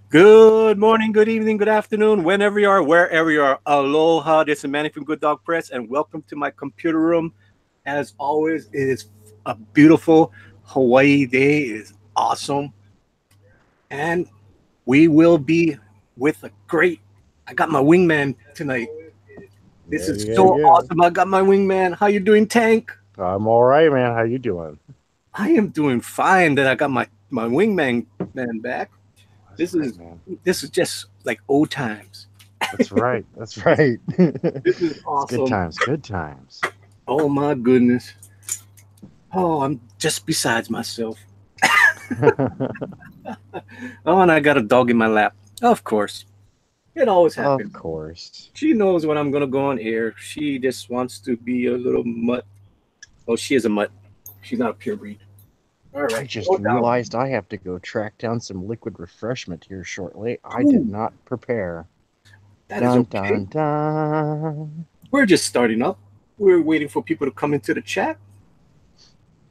Good morning, good evening, good afternoon, whenever you are, wherever you are. Aloha, this is Manny from Good Dog Press, and welcome to my computer room. As always, it is a beautiful Hawaii day. It is awesome. And we will be with a great, I got my wingman tonight. This Yeah, is yeah, so yeah. awesome. I got my wingman. How you doing, Tank? I'm all right, man. How you doing? I am doing fine that I got my wingman man back. That's This right, is man. this is just like old times. That's right. That's right. This is It's good awesome. times. Good times. Oh my goodness. Oh, I'm just besides myself. Oh, and I got a dog in my lap. Of course. It always Of happens. course. She knows when I'm gonna go on air. She just wants to be a little mutt. Oh, she is a mutt. She's not a pure breed. All I right. just Go down. realized I have to go track down some liquid refreshment here shortly. I did Ooh, not prepare. that is Dun okay. dun dun. We're just starting up. We're waiting for people to come into the chat.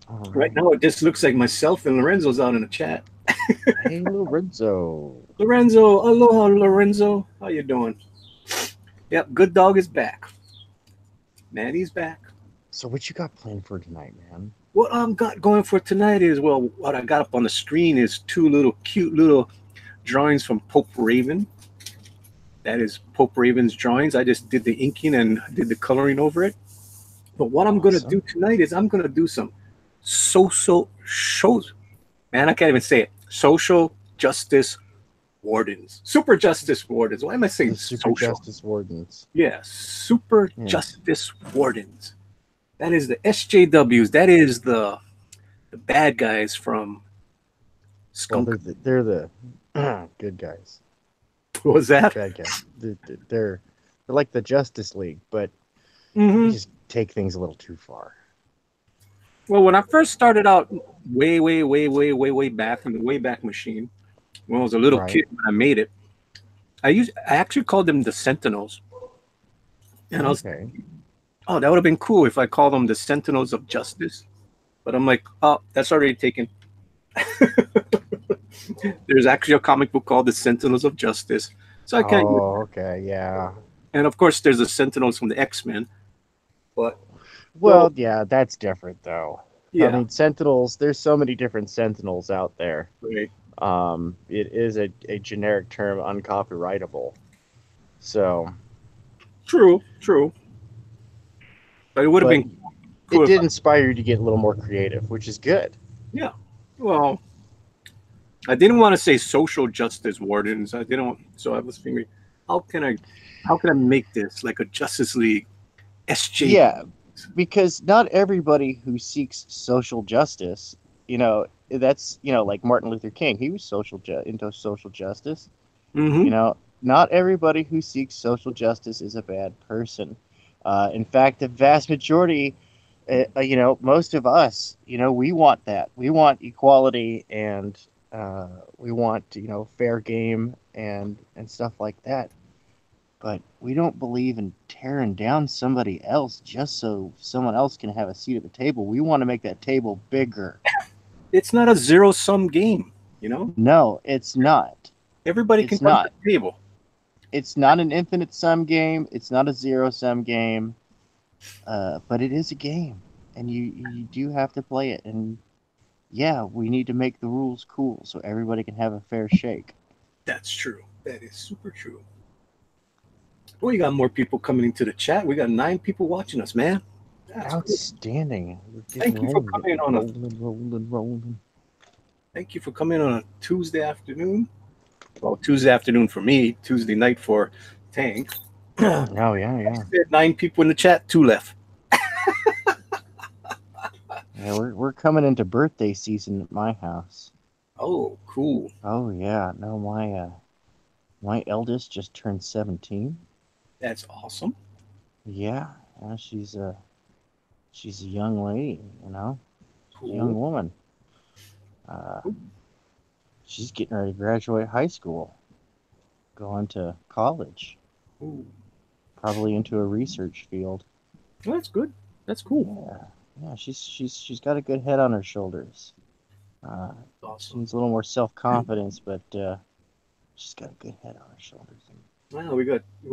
All Right right. now, it just looks like myself and Lorenzo's out in the chat. Hey, Lorenzo. Lorenzo, aloha, Lorenzo. How you doing? Yep, good dog is back. Maddie's back. So what you got planned for tonight, man? What I've got going for tonight is, well, what I got up on the screen is two little cute little drawings from Pope Raven. That is Pope Raven's drawings. I just did the inking and did the coloring over it. But what I'm gonna do Awesome. tonight is I'm gonna do some social shows. Man, I can't even say it. Social justice wardens, super justice wardens. Why am I saying The Super social? Justice Wardens. Yeah, super Yes. justice wardens. That is the SJWs. That is the bad guys from Well, Skunk. they're the good guys. What was that? Bad guys. They're like the Justice League, but they Hmm. just take things a little too far. Well, when I first started out, way back in the Wayback Machine, when I was a little Right. kid when I made it, I actually called them the Sentinels, and I was Okay. oh, that would have been cool if I called them the Sentinels of Justice. But I'm like, oh, that's already taken. There's actually a comic book called the Sentinels of Justice, so I can't use Oh, that. okay. Yeah. And of course, there's the Sentinels from the X-Men. But Well, so yeah, that's different though. I yeah, mean, Sentinels, there's so many different Sentinels out there. right. It is a generic term, uncopyrightable. So, True, true. But it would have but been cool it if did inspire you to get a little more creative, which is good. yeah. Well, I didn't want to say social justice wardens. I didn't want, so I was thinking, how can I, how can I make this like a Justice League SJ? Yeah, because not everybody who seeks social justice, that's, like Martin Luther King, he was into social justice. Mm-hmm. You know, not everybody who seeks social justice is a bad person. In fact, the vast majority, most of us, we want that. We want equality and we want, fair game and stuff like that. But we don't believe in tearing down somebody else just so someone else can have a seat at the table. We want to make that table bigger. It's not a zero sum game. You know, No, it's not. everybody can It's come to not. the table. It's not an infinite sum game. It's not a zero sum game. But it is a game, and you do have to play it. And yeah, we need to make the rules cool so everybody can have a fair shake. That's true. That is super true. We got more people coming into the chat. We got 9 people watching us, man. That's cool. Outstanding. We're getting Thank you for rolling, coming on a rolling, rolling, rolling. thank you for coming on a Tuesday afternoon. Well, Tuesday afternoon for me, Tuesday night for Tank. I Oh yeah, yeah. said 9 people in the chat, 2 left. Yeah, we're coming into birthday season at my house. Oh, cool. Oh yeah, no, my eldest just turned 17. That's awesome. Yeah, she's a young lady, she's a young Cool. woman. Uh, she's getting ready to graduate high school, going to college, Ooh. probably into a research field. Well, that's good. That's cool. Yeah, yeah, she's got a good head on her shoulders. Uh, she Awesome. needs a little more self confidence, but She's got a good head on her shoulders. Wow, we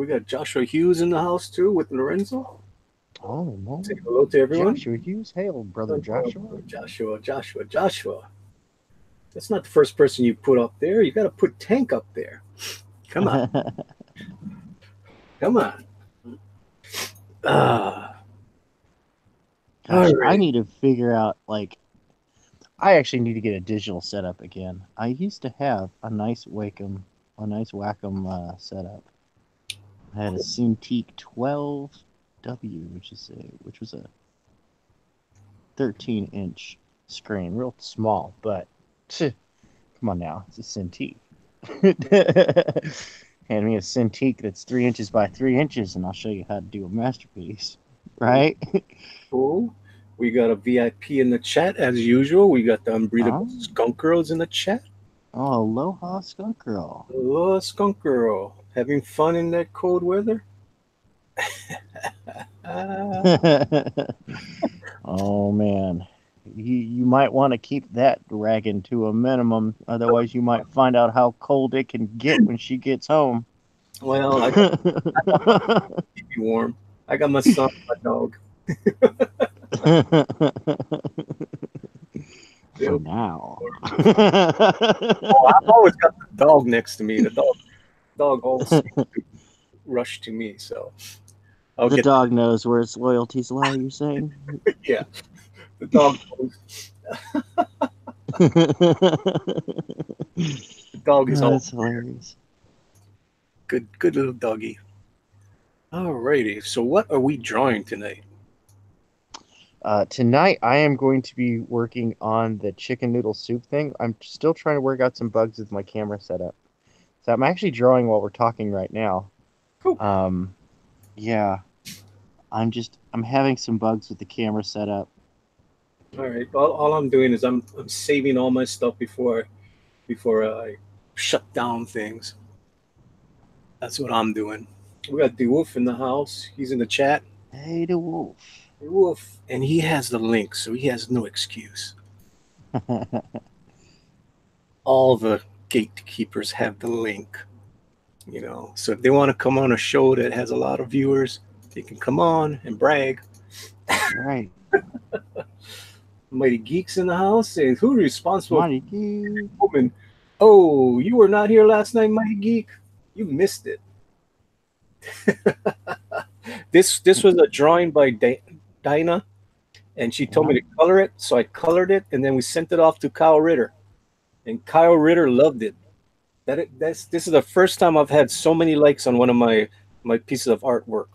got Joshua Hughes in the house too with Lorenzo. Oh, no. Say hello to everyone. Joshua Hughes. Hail, brother Joshua. Joshua. That's not the first person you put up there. You got to put Tank up there. Come on, come on. Ah, Gosh, all I right. need to figure out, like, I actually need to get a digital setup again. I used to have a nice Wacom setup. I had a Cintiq 12W, which was a 13-inch screen, real small, but come on now, it's a Cintiq. Hand me a Cintiq that's 3 inches by 3 inches, and I'll show you how to do a masterpiece. Right? Cool. We got a VIP in the chat as usual. We got the Unbreathable Oh, Skunk Girls in the chat. oh, aloha, skunk girl. Hello, Skunk Girl. Having fun in that cold weather? Ah, Oh man, you might want to keep that dragon to a minimum, otherwise you might find out how cold it can get when she gets home. well, I got my keep me warm. I got my son, my dog. For They'll keep me now. warm. Oh, I've always got the dog next to me. The dog always seems to rush to me, so I'll The get dog knows where its loyalties lie, you're saying? yeah. The dog knows. The dog is all That's hilarious. good little doggy. Alrighty. So what are we drawing tonight? Tonight, I am going to be working on the chicken noodle soup thing. I'm still trying to work out some bugs with my camera setup. So I'm actually drawing while we're talking right now. Cool. Yeah, I'm having some bugs with the camera setup. All right. All I'm doing is I'm saving all my stuff before I shut down things. That's what I'm doing. We got the Wolf in the house. He's in the chat. Hey, the wolf. Wolf, and he has the link, so he has no excuse. All the gatekeepers have the link, So if they want to come on a show that has a lot of viewers, they can come on and brag. That's right. Mighty Geeks in the house says, "Who's responsible for Mighty Geek. woman?" Oh, you were not here last night, Mighty Geek. You missed it. This was a drawing by Dinah, and she told me Yeah. to color it, so I colored it, and then we sent it off to Kyle Ritter, and Kyle Ritter loved it. This is the first time I've had so many likes on one of my pieces of artwork,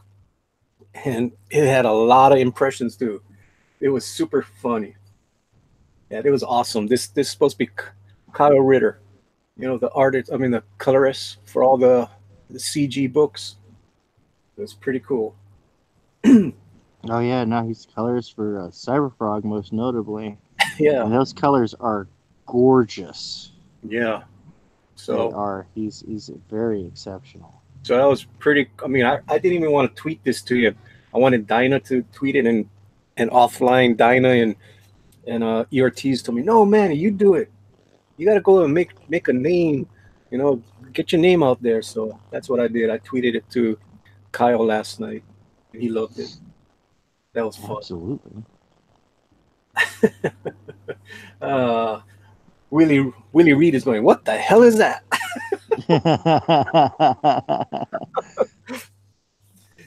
and it had a lot of impressions too. It was super funny. Yeah, it was awesome. This is supposed to be Kyle Ritter, the artist. I mean, the colorist for all the CG books. It was pretty cool. Oh yeah, now he's colors for Cyberfrog most notably, Yeah, and those colors are gorgeous. yeah. They So are. He's very exceptional. so that was pretty. I mean, I didn't even want to tweet this to you. I wanted Dinah to tweet it, and offline Dinah and ERTs told me, no man, you do it. You got to go and make a name. Get your name out there. So that's what I did. I tweeted it to Kyle last night, and he loved it. That was fun. Absolutely. uh, Willie Reed is going, what the hell is that?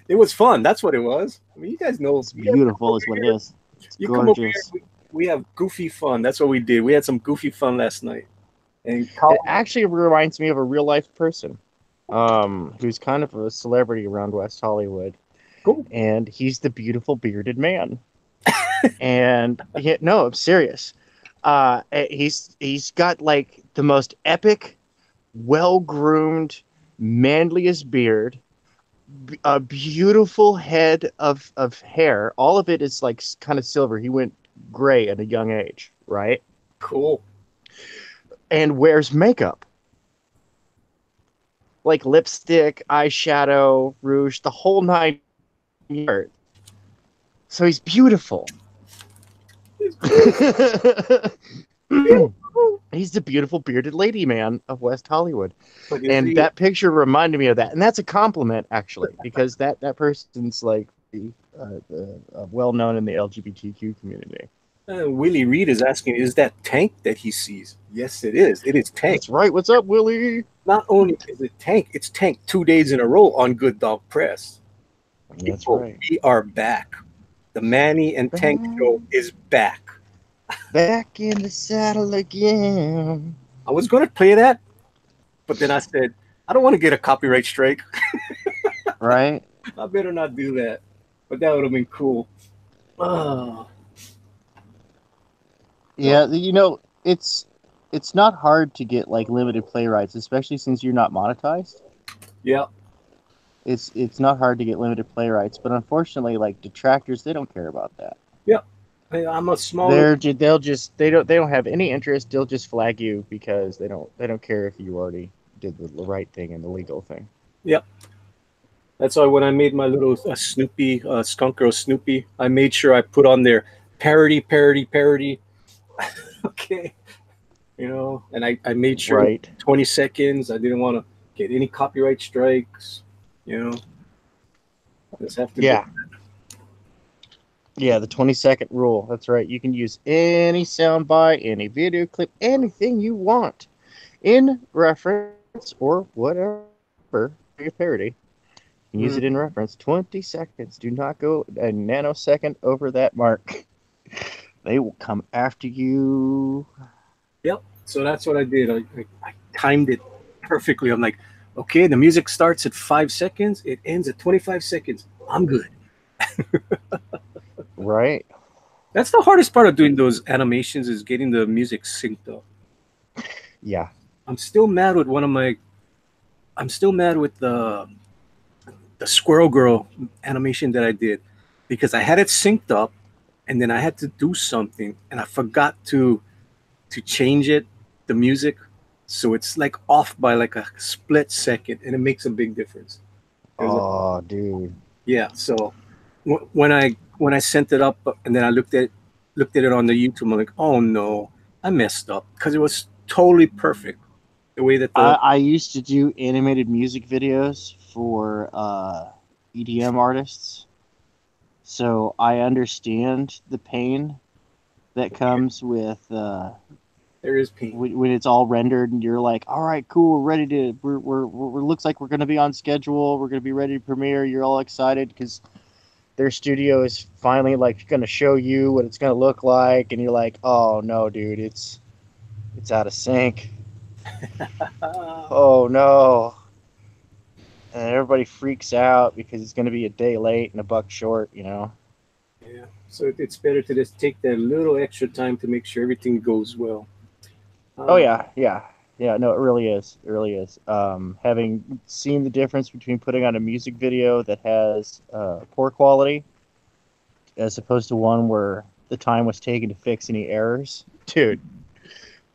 It was fun. That's what it was. I mean, you guys know. It's beautiful, is what it is. It's You come over here. gorgeous. We have goofy fun. That's what we did. We had some goofy fun last night. And It actually reminds me of a real life person, who's kind of a celebrity around West Hollywood, cool. and he's the beautiful bearded man. And no, I'm serious. He's got like the most epic, well groomed, manliest beard, a beautiful head of hair. All of it is like kind of silver. He went gray at a young age, right? Cool. And wears makeup, like lipstick, eyeshadow, rouge, the whole nine yards. So he's beautiful. He's the beautiful bearded lady man of West Hollywood. But is And he that picture reminded me of that. And that's a compliment, actually, because that person's like well known in the LGBTQ community. Willie Reed is asking, is that Tank that he sees? Yes, it is. It is Tank. That's right. What's up, Willie? Not only is it Tank, it's Tank 2 days in a row on Good Dog Press. That's People, right. we are back. The Manny and Tank show is back. Back in the saddle again. I was going to play that, but then I said, I don't want to get a copyright strike. Right? I better not do that. But that would have been cool. Oh, so, Yeah, it's not hard to get like limited play rights, especially since you're not monetized. yeah, It's not hard to get limited play rights, but unfortunately, like detractors, they don't care about that. yeah. I'm a smaller. They don't have any interest. They'll just flag you because they don't care if you already did the right thing and the legal thing. Yeah. That's why when I made my little Snoopy, Skunk Girl Snoopy, I made sure I put on there parody, parody, parody. Okay. And I made sure Right. 20 seconds. I didn't want to get any copyright strikes. You know, I just have to do. Yeah. Yeah, the 20-second rule. That's right. You can use any soundbite, any video clip, anything you want in reference or whatever for your parody. You can use Mm, it in reference. 20 seconds. Do not go a nanosecond over that mark. They will come after you. yep. So that's what I did. I timed it perfectly. I'm like, okay, the music starts at 5 seconds. It ends at 25 seconds. I'm good. Right? That's the hardest part of doing those animations is getting the music synced up. Yeah. I'm still mad with one of my. I'm still mad with the Squirrel Girl animation that I did because I had it synced up, and then I had to do something, and I forgot to change it, the music, so it's like off by like a split second, and it makes a big difference. It was Oh, dude. yeah. So when I sent it up, and then I looked at it on the YouTube, I'm like, oh no, I messed up because it was totally perfect the way that the I used to do animated music videos for EDM artists, so I understand the pain that comes with there is pain. when it's all rendered and you're like, all right, cool, we're ready to, looks like we're gonna be on schedule, we're gonna be ready to premiere. You're all excited because their studio is finally like gonna show you what it's gonna look like, and you're like, oh no, dude, it's out of sync. Oh no. And everybody freaks out because it's going to be a day late and a buck short, you know. Yeah. So it's better to just take that little extra time to make sure everything goes well. Oh Uh, yeah, yeah, yeah. No, it really is. It really is. Having seen the difference between putting on a music video that has poor quality as opposed to one where the time was taken to fix any errors, dude,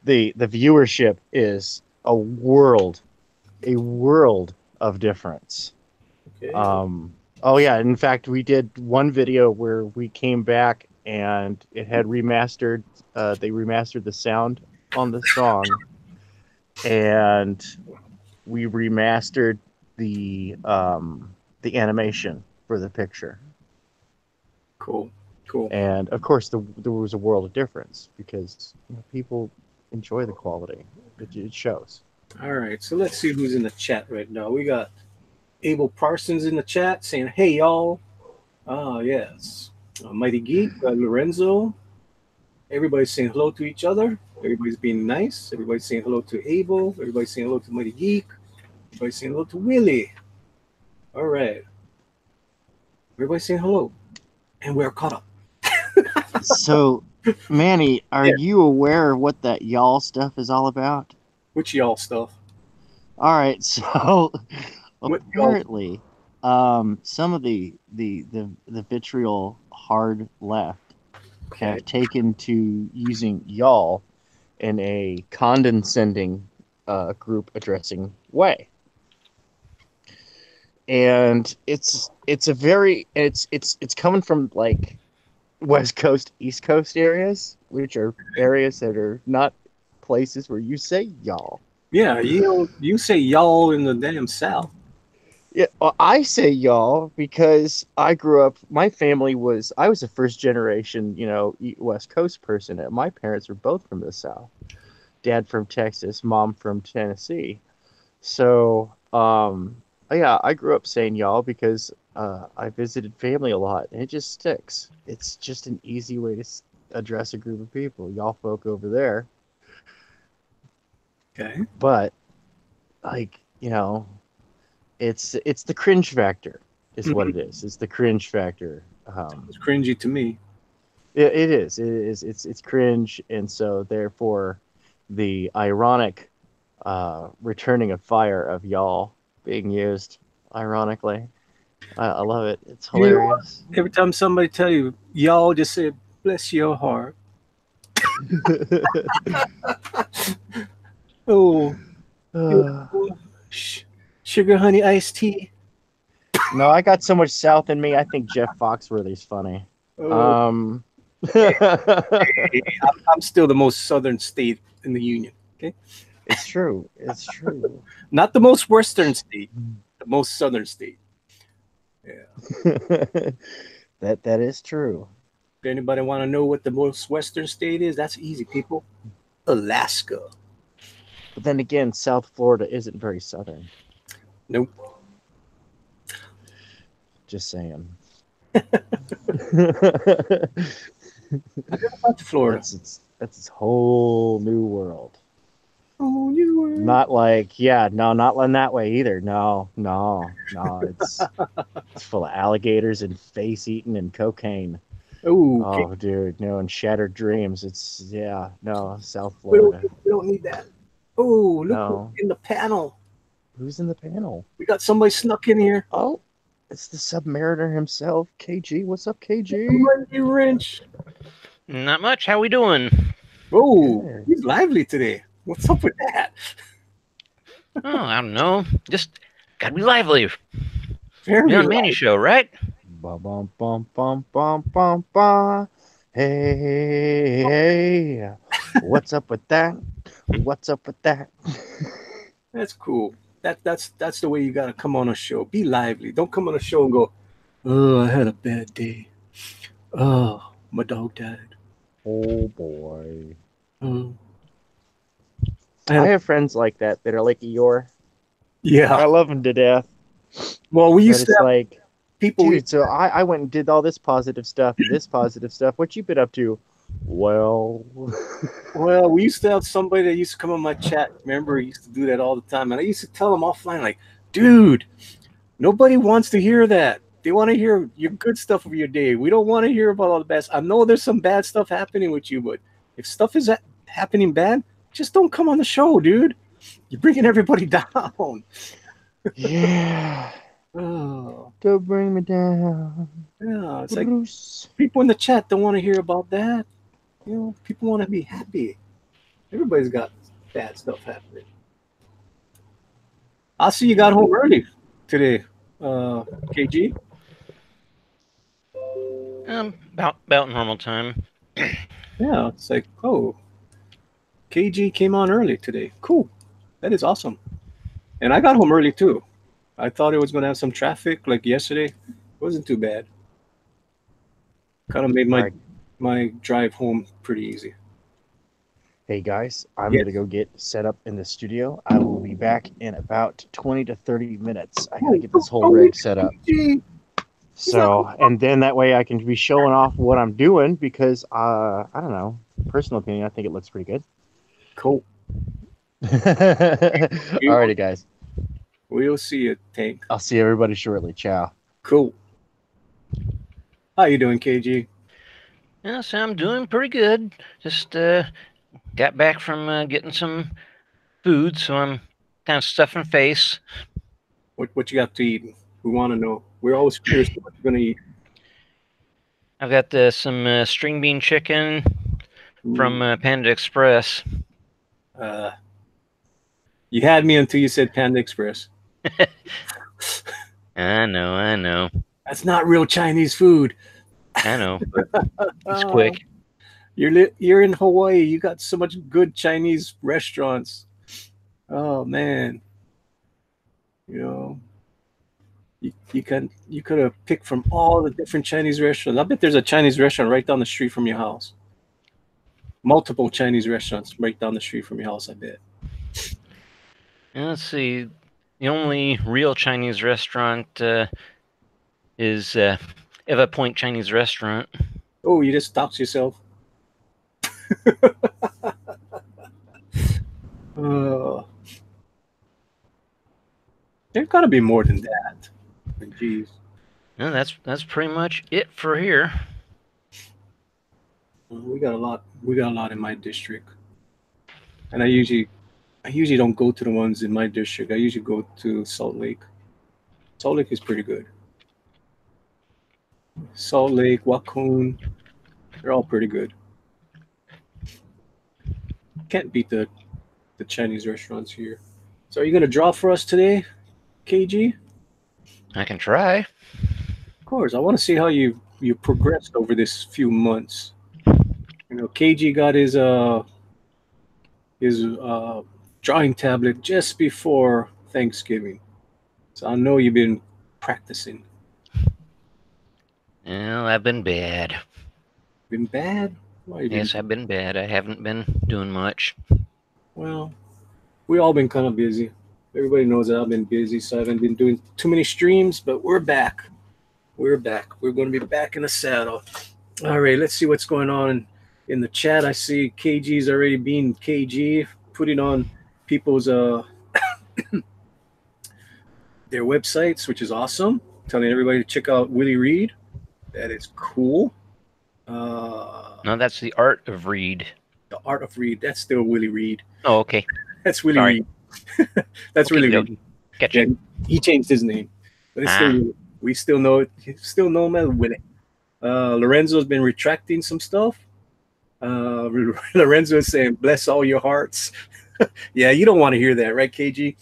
the viewership is a world of difference. okay. Oh yeah, in fact, we did one video where we came back and it had remastered. They remastered the sound on the song, and we remastered the animation for the picture. Cool. Cool. And of course, there was a world of difference because people enjoy the quality. It shows. All right. So let's see who's in the chat right now. We got Abel Parsons in the chat saying, "Hey y'all." Ah, yes. Mighty Geek, Lorenzo. Everybody's saying hello to each other. Everybody's being nice. Everybody's saying hello to Abel. Everybody's saying hello to Mighty Geek. Everybody's saying hello to Willie. All right. Everybody's saying hello. And we're caught up. So, Manny, are Yeah. you aware of what that y'all stuff is all about? Which y'all stuff? All right, so What y'all? apparently, some of the vitriol hard left Okay. have taken to using y'all in a condescending group addressing way, and it's coming from like West Coast, East Coast areas, which are areas that are not places where you say y'all. Yeah, you say y'all in the damn South. Yeah, well, I say y'all because I grew up. My family was. I was a first generation, West Coast person. And my parents were both from the South. Dad from Texas, mom from Tennessee. So, yeah, I grew up saying y'all because I visited family a lot, and it just sticks. It's just an easy way to address a group of people. Y'all folk over there, Okay. but like it's the cringe factor is what Mhm. it is. It's the cringe factor. It's cringy to me. It is. It is. It's cringe, and so therefore, the ironic returning of fire of y'all being used, ironically, I love it. It's You know what? hilarious. Every time somebody tell you y'all, just say bless your heart. Oh, you No, sh- sugar honey iced tea. I got so much South in me. I think Jeff Foxworthy's funny. Oh, Um, I'm still the most southern state in the union. Okay, it's true. It's true. not the most western state, the most southern state. Yeah. That is true. If anybody want to know what the most western state is, that's easy, people. Alaska. But then again, South Florida isn't very southern. Nope. Just saying. I never got to Florida. That's its whole new world. Oh, you were. Not like, yeah, no, not in that way either. No, no, no. It's full of alligators and face eating and cocaine. Oh, okay. Oh, dude, no, and shattered dreams. It's yeah, no, South We don't, Florida. we don't need that. Oh, look who's No, in the panel. who's in the panel? We got somebody snuck in here. Oh, it's the Submariner himself, KG. What's up, KG? Randy Wrench. Not much. How we doing? Oh, Good. he's lively today. What's up with that? Oh, I don't know. Just gotta be lively. Very Be on Manny lively. show, right? Bum bum bum bum bum bum bum. Hey, hey, what's up with that? What's up with that? That's cool. That's the way you gotta come on a show. Be lively. Don't come on a show and go, "Oh, I had a bad day. Oh, my dog died. Oh boy. Oh, I had I a have friends like that are like Eeyore. yeah." I love them to death. Well, we But used to it's have like, people. We dude, so I went and did all this positive stuff and this positive stuff. What you been up to? Well, Well, we used to have somebody that used to come on my chat. Remember, he used to do that all the time, and I used to tell him offline, like, "Dude, nobody wants to hear that. They want to hear your good stuff of your day. We don't want to hear about all the bad. I know there's some bad stuff happening with you, but if stuff is happening bad, just don't come on the show, dude. You're bringing everybody down." yeah. Oh, Don't bring me down, yeah. It's like Bruce. people in the chat don't want to hear about that. You know, people want to be happy. Everybody's got bad stuff happening. I see you got home early today, KG. About normal time. Yeah, it's like, oh, KG came on early today. Cool. That is awesome. And I got home early too. I thought it was going to have some traffic like yesterday. It wasn't too bad. Kind of made All my right. my drive home pretty easy. Hey guys, I'm Yes. gonna go get set up in the studio. I will be back in about 20 to 30 minutes. I gotta Oh, get this whole don't rig leave set up. KG. He's not. So, and then that way I can be showing off what I'm doing because, I don't know, personal opinion, I think it looks pretty good. Cool. Alrighty, guys. We'll see you, Tank. I'll see everybody shortly. Ciao. Cool. How you doing, KG? Yes, I'm doing pretty good. Just got back from getting some food, so I'm kind of stuffing face. What you got to eat? We want to know. We're always curious what you're going to eat. I've got some string bean chicken from Mm, Panda Express. uh, you had me until you said Panda Express. I know, I know, That's not real Chinese food. I know, but it's Oh, quick. You're in Hawaii. You got so much good Chinese restaurants. Oh man, you know you could have picked from all the different Chinese restaurants. I bet there's a Chinese restaurant right down the street from your house. Multiple Chinese restaurants right down the street from your house. I bet. And let's see. The only real Chinese restaurant is Eva Point Chinese Restaurant. Oh, you just doxed yourself. uh, there's got to be more than that. Jeez. No, that's pretty much it for here. We got a lot. We got a lot in my district, and I usually don't go to the ones in my district. I usually go to Salt Lake. Salt Lake is pretty good. Salt Lake, Wacoon, they're all pretty good. Can't beat the Chinese restaurants here. So are you gonna draw for us today, KG? I can try. Of course. I want to see how you progressed over this few months. KG got his drawing tablet just before Thanksgiving. So I know you've been practicing. Well, I've been bad. Been bad? Why you been? Yes, I've been bad. I haven't been doing much. Well, we all been kind of busy. Everybody knows that I've been busy, so I haven't been doing too many streams, but we're back. We're back. We're going to be back in the saddle. All right, let's see what's going on in the chat. I see KG's already being KG, putting on people's their websites, which is awesome. Telling everybody to check out Willie Reed. That is cool. No, that's the Art of Reed. The Art of Reed. That's still Willie Reed. Oh, okay. That's Willie Sorry. Reed. That's Okay, Willie okay. Reed. Catch Yeah, it. he changed his name, but it's still we still know him as Willie. Lorenzo's been retracting some stuff. Lorenzo is saying, "Bless all your hearts." Yeah, you don't want to hear that, right, KG?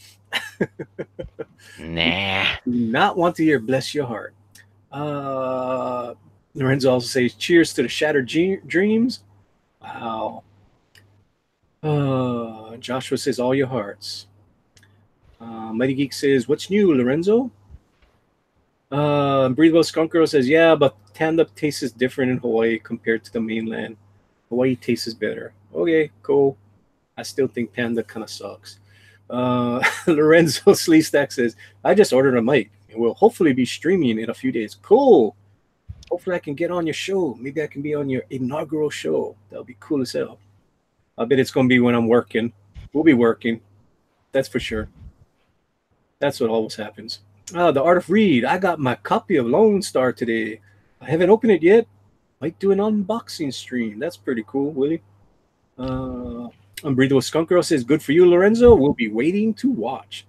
Nah. Do not want to hear "Bless your heart." Lorenzo also says, "Cheers to the shattered dreams." Wow. Joshua says, "All your hearts." Mighty Geek says, "What's new, Lorenzo?" Breathable Skunk Girl says, "Yeah, but tanned up tastes different in Hawaii compared to the mainland. Hawaii tastes better." Okay, cool. I still think Panda kind of sucks. Lorenzo Sleestack says, "I just ordered a mic and will hopefully be streaming in a few days." Cool. Hopefully I can get on your show. Maybe I can be on your inaugural show. That'll be cool as hell. I bet it's going to be when I'm working. We'll be working. That's for sure. That's what always happens. The Art of Reed. I got my copy of Lone Star today. I haven't opened it yet. Might do an unboxing stream. That's pretty cool, Willie. Unbreathable Skunk Girl says, "Good for you, Lorenzo. We'll be waiting to watch."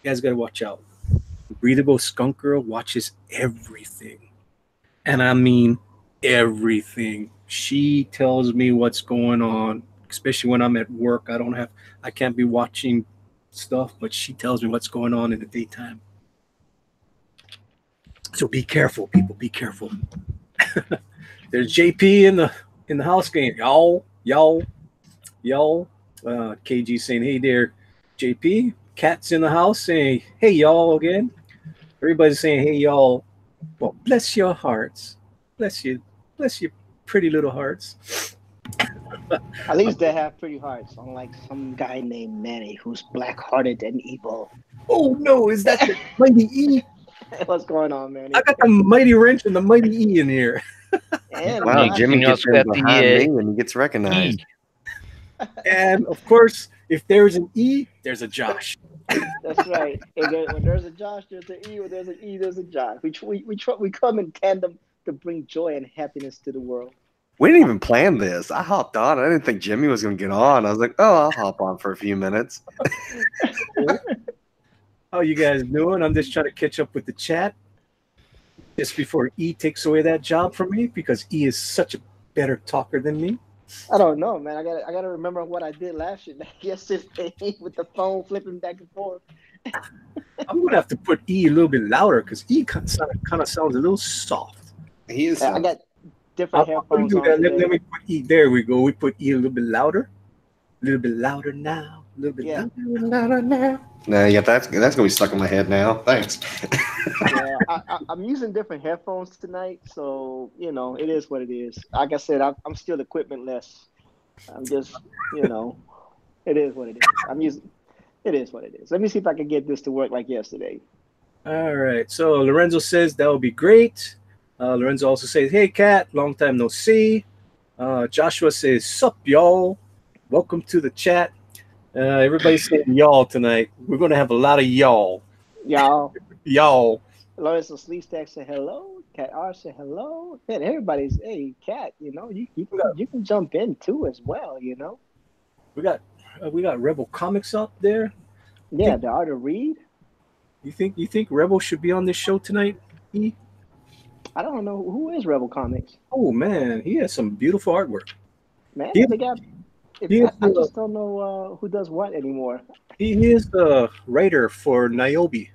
You guys got to watch out. Breathable Skunk Girl watches everything. And I mean everything. She tells me what's going on, especially when I'm at work. I can't be watching stuff, but she tells me what's going on in the daytime. So be careful, people. Be careful. There's JP in the house game. Y'all. KG saying, "Hey there, JP." Cat's in the house saying, "Hey y'all" again. Everybody's saying, "Hey y'all." Well, bless your hearts. Bless you, pretty little hearts. At least they have pretty hearts, unlike some guy named Manny who's black-hearted and evil. Oh no, is that the Mighty E? What's going on, Manny? I got the Mighty Wrench and the Mighty E in here. And Wow, Josh, Jimmy you gets also in got the, behind me and he gets recognized. And of course, if there's an E, there's a Josh. that's right. When there's a Josh, there's an E. When there's an E, there's a Josh. We come in tandem to bring joy and happiness to the world. We didn't even plan this. I hopped on. I didn't think Jimmy was going to get on. I was like, oh, I'll hop on for a few minutes. How you guys doing? I'm just trying to catch up with the chat just before E takes away that job from me, because E is such a better talker than me. I don't know, man. I gotta remember what I did yesterday with the phone flipping back and forth. I'm gonna have to put E a little bit louder because E kind of sounds a little soft. He is. I different I'm gonna headphones do on that. today. Let me put E. There we go. We put E a little bit louder. A little bit louder now. A little bit Yeah. louder now. Nah, yeah, that's gonna be stuck in my head now. Thanks. Yeah, I'm using different headphones tonight, so it is what it is. Like I said, I'm still equipmentless. I'm just, it is what it is. I'm using. It is what it is. Let me see if I can get this to work like yesterday. All right. So Lorenzo says that would be great. Lorenzo also says, "Hey, Kat, long time no see." Joshua says, "Sup, y'all? Welcome to the chat." Everybody's saying y'all tonight. We're gonna have a lot of y'all. Y'all, Y'all. Lorenzo Sleep Stack said hello. Cat R said hello. Man, everybody's hey, Cat. You can jump in too as well. We got we got Rebel Comics up there. Yeah, Think the art of read. you think Rebel should be on this show tonight? E? I don't know who is Rebel Comics. Oh man, he has some beautiful artwork. Man, He they got. he is I the just don't know who does what anymore. he is the writer for Niobe.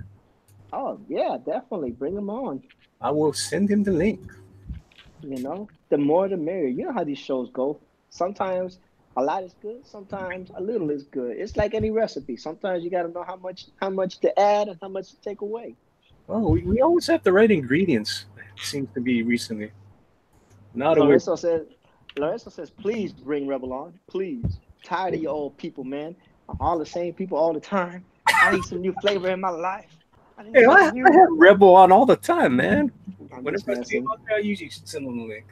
Oh yeah, definitely bring them on. I will send him the link. The more the merrier. You know how these shows go. Sometimes a lot is good. Sometimes a little is good. It's like any recipe. Sometimes you got to know how much to add and how much to take away. Oh, we always have the right ingredients. It seems to be recently. Now that we're Lorenzo says, please bring Rebel on. Please. Tired of your old people, man. All the same people all the time. I need some new flavor in my life. I need hey, I something new. have Rebel on all the time, man. I'm just Whenever I see him messing. out there, I usually send him the link.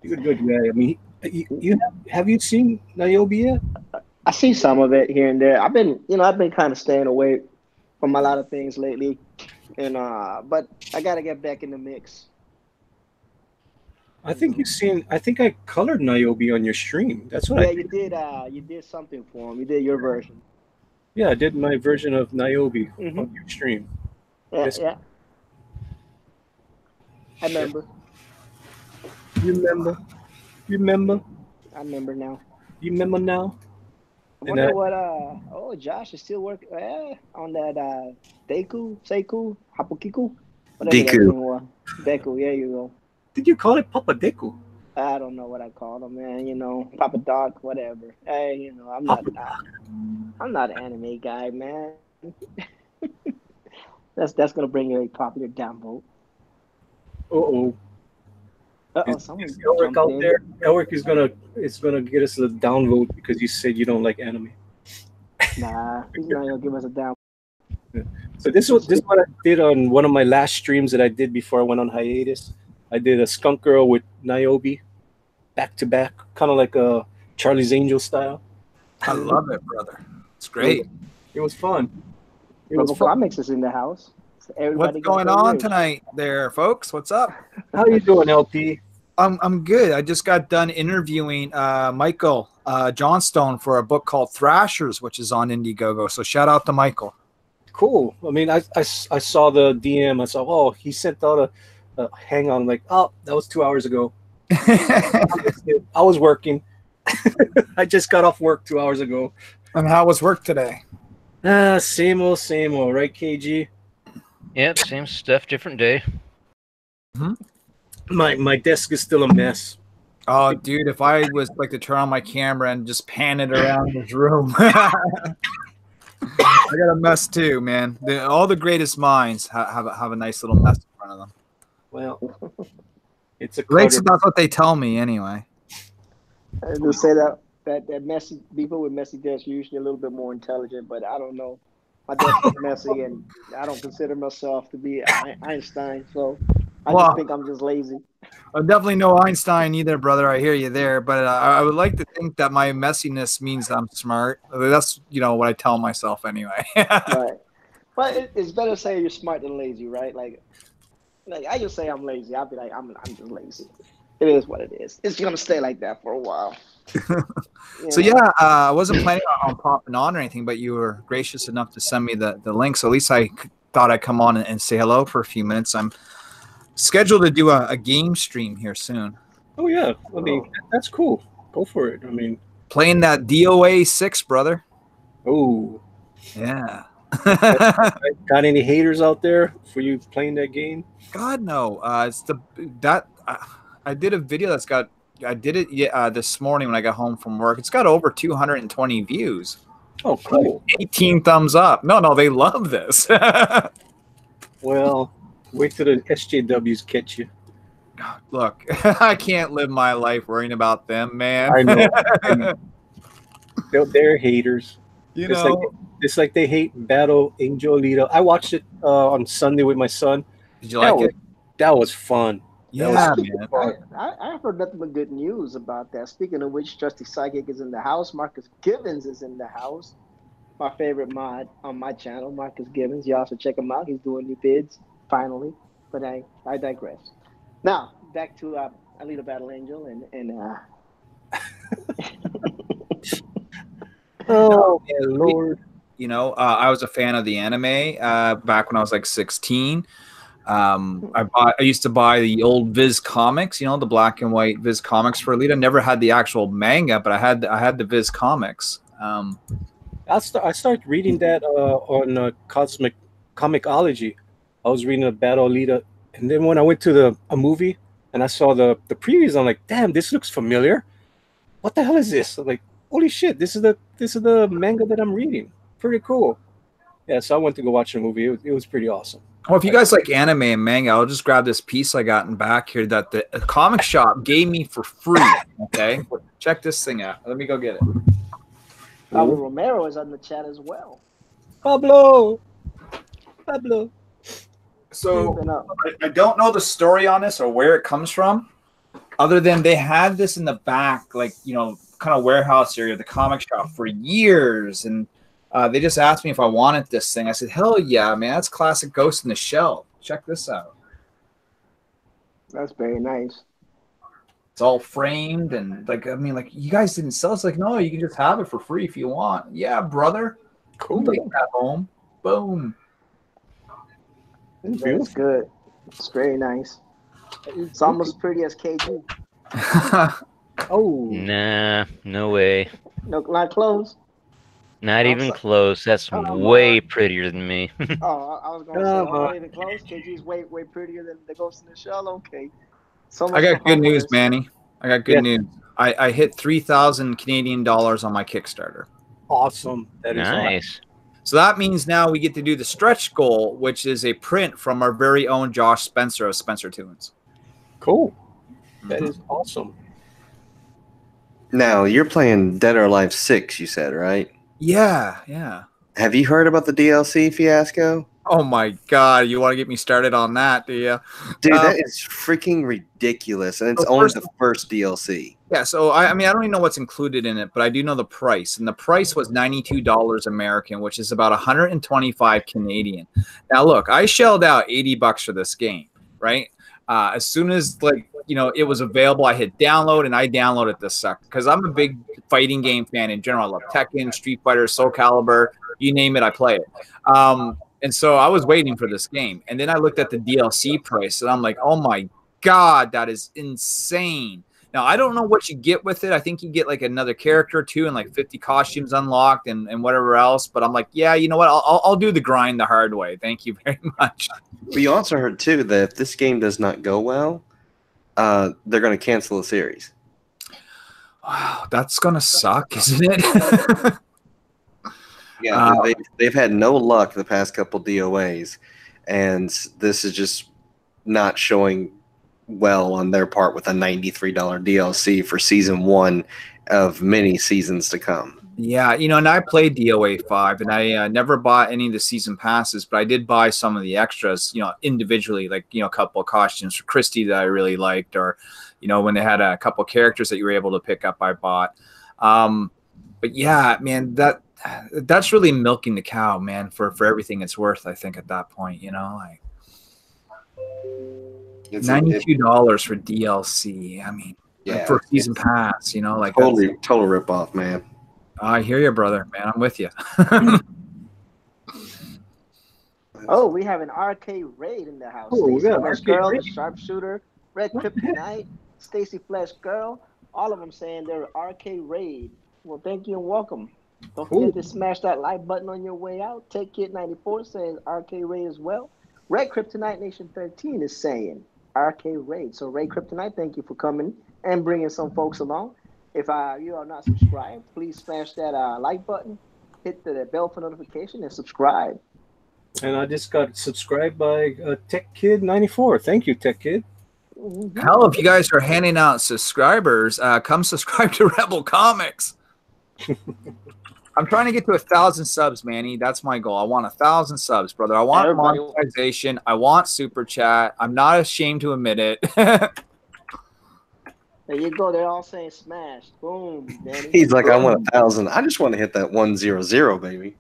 He's a good guy. I mean, have you seen Niobe yet? I see some of it here and there. I've been kind of staying away from a lot of things lately, and but I gotta get back in the mix. I You think know. you've seen. I think I colored Niobe on your stream. That's what I Yeah, you did. did. You did something for him. You did your version. Yeah, I did my version of Niobe on Hmm. your stream. Yeah, Yes, yeah. I yes. remember. You remember? You remember? Yeah, I remember now. You remember now? I And wonder what. Oh, Josh is still working on that. Deku, Seiku, Hapukiku, whatever that Deku. thing was. Deku. Yeah, you go. did you call it Papa Deku? I don't know what I called him, man. Papa Doc, whatever. Hey, Papa. I'm not an anime guy, man. That's gonna bring you a popular downvote. Oh, Uh-oh, is someone Elric jumped out in. there? Elric is gonna get us a downvote because you said you don't like anime. Nah, he's not gonna give us a down. Yeah. So this is what I did on one of my last streams that I did before I went on hiatus. I did a Skunk Girl with Niobe back to back, kind of like a Charlie's Angel style. I love it, brother. It's It was, great. it was fun. It was Rebel fun. Comics is in the house. So What's everybody got going their on wish. tonight there, folks? What's up? How you doing, LP? I'm good. I just got done interviewing Michael Johnstone for a book called Thrashers, which is on Indiegogo. So shout out to Michael. Cool. I mean, I saw the DM. I saw, oh, he sent out a hang on. I'm like, oh, that was 2 hours ago. I was working. I just got off work 2 hours ago. And how was work today? Same old, right, KG? Yep, same stuff, different day. My desk is still a mess. Oh, dude, if I was like to turn on my camera and just pan it around this room. I got a mess too, man. All the greatest minds have a nice little mess in front of them. Well, it's a At least Carter. that's what they tell me anyway. And to say that messy people with messy desks are usually a little bit more intelligent, but I don't know. My desk is messy, and I don't consider myself to be Einstein, so I just Well, think I'm just lazy. I'm definitely no Einstein either, brother. I hear you there, but I would like to think that my messiness means I'm smart. That's what I tell myself anyway. Right. But it's better to say you're smart than lazy, right? Like I just say I'm lazy. I'll be like, I'm just lazy. It is what it is. It's gonna stay like that for a while. So yeah, I wasn't planning on popping on or anything, but you were gracious enough to send me the link. So at least I thought I'd come on and say hello for a few minutes. I'm scheduled to do a game stream here soon. Oh yeah, I mean that's cool. Go for it. I mean, Playing that DOA 6, brother. oh, Yeah. Got any haters out there for you playing that game? God no. It's I did a video that's got. I did it this morning when I got home from work. It's got over 220 views. Oh, cool. 18 thumbs up. No, they love this. Well, wait till the SJWs catch you. Look, I can't live my life worrying about them, man. I know. They're haters. You It's know, like it's like they hate Battle Angel Alita. I watched it on Sunday with my son. did you like it? That was fun. Yeah, was man. I've heard nothing but good news about that. Speaking of which, Trusty Psychic is in the house. Marcus Gibbons is in the house. My favorite mod on my channel, Marcus Gibbons. You also check him out. He's doing new bids finally. But I digress. Now back to Alita Battle Angel and Oh Lord! You know, I was a fan of the anime back when I was like 16. I used to buy the old Viz comics, you know, the black and white Viz comics for Alita. Never had the actual manga, but I had the Viz comics. I started reading that on Cosmic Comicology. I was reading a Battle Alita, and then when I went to a movie and I saw the previews, I'm like, damn, this looks familiar. What the hell is this? I'm like, holy shit, this is the manga that I'm reading. Pretty cool. Yeah, so I went to go watch the movie. It was pretty awesome. Well, if you guys like anime and manga, I'll just grab this piece I got in back here that the comic shop gave me for free. Okay, check this thing out. Let me go get it. Pablo Romero is on the chat as well. Pablo. So I don't know the story on this or where it comes from, other than they had this in the back, like, you know, kind of warehouse area of the comic shop for years, and they just asked me if I wanted this thing. I said, hell yeah, man, that's classic Ghost in the Shell. Check this out. That's very nice. It's all framed and like, I mean, like, you guys didn't sell it. It's like, no, you can just have it for free if you want. Yeah, brother. Cool. Take that home. Boom. That's good. It's very nice. It's almost pretty as KG. Oh. Nah, no way. No, not close. Not even close. That's way prettier than me. Oh, I was going to say, not even close. KG's way prettier than the Ghost in the Shell. Okay. So I got good news, Manny. I got good news. I hit 3,000 Canadian dollars on my Kickstarter. Awesome. That is nice. So that means now we get to do the stretch goal, which is a print from our very own Josh Spencer of Spencer Tunes. Cool. That is awesome. Now, you're playing Dead or Alive 6, you said, right? Yeah. Have you heard about the DLC fiasco? Oh my God, you want to get me started on that, do you? Dude, that is freaking ridiculous, and it's only the first DLC. Yeah, so I mean, I don't even know what's included in it, but I do know the price, and the price was $92 American, which is about 125 Canadian. Now, look, I shelled out $80 for this game, right? As soon as, like, you know, it was available, I hit download, and I downloaded this sucker because I'm a big fighting game fan in general. I love Tekken, Street Fighter, Soul Calibur, you name it, I play it. And so I was waiting for this game. And then I looked at the DLC price, and I'm like, oh, my God, that is insane. Now, I don't know what you get with it. I think you get, like, another character, too, and, like, 50 costumes unlocked and whatever else. But I'm like, yeah, you know what? I'll do the grind the hard way. Thank you very much. But you also heard, too, that if this game does not go well, they're going to cancel the series. Wow, that's going to suck, isn't it? Yeah, they've had no luck the past couple DOAs, and this is just not showing well on their part with a $93 DLC for season 1 of many seasons to come. Yeah, you know, and I played DOA 5, and I never bought any of the season passes, but I did buy some of the extras, you know, individually, like, you know, a couple of costumes for Christy that I really liked, or, you know, when they had a couple of characters that you were able to pick up, I bought. But yeah, man, that's really milking the cow, man, for everything it's worth, I think, at that point, you know, like $92 for DLC. I mean, yeah, for season pass, you know, like total rip off, man. I hear you, brother, man. I'm with you. Oh, we have an RK Raid in the house. Oh, we got Flesh Girl, the Sharpshooter, Red Kryptonite, Stacy Flesh Girl. All of them saying they're RK Raid. Well, thank you and welcome. Don't Cool. forget to smash that like button on your way out. Take Kid 94 says RK Ray as well. Red Kryptonite Nation 13 is saying RK Raid. So Ray Kryptonite, thank you for coming and bringing some folks along. If you are not subscribed, please smash that like button, hit the bell for notification, and subscribe. And I just got subscribed by Tech Kid 94. Thank you, Tech Kid. Mm-hmm. Hell, if you guys are handing out subscribers, come subscribe to Rebel Comics. I'm trying to get to 1,000 subs, Manny. That's my goal. I want 1,000 subs, brother. I want Everybody- monetization. I want super chat. I'm not ashamed to admit it. There you go. They're all saying smash. Boom, Danny. He's like, I want 1,000. I just want to hit that 100, baby.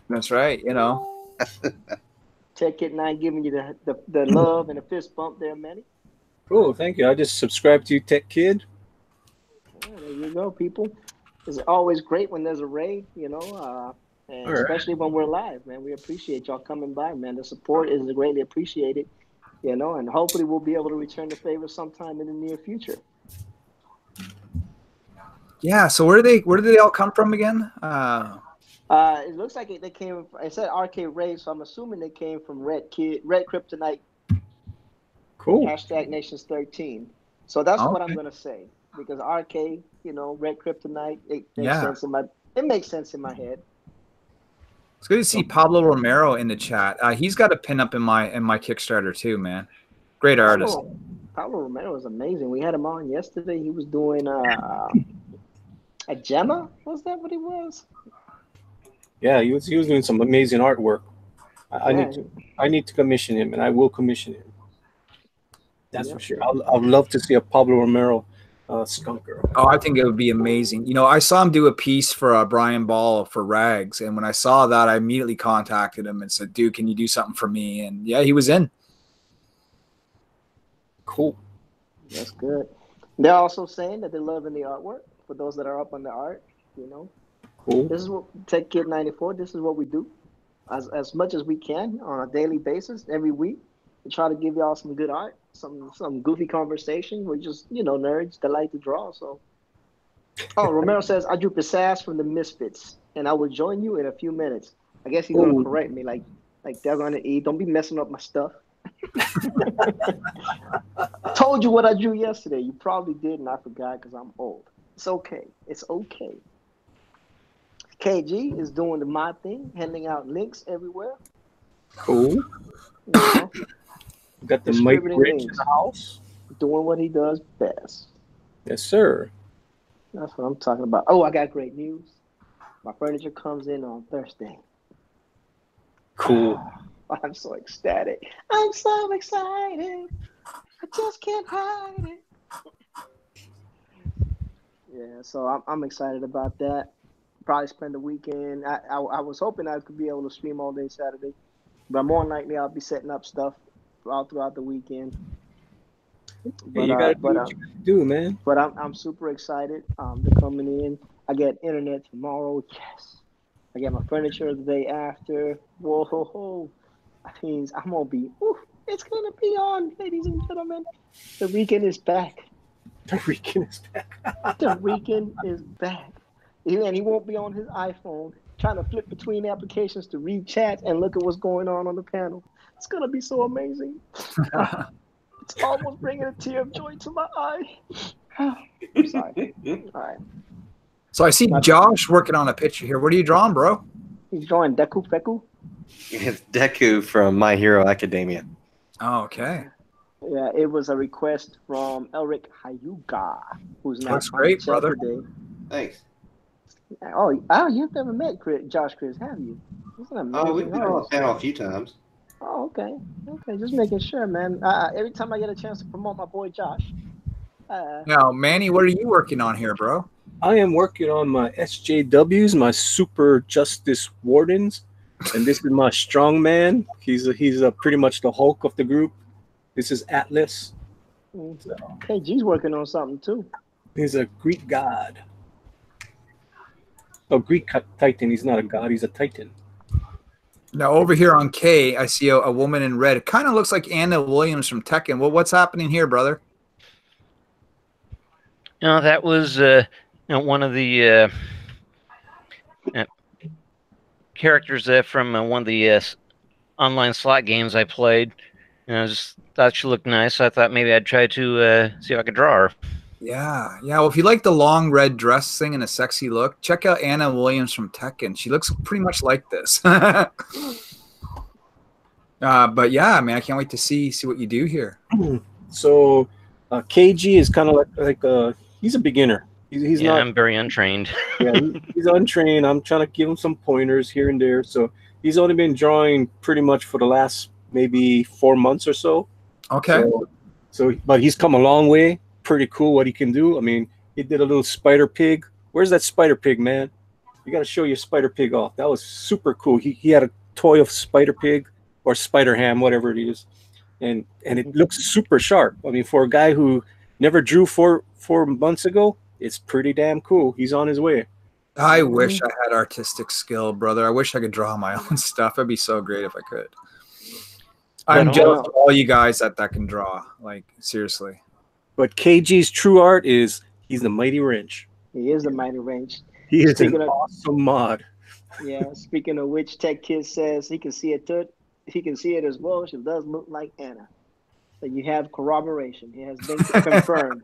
That's right. You know. Tech Kid 9 giving you the love and a fist bump there, Manny. Cool, thank you. I just subscribed to you, Tech Kid. Yeah, there you go, people. It's always great when there's a raid, and right. especially when we're live, man. We appreciate y'all coming by, man. The support is greatly appreciated, and hopefully we'll be able to return the favor sometime in the near future. Yeah. So where did they all come from again? It looks like they came. It said RK Raid, so I'm assuming they came from Red Kryptonite. Cool. Hashtag Nations 13. So that's what I'm Okay. gonna say because RK, Red Kryptonite. It makes Yeah. sense it makes sense in my head. It's good to see Pablo Romero in the chat. He's got a pin up in my Kickstarter too, man. Great artist. Pablo Romero is amazing. We had him on yesterday. He was doing a Gemma. Was that what he was? Yeah, he was doing some amazing artwork. I need to commission him, and I will commission him. That's for sure. I'd love to see a Pablo Romero skunker. Oh, I think it would be amazing. I saw him do a piece for Brian Ball for Rags, and when I saw that, I immediately contacted him and said, "Dude, can you do something for me?" And yeah, he was in. Cool. That's good. They're also saying that they're loving the artwork. For those that are up on the art, Cool. this is what Tech Kid 94. This is what we do, as much as we can on a daily basis, every week. We try to give y'all some good art, some goofy conversation. We're just nerds that like to draw. So, Romero says I drew Pisass from the Misfits, and I will join you in a few minutes. I guess he's gonna correct me, like they're gonna eat. Don't be messing up my stuff. Told you what I drew yesterday. You probably did, and I forgot because I'm old. It's okay. It's okay. KG is doing my thing, handing out links everywhere. Cool. Got the Mike Distributing Rich in links. the house. Doing what he does best. Yes, sir. That's what I'm talking about. Oh, I got great news. My furniture comes in on Thursday. Cool. I'm so ecstatic. I'm so excited. I just can't hide it. Yeah, so I'm excited about that. Probably spend the weekend. I was hoping I could be able to stream all day Saturday, but more than likely I'll be setting up stuff all throughout the weekend. Yeah, you gotta do what you gotta do, man. But I'm super excited. They're coming in. I get internet tomorrow. Yes. I get my furniture the day after. Whoa, ho, ho. That means I'm gonna be. It's gonna be on, ladies and gentlemen. The weekend is back. The weekend is back. The weekend is back. And he won't be on his iPhone trying to flip between applications to read chats and look at what's going on the panel. It's gonna be so amazing. It's almost bringing a tear of joy to my eye. I'm sorry. All right. So I see Josh working on a picture here. What are you drawing, bro? He's drawing Deku Feku. It's Deku from My Hero Academia. Oh, okay. Yeah, it was a request from Elric Hayuga, who's not Looks on great, the chat brother. today. Thanks. Oh, you've never met Josh Chris, have you? He's an amazing We've been on artist. the panel a few times. Oh, okay. Just making sure, man. Every time I get a chance to promote my boy Josh. Now, Manny, what are you working on here, bro? I am working on my SJWs, my Super Justice Wardens, and this is my strong man. He's pretty much the Hulk of the group. This is Atlas. So, KG's working on something too. he's a Greek god. Oh, Greek Titan. He's not a god. He's a Titan. Now, over here on K, I see a woman in red. It kind of looks like Anna Williams from Tekken. Well, what's happening here, brother? No, that was one of the characters from one of the online slot games I played. I just thought she looked nice. So I thought maybe I'd try to see if I could draw her. Yeah. Well, if you like the long red dress thing and a sexy look, check out Anna Williams from Tekken. She looks pretty much like this. But yeah, man, I can't wait to see what you do here. So KG is kind of like he's a beginner. He's not. I'm very untrained. Yeah, he's untrained. I'm trying to give him some pointers here and there. So he's only been drawing pretty much for the last maybe 4 months or so. Okay. So but he's come a long way. Pretty cool what he can do. I mean, he did a little spider pig. Where's that spider pig, man? You got to show your spider pig off. That was super cool. He had a toy of spider pig or spider ham, whatever it is, and it looks super sharp. I mean, for a guy who never drew 4 months ago, it's pretty damn cool. He's on his way. I wish I had artistic skill, brother. I wish I could draw my own stuff. It'd be so great if I could. I'm jealous of all you guys that can draw. Like, seriously. But KG's true art is he's the mighty wrench. He is the mighty wrench. He is an awesome mod. Yeah. Speaking of which, Tech Kid says he can see it too. He can see it as well. She does look like Anna. So you have corroboration. It has been confirmed.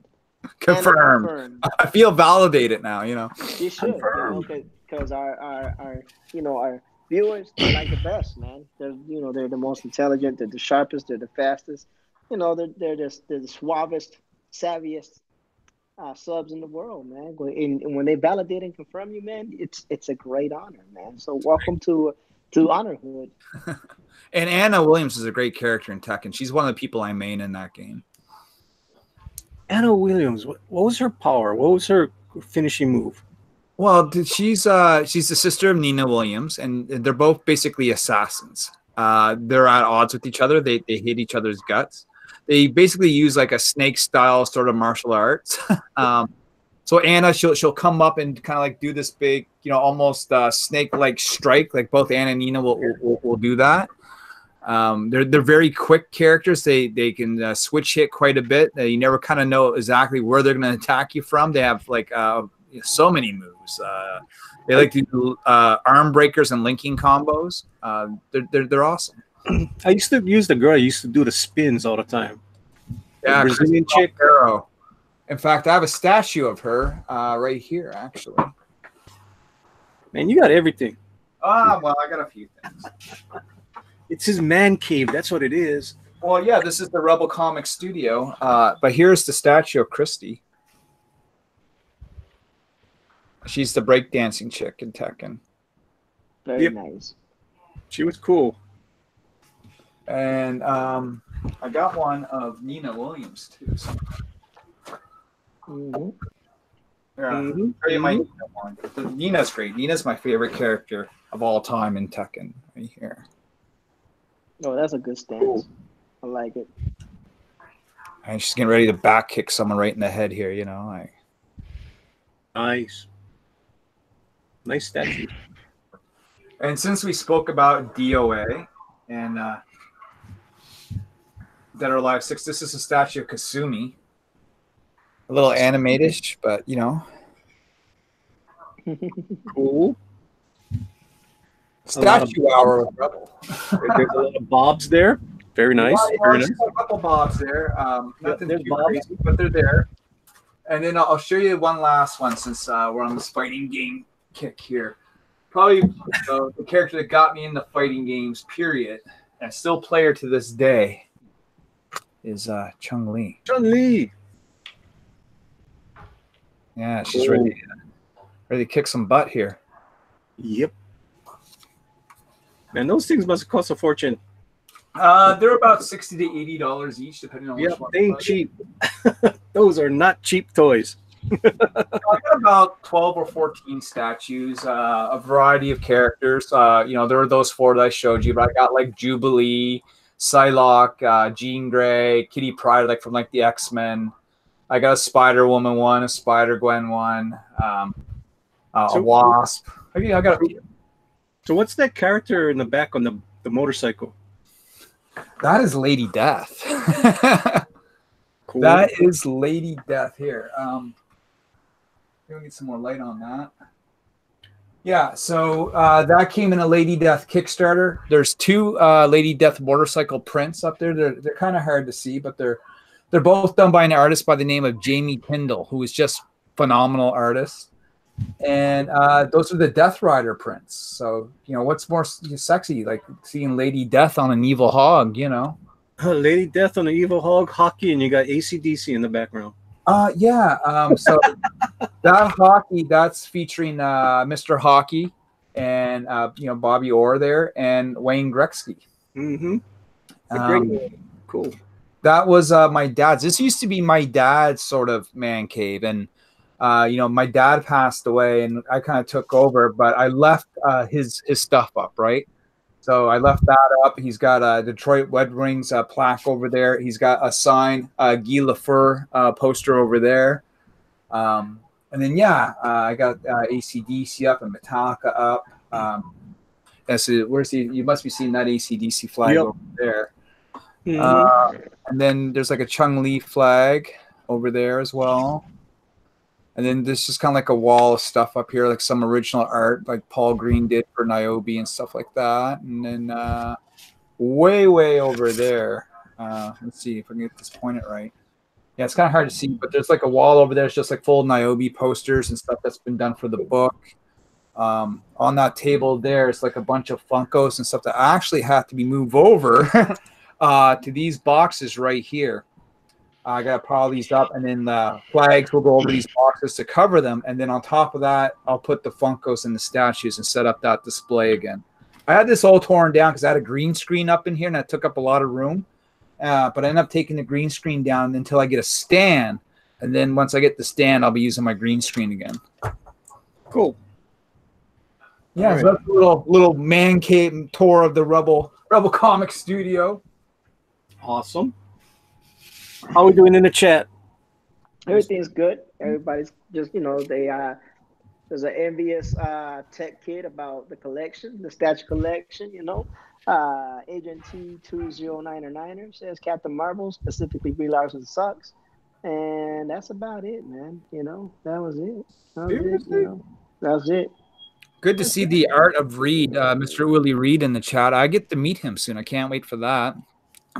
Confirmed. I feel validated now. You should, because our viewers are like the best, man. They're the most intelligent. They're the sharpest. They're the fastest. They're the suavest, savviest subs in the world, man. And when they validate and confirm you, man, it's a great honor, man. So welcome to Honorhood. And Anna Williams is a great character in Tekken. She's one of the people I main in that game. Anna Williams, what was her power? What was her finishing move? Well, she's the sister of Nina Williams, and they're both basically assassins. They're at odds with each other. They hate each other's guts. They basically use like a snake style sort of martial arts. So Anna, she'll come up and kind of like do this big, almost snake like strike. Like both Anna and Nina will do that. They're very quick characters. They can switch hit quite a bit. You never kind of know exactly where they're going to attack you from. They have like so many moves. They like to do arm breakers and linking combos. They're awesome. I used to use the girl. I used to do the spins all the time. Yeah, the Brazilian chick. Arrow. In fact, I have a statue of her right here, actually. Man, you got everything. Well, I got a few things. It's his man cave. That's what it is. Well, yeah, this is the Rebel Comics studio. But here's the statue of Christy. She's the breakdancing chick in Tekken. Very nice. She was cool. And I got one of Nina Williams too. So. Nina's great. Nina's my favorite character of all time in Tekken. Right here. Oh, that's a good stance. I like it. And she's getting ready to back kick someone right in the head here. Nice statue. And since we spoke about DOA and Dead or Alive 6, this is a statue of Kasumi. A little animatish, but Cool. Statue hour with Rebel. There's a lot of bobs there. Very nice. Very nice. A couple bobs there. Nothing too bobs. crazy, but they're there. And then I'll show you one last one since we're on this fighting game kick here. Probably the character that got me into fighting games, period, and still play her to this day, is Chun-Li. Chun-Li. Yeah, she's ready to kick some butt here. Yep. Man, those things must cost a fortune. They're about $60 to $80 each, depending on which one. They ain't cheap. Those are not cheap toys. I got about 12 or 14 statues, a variety of characters. There were those 4 that I showed you, but I got like Jubilee, Psylocke, Jean Grey, Kitty Pryde, like from like the X-Men. I got a Spider-Woman one, a Spider-Gwen one, a Wasp. I got a few. So what's that character in the back on the motorcycle? That is Lady Death. Cool. That is Lady Death here. Let me get some more light on that. Yeah, so that came in a Lady Death Kickstarter. There's 2 Lady Death motorcycle prints up there. They're kind of hard to see, but they're both done by an artist by the name of Jamie Tyndall, who is just phenomenal artist. And those are the Death Rider prints. So what's more sexy, like seeing Lady Death on an evil hog? Lady Death on the Evil Hog hockey, and you got AC/DC in the background. Yeah. So that hockey, that's featuring Mr. Hockey and Bobby Orr there and Wayne Gretzky. Mm-hmm. Cool. That was my dad's. This used to be my dad's sort of man cave, and my dad passed away, and I kind of took over, but I left his stuff up, right? So I left that up. He's got a Detroit Red Wings plaque over there. He's got a signed Guy Lafleur poster over there. And then, I got AC/DC up and Metallica up. You must be seeing that AC/DC flag over there. Mm-hmm. And then there's like a Chung Lee flag over there as well. And then there's just kind of like a wall of stuff up here, like some original art like Paul Green did for Niobe and stuff like that. And then way over there, let's see if I can get this pointed right. Yeah, it's kind of hard to see, but there's like a wall over there. It's just like full of Niobe posters and stuff that's been done for the book. On that table there, it's like a bunch of Funkos and stuff that actually have to be moved over to these boxes right here. I got to pile these up, and then the flags will go over these boxes to cover them. And then on top of that, I'll put the Funkos and the statues and set up that display again. I had this all torn down because I had a green screen up in here, and that took up a lot of room. But I ended up taking the green screen down until I get a stand. And then once I get the stand, I'll be using my green screen again. Cool. Yeah, right. So that's a little man cave tour of the Rebel Comic Studio. Awesome. How are we doing in the chat? Everything's good. Everybody's just, there's an envious tech kid about the collection, the statue collection, Agent T2099er says Captain Marvel, specifically Brie Larson sucks. And that's about it, man. That was it. That was it. Good to see the art of Reed, Mr. Willie Reed in the chat. I get to meet him soon. I can't wait for that.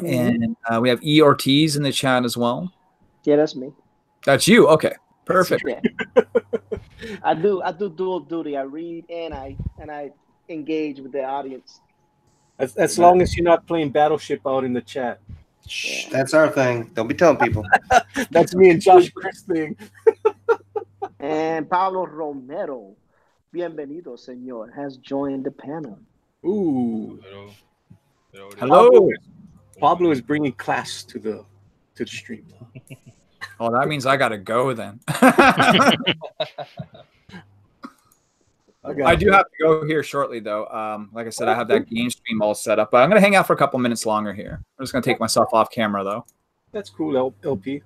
And we have E. Ortiz in the chat as well. Yeah, that's me. That's you. Okay, perfect. Yeah. I do dual duty. I read and I engage with the audience. As long as you're not playing Battleship out in the chat. Shh, that's our thing. Don't be telling people. That's me and Josh Chris thing. And Pablo Romero, bienvenido, señor, has joined the panel. Ooh. Hello. Pablo is bringing class to the stream. Oh, that means I gotta go then. I do have to go here shortly, though. Like I said, I have that game stream all set up, but I'm gonna hang out for a couple minutes longer here. I'm just gonna take myself off camera, though. That's cool, LP.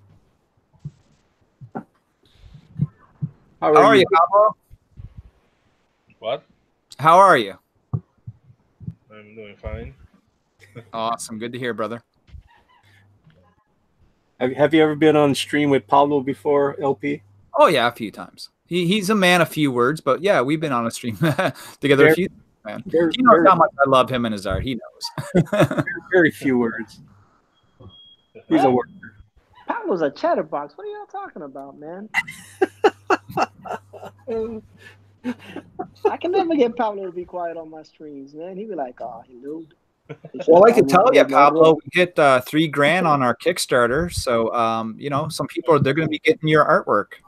How are you, Pablo? What? How are you? I'm doing fine. Awesome. Good to hear, brother. Have you ever been on stream with Pablo before, LP? Oh, yeah, a few times. He's a man of few words, but yeah, we've been on a stream together a few times, man. He knows how much I love him and his art. He knows. Very few words. He's a worker. Pablo's a chatterbox. What are y'all talking about, man? I can never get Pablo to be quiet on my streams, man. He'd be like, "Oh, hello." Well, I can tell you, Pablo, we hit $3,000 on our Kickstarter. So, some people they're going to be getting your artwork.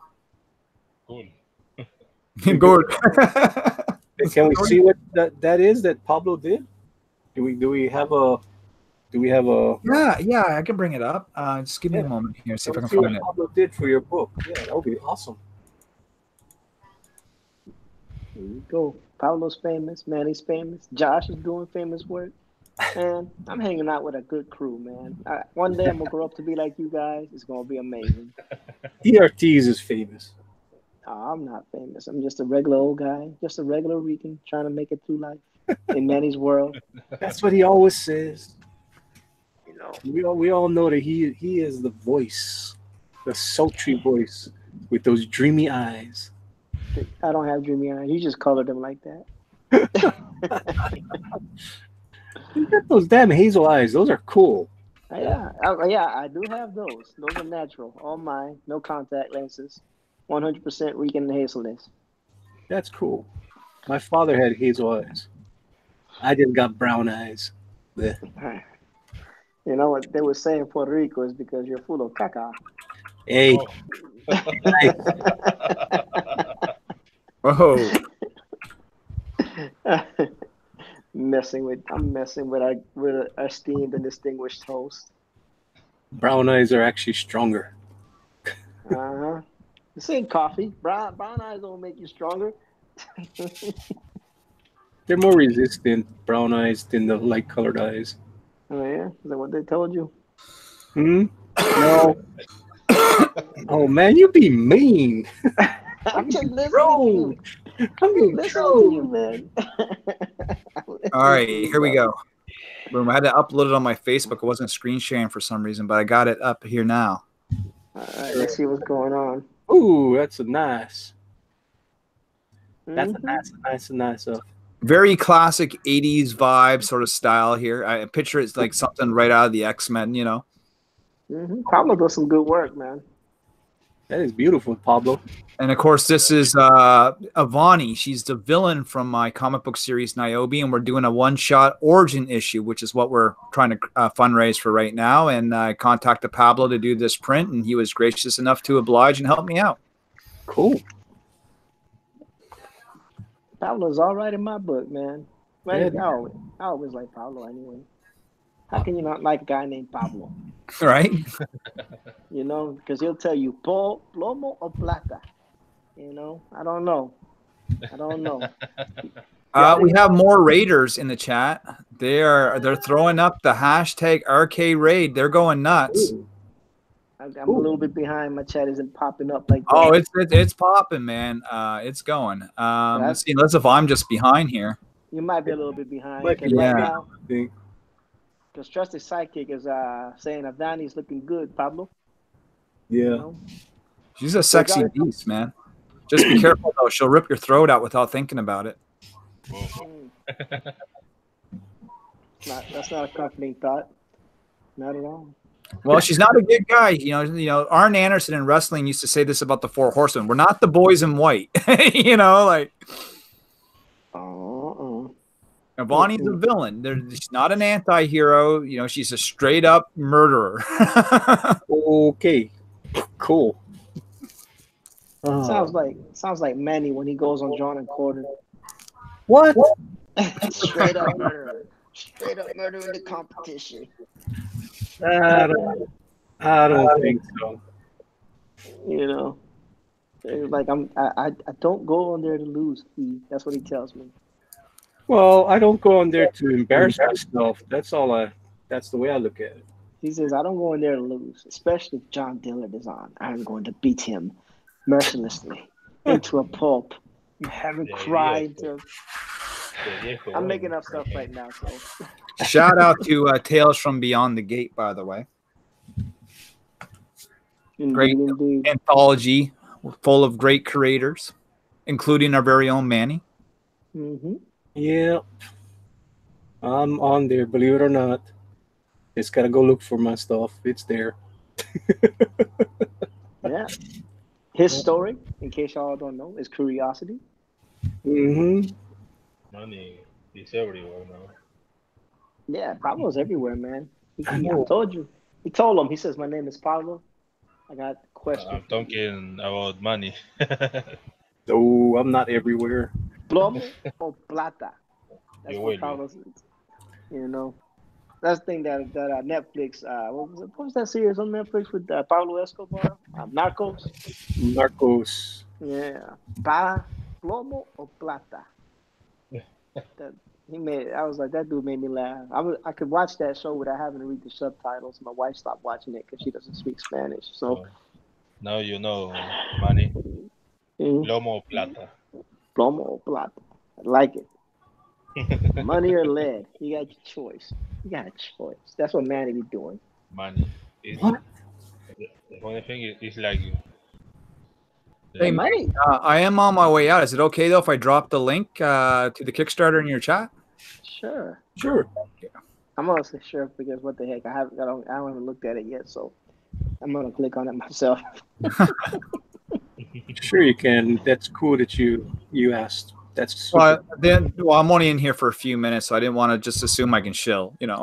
Cool. Good. Can we see what that is that Pablo did? Do we have a? Yeah, I can bring it up. Just give me a moment here. See if I can find it. Pablo did for your book. Yeah, that would be awesome. There you go. Pablo's famous. Manny's famous. Josh is doing famous work. And I'm hanging out with a good crew, man. One day I'm going to grow up to be like you guys. It's going to be amazing. ERTs is famous. Oh, I'm not famous. I'm just a regular old guy. Just a regular Rican trying to make it through life in Manny's world. That's what he always says. We all know that he is the voice, the sultry voice with those dreamy eyes. I don't have dreamy eyes. You just colored them like that. You got those damn hazel eyes. Those are cool. Yeah, I do have those. Those are natural, all mine. No contact lenses. 100% Rican and hazelness. That's cool. My father had hazel eyes. I just got brown eyes. Blech. You know what they would say in Puerto Rico is because you're full of caca. Hey, Oh. hey, Whoa. I'm messing with our esteemed and distinguished host. brown eyes are actually stronger. Uh-huh. This ain't coffee. Brown eyes don't make you stronger. They're more resistant brown eyes than the light colored eyes. Oh yeah, is that what they told you? Hmm? No. Oh man, you be mean. I'm just listening to Trolled. you. I'm getting Listening to you, trolled. man. All right, here we go. Boom. I had to upload it on my Facebook. It wasn't screen sharing for some reason, but I got it up here now. All right, let's see what's going on. Ooh, that's a nice. That's Mhm. a nice. Very classic 80s vibe sort of style here. I picture it's like something right out of the X-Men, you know. Pablo does some good work, man. That is beautiful, Pablo. And of course, this is Avani. She's the villain from my comic book series Niobe, and we're doing a one-shot origin issue, which is what we're trying to fundraise for right now. And I contacted Pablo to do this print, and he was gracious enough to oblige and help me out. Cool. Pablo's all right in my book, man. Right? Yeah. I always like Pablo anyway. How can you not like a guy named Pablo? Right? You know, because he'll tell you plomo o plata. You know, I don't know. We have more raiders in the chat. They're throwing up the hashtag RK Raid. They're going nuts. Ooh. I'm a little bit behind. My chat isn't popping up like that. Oh, it's popping, man. It's going. Let's see. Let's if I'm just behind here. You might be a little bit behind Might be because right yeah. now, I think. because Trusted Sidekick is saying Avani's looking good, Pablo. Yeah. You know? She's a sexy beast, man. Just be careful though; she'll rip your throat out without thinking about it. That's not a comforting thought. Not at all. Well, she's not a good guy. You know. Arn Anderson in wrestling used to say this about the Four Horsemen: "We're not the boys in white." You know, like. Bonnie's a villain. She's not an anti-hero. You know, she's a straight up murderer. Okay. Cool. Sounds like Manny when he goes on John and Quarter. What? Straight up murder. Straight up murder in the competition. I don't think so. You know, like I don't go on there to lose. That's what he tells me. Well, I don't go on there to embarrass myself. That's the way I look at it. He says I don't go in there to lose, especially if John Dillard is on. I'm going to beat him mercilessly into a pulp. Have him cry into. I'm making up stuff right now. So shout out to Tales from Beyond the Gate, by the way. Great anthology full of great creators, including our very own Manny. Yeah, I'm on there. Believe it or not, just gotta go look for my stuff. It's there. Yeah. His story, in case y'all don't know, is Curiosity. Money is everywhere now. Yeah, Pablo's everywhere, man. I I know. told you. He told him. He says, "My name is Pablo. I got a question." I'm talking about money. Oh, I'm not everywhere. Plomo o plata. That's Yo what vuelvo. Pablo says. You know, that's the thing that Netflix. What was that series on Netflix with Pablo Escobar? Narcos. Narcos. Yeah, plomo o plata. That he made. I was like, that dude made me laugh. I could watch that show without having to read the subtitles. My wife stopped watching it because she doesn't speak Spanish. So Now you know money. Mhm. Lomo plata. Plomo or plata. I like it. Money or lead. You got your choice. You got a choice. That's what Manny be doing. Money. What? The funny thing is like Hey, It might. I am on my way out. Is it okay though if I drop the link to the Kickstarter in your chat? Sure. Sure. I'm honestly sure because what the heck, I don't even looked at it yet, so I'm gonna click on it myself. Sure, you can. That's cool that you asked. That's super. Well, I'm only in here for a few minutes, so I didn't want to just assume I can shill, you know.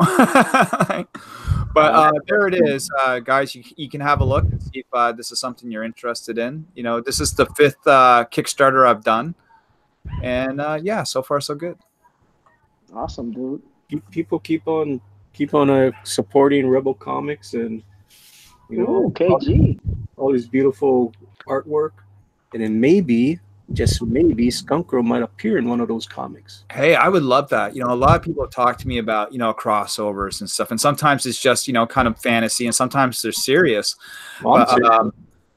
But there it is, guys. You can have a look and see if this is something you're interested in. You know, this is the 5th Kickstarter I've done, and yeah, so far so good. Awesome, dude. People keep on supporting Rebel Comics, and you know, Ooh, KG. all this beautiful artwork, and then maybe, just maybe, Skunk Girl might appear in one of those comics. Hey, I would love that. You know, a lot of people have talked to me about, you know, crossovers and stuff, and sometimes it's just, you know, kind of fantasy, and sometimes they're serious. But,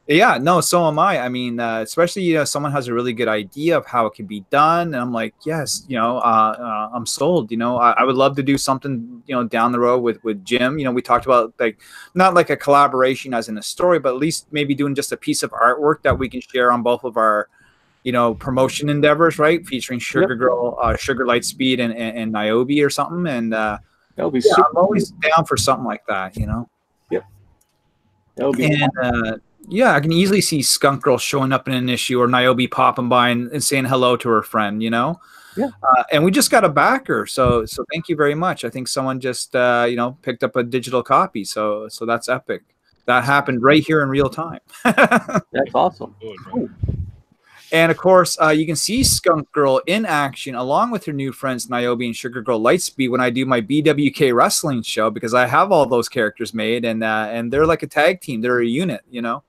yeah, no, so am I. I mean, especially, you know, someone has a really good idea of how it can be done, and I'm like, yes, you know, I'm sold. You know, I would love to do something, you know, down the road with Jim. You know, we talked about like not like a collaboration as in a story, but at least maybe doing just a piece of artwork that we can share on both of our, you know, promotion endeavors, right? Featuring Sugar Girl, Sugar Lightspeed, and Niobe or something. And that'll be yeah, super. I'm always down for something like that, you know. Yep. That'll be. And yeah, I can easily see Skunk Girl showing up in an issue, or Niobe popping by and saying hello to her friend, you know. Yeah. And we just got a backer, so thank you very much. I think someone just you know, picked up a digital copy, so that's epic. That happened right here in real time. That's awesome. Cool. And of course, you can see Skunk Girl in action along with her new friends Niobe and Sugar Girl Lightspeed when I do my BWK wrestling show, because I have all those characters made, and they're like a tag team. They're a unit, you know.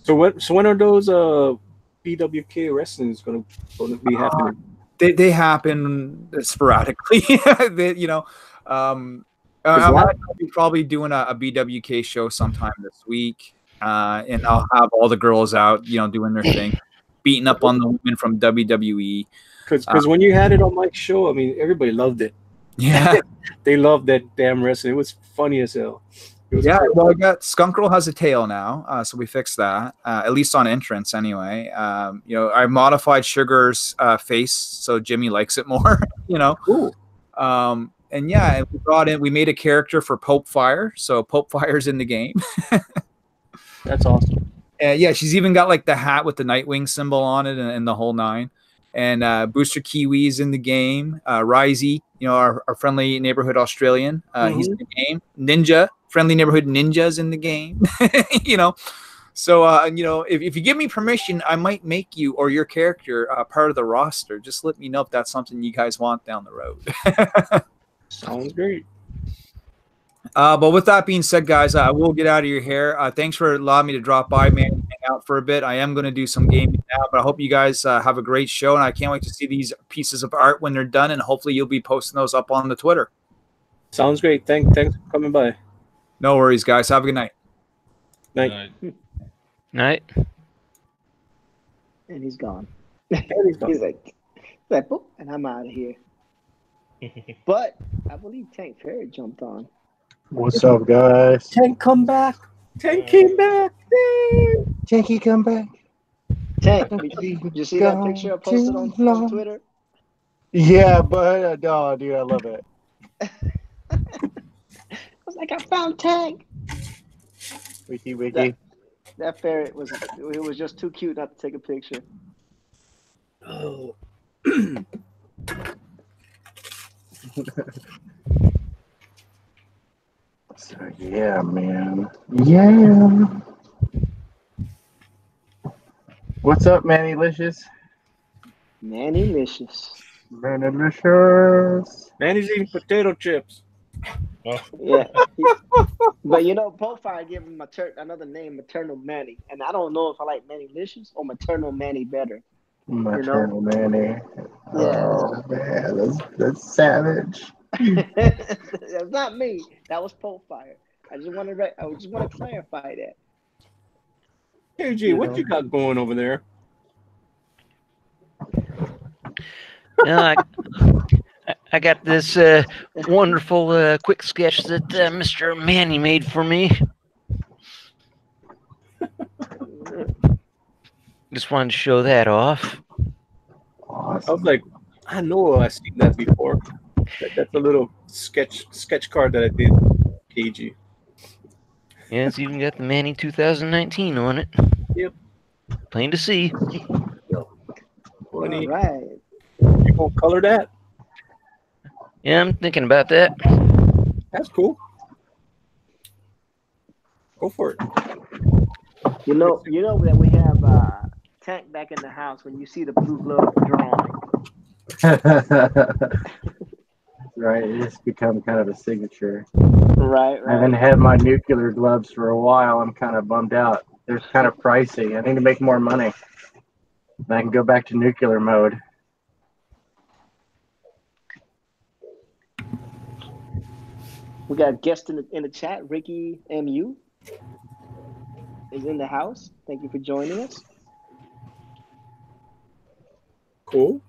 So when are those BWK wrestlings going to be happening? They happen sporadically. You know, I'm probably doing a BWK show sometime this week, and I'll have all the girls out, you know, doing their thing, beating up on the women from WWE. Because when you had it on my show, I mean, everybody loved it. Yeah, they loved that damn wrestling. It was funny as hell. Yeah, well, I got Skunk Girl has a tail now, so we fixed that, at least on entrance anyway. You know, I modified Sugar's face so Jimmy likes it more. You know, cool. And yeah, we made a character for Pope Fire, so Pope Fire's in the game. That's awesome. Yeah, she's even got like the hat with the Nightwing symbol on it and the whole nine. And Booster Kiwi's in the game. Risey, you know, our friendly neighborhood Australian, he's in the game. Ninja, friendly neighborhood ninja's in the game. You know, so you know, if you give me permission, I might make you or your character part of the roster. Just let me know if that's something you guys want down the road. Sounds great. But with that being said, guys, I will get out of your hair. Thanks for allowing me to drop by, man, and hang out for a bit. I am going to do some gaming now, but I hope you guys have a great show, and I can't wait to see these pieces of art when they're done, and hopefully you'll be posting those up on the Twitter. Sounds great. Thanks for coming by. No worries, guys. Have a good night. Night. Night. And he's gone. He's like, boop, and I'm out of here. But I believe Tank Ferry jumped on. What's up, guys? Tank, come back. Tank came back. Tanky, come back. Tank, did you see that picture I posted on Twitter? Yeah, but no, dude, I love it. I was like, I found Tank. Wiki. That ferret was just too cute not to take a picture. Oh. So yeah, man. Yeah. What's up, Manny-licious? Manny-licious. Manny-licious. Manny's eating potato chips. Oh. Yeah. But you know, Profile gave him another name, Maternal Manny. And I don't know if I like Manny-licious or Maternal Manny better. Maternal Manny. Yeah. Oh, man. That's savage. That's not me. That was Profile. I just want to clarify that. Hey, G, what you got going over there? I got this wonderful quick sketch that Mr. Manny made for me. Just wanted to show that off. I was like, I know I've seen that before. That's a little sketch card that I did, KG. Yeah, it's even got the Manny 2019 on it. Yep. Plain to see. Funny. All right. You gonna color that? Yeah, I'm thinking about that. That's cool. Go for it. You know that we have Tank back in the house when you see the blue glove drawing. Right, it's become kind of a signature. Right. I haven't had my nuclear gloves for a while. I'm kind of bummed out. They're kind of pricey. I need to make more money. And I can go back to nuclear mode. We got a guest in the chat, Ricky MU is in the house. Thank you for joining us. Cool.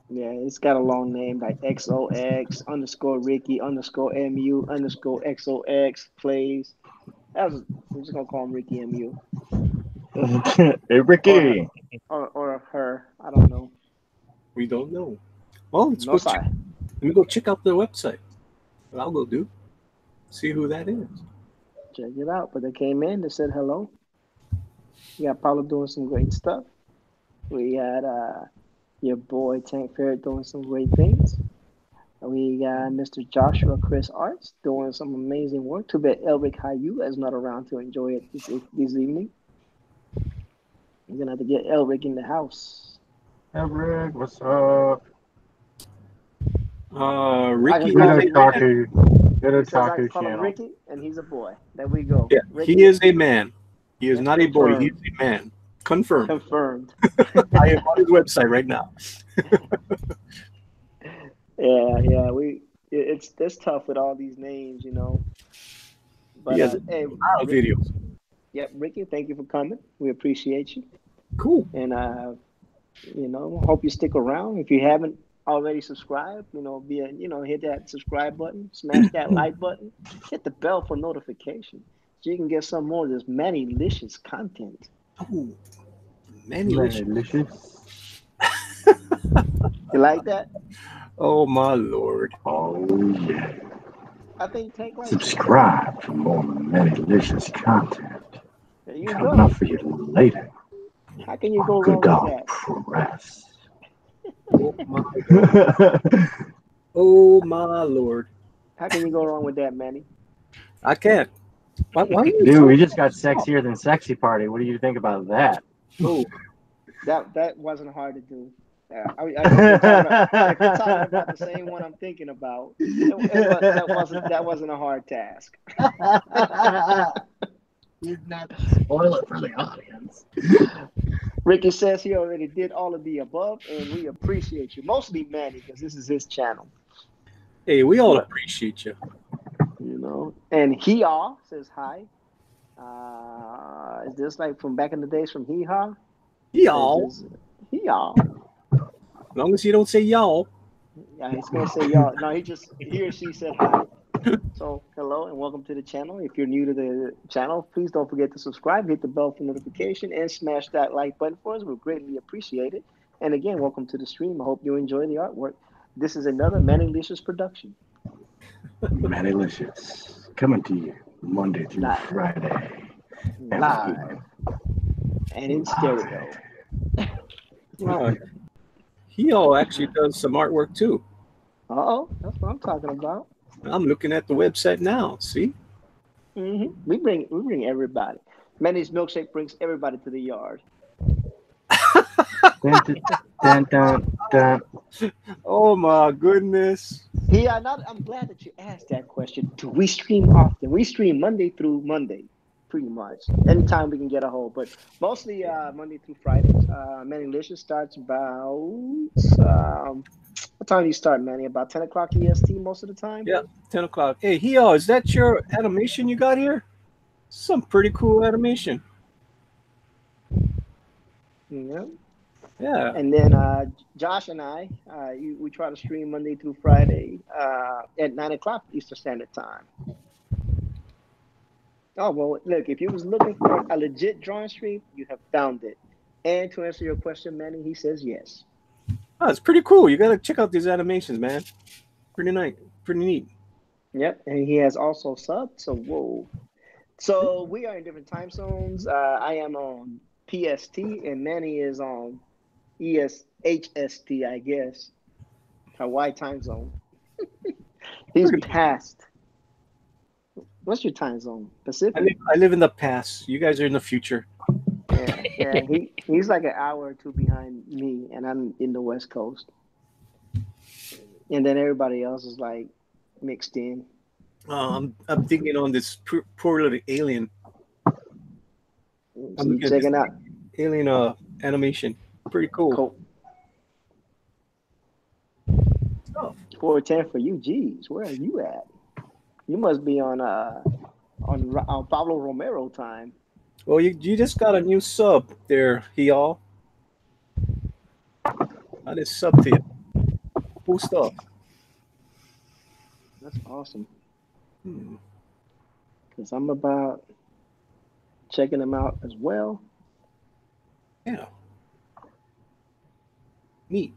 Yeah, it's got a long name like XOX _ Ricky _ MU _ XOX plays. We're just gonna call him Ricky MU. Hey, Ricky. Or her. I don't know. We don't know. Well, let's No go side. let me go check out the website. What I'll go do. See who that is. Check it out. But they came in, they said hello. We got Paulo doing some great stuff. We had your boy Tank Ferret doing some great things. We got Mr. Joshua Chris Arts doing some amazing work. Too bad Elric Hayu is not around to enjoy it this evening. We're gonna have to get Elric in the house. Elric, what's up? Ricky. Good Otaku He says I call him channel. Ricky, and he's a boy. There we go. Yeah, Ricky, he is a man. He is That's not a boy. He's confirmed. a man. Confirmed. Confirmed. I am on his website right now. Yeah. It's tough with all these names, you know. But He has hey, a lot of videos. Yep, Ricky, thank you for coming. We appreciate you. Cool. And hope you stick around. If you haven't already subscribed, hit that subscribe button, smash that like button, hit the bell for notification so you can get some more of this Manny-licious content. Oh, Manny-licious. You like that? Oh my lord. Oh yeah. I think Tank likes Subscribe for more Manny-licious content. There you Coming go. up for you later. How can you go Good wrong with dog that? press. Oh my lord. Oh my lord. How can you go wrong with that, Manny? I can't. Why you Dude, we just got sexier than sexy party. What do you think about that? Oh, That wasn't hard to do. I mean, if you're talking about the same one I'm thinking about, that wasn't a hard task. You're not spoil it for the audience. Ricky says he already did all of the above, and we appreciate you. Mostly Manny, because this is his channel. hey, we all appreciate you. You know. And he all says hi. Is this like from back in the days from Hee Haw? Y'all. He all. As long as you don't say y'all. Yeah, he's gonna say y'all. No, he or she said hi. So hello and welcome to the channel. If you're new to the channel, please don't forget to subscribe, hit the bell for notification, and smash that like button for us. We'll greatly appreciate it. And again, welcome to the stream. I hope you enjoy the artwork. This is another Manny-licious production. Manny-licious. Coming to you Monday through Live. Friday. Live. And in stereo. He all actually does some artwork too. That's what I'm talking about. I'm looking at the website now. See? Mm-hmm. We bring everybody. Manny's milkshake brings everybody to the yard. Dun, dun, dun. Oh my goodness. Yeah, I'm glad that you asked that question. Do we stream often? We stream Monday through Monday, pretty much. Anytime we can get a hold, but mostly Monday through Fridays. Manny-licious starts about what time do you start, Manny? About 10 o'clock EST most of the time? Yeah, 10 o'clock. Hey, Hio, is that your animation you got here? Some pretty cool animation. Yeah. Yeah. And then Josh and I, we try to stream Monday through Friday at 9 o'clock Eastern Standard Time. Oh, well, look, if you was looking for a legit drawing stream, you have found it. And to answer your question, Manny, he says yes. Oh, it's pretty cool. You gotta check out these animations, man. Pretty nice, pretty neat. Yep, and he has also subbed. So whoa. So we are in different time zones. I am on PST, and Manny is on HST, I guess, Hawaii time zone. He's past. What's your time zone? Pacific. I live in the past. You guys are in the future. Yeah. He's like an hour or two behind me, and I'm in the West Coast. And then everybody else is like mixed in. I'm thinking on this poor little alien. So I'm you looking at checking this out. alien animation. Pretty cool. Cool. Oh, 410 for you. Geez, where are you at? You must be on Pablo Romero time. well, you just got a new sub there, y'all. I just sub to you. Cool stuff. That's awesome. Hmm. Because I'm about checking them out as well. Yeah. Neat.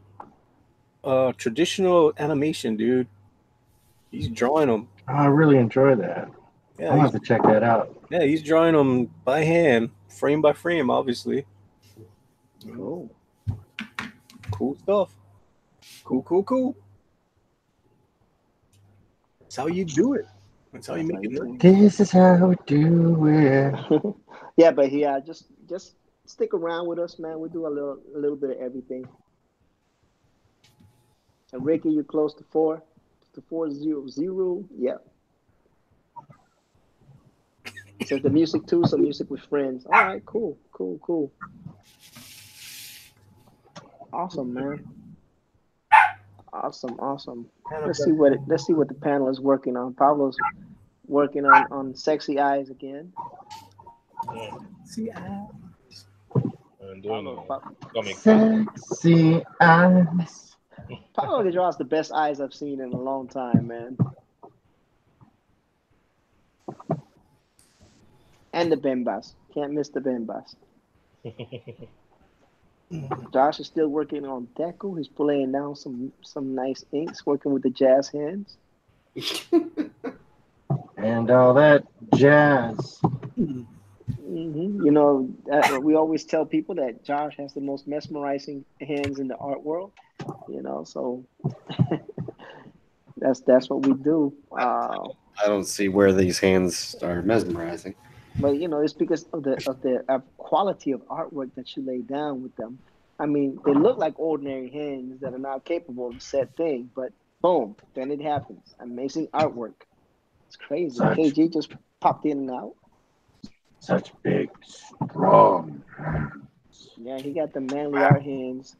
Traditional animation, dude. He's drawing them. I really enjoy that. Yeah, I'll have to check that out. yeah, he's drawing them by hand, frame by frame, obviously. Cool. Cool stuff. Cool. That's how you do it. That's how you make it money. This is how we do it. Yeah, but just stick around with us, man. We do a little bit of everything. And Ricky, you're close to 400. Yeah. Says the music too, some music with friends. All right, cool. Awesome, man. Awesome. Let's see what the panel is working on. Pablo's working on sexy eyes again. See, I'm doing comic. Sexy eyes. Pablo draws the best eyes I've seen in a long time, man. And the Bembas. Can't miss the Bembas. Josh is still working on Deco. He's laying down some nice inks, working with the jazz hands. And all that jazz. You know, we always tell people that Josh has the most mesmerizing hands in the art world. You know, so that's what we do. I don't see where these hands are mesmerizing. But you know, it's because of the quality of artwork that you lay down with them. I mean, they look like ordinary hands that are not capable of said thing, but boom, then it happens. Amazing artwork. It's crazy. KG just popped in and out. Such big, strong. Yeah, he got the manly art hands.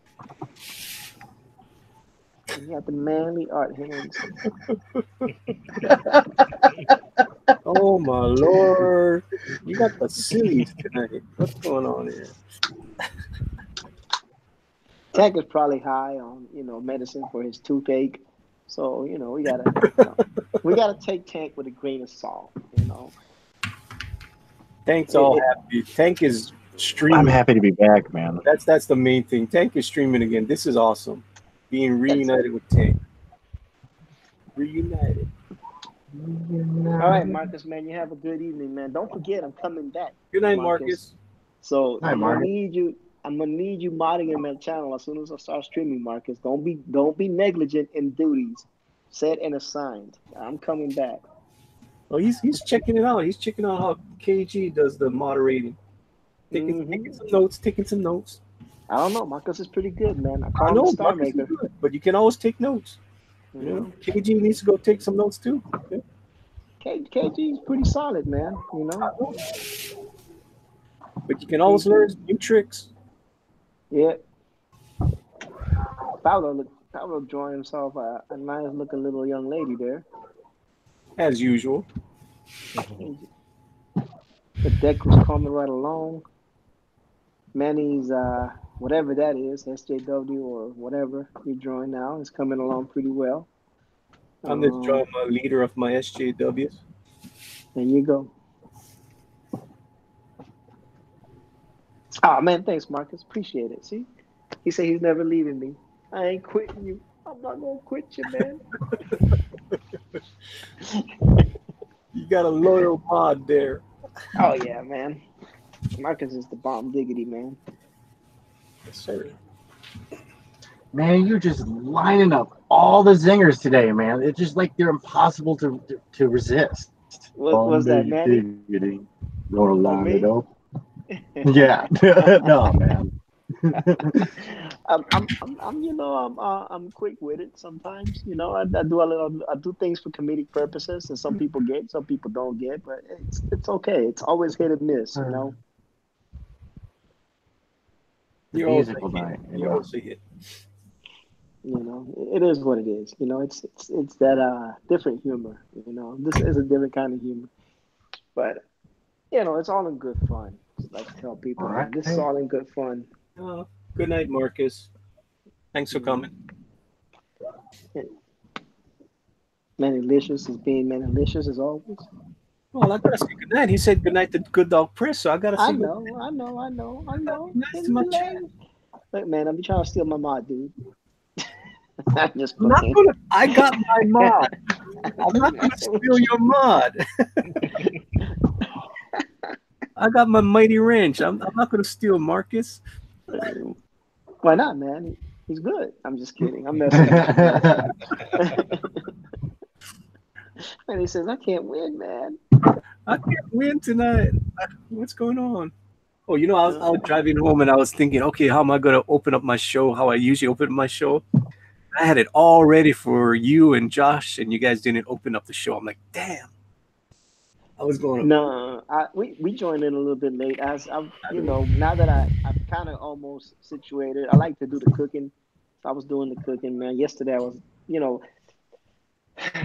He got the manly art hands. oh my lord, you got the sillies tonight. What's going on here? Tank is probably high on medicine for his toothache, so we gotta take Tank with a grain of salt. Tank's all happy. Tank is streaming. I'm happy to be back, man. That's the main thing. Tank is streaming again. This is awesome. Being reunited with Tank. Reunited. All right, Marcus, man, you have a good evening, man. Don't forget, I'm coming back. Good night, Marcus. So Hi, I'm gonna Marcus. need you. I'm gonna need you modding in my channel as soon as I start streaming, Marcus. Don't be negligent in duties set and assigned. I'm coming back. Oh, he's checking it out. He's checking out how KG does the moderating. Taking some notes. I don't know. Marcus is pretty good, man. I I call him know a star Marcus is maker. good, but you can always take notes. KG needs to go take some notes too. Yeah. KG is pretty solid, man. But you can always learn new tricks. Yeah. Paulo drawing himself a nice looking little young lady there. As usual. The deck was coming right along. Manny's whatever that is, SJW or whatever you're drawing now, is coming along pretty well. I'm the drama leader of my SJWs. There you go. Oh man, thanks, Marcus. Appreciate it. See, he said he's never leaving me. I ain't quitting you. I'm not gonna quit you, man. You got a loyal mod there. Oh yeah, man. Marcus is the bomb diggity, man. Yes, sir. Man, you're just lining up all the zingers today, man. It's just like they're impossible to resist. What was that, Manny? Diggity. Gonna Oh, line it me? up. Yeah. No, man. I'm quick with it sometimes. You know, I do a little, I do things for comedic purposes, and some people get, some people don't get, but it's okay. It's always hit and miss, you know. The You always musical hit. night. You always hit. You know, it is what it is. You know, it's that different humor. You know, this is a different kind of humor, but you know, it's all in good fun. Just like to tell people, man, this is all in good fun. Good night, Marcus. Thanks for coming. Manilicious is being manilicious as always. Well, I gotta say good night. He said good night to Good Dog Press, so I gotta say I know. nice to my chat. Look, man, I'm trying to steal my mod, dude. I'm just I'm not playing. gonna. I got my mod. I'm not gonna steal your mod. I got my mighty wrench. I'm not gonna steal Marcus. Why not, man? He's good. I'm just kidding. I'm messing with you. And he says, I can't win, man. I can't win tonight. What's going on? Oh, you know, I was driving home and I was thinking, okay, how am I gonna open up my show? How I usually open my show. I had it all ready for you and Josh, and you guys didn't open up the show. I'm like, damn. I was going to. No, we joined in a little bit late. As I'm, you know, now that I've kind of almost situated, I like to do the cooking. So I was doing the cooking, man. Yesterday I was, you know,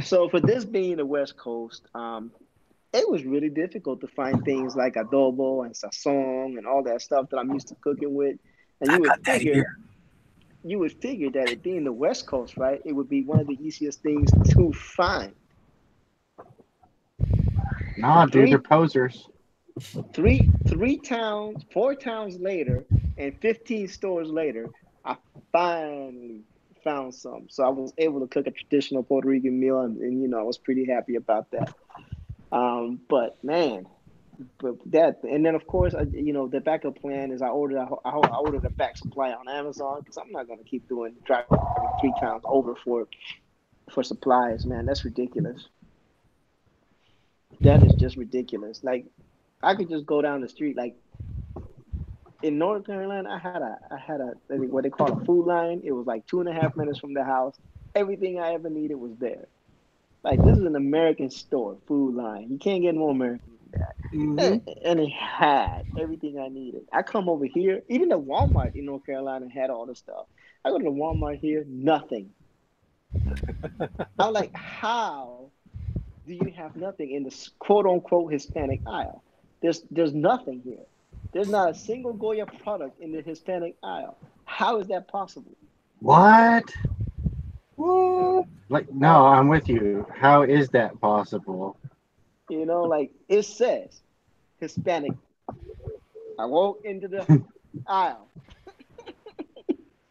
so for this being the West Coast, it was really difficult to find things like adobo and sazon and all that stuff that I'm used to cooking with. And I got that here. you would figure that it being the West Coast, right, it would be one of the easiest things to find. Nah, dude, they're posers. Four towns later, and 15 stores later, I finally found some. So I was able to cook a traditional Puerto Rican meal, and you know, I was pretty happy about that. But man, but that, and then of course, you know, the backup plan is I ordered a back supply on Amazon because I'm not gonna keep driving 3 times over for supplies, man. That's ridiculous. That is just ridiculous. Like I could just go down the street. Like in North Carolina, I had a what they call a food line. It was like 2.5 minutes from the house. Everything I ever needed was there. Like this is an American store, food line. You can't get more American than that. And it had everything I needed. I come over here, even the Walmart in North Carolina had all the stuff. I go to the Walmart here, nothing. I'm like, how do you have nothing in the quote unquote Hispanic aisle? There's nothing here. There's not a single Goya product in the Hispanic aisle. How is that possible? What? Like, no, I'm with you. How is that possible? You know, like it says Hispanic. I walk into the aisle.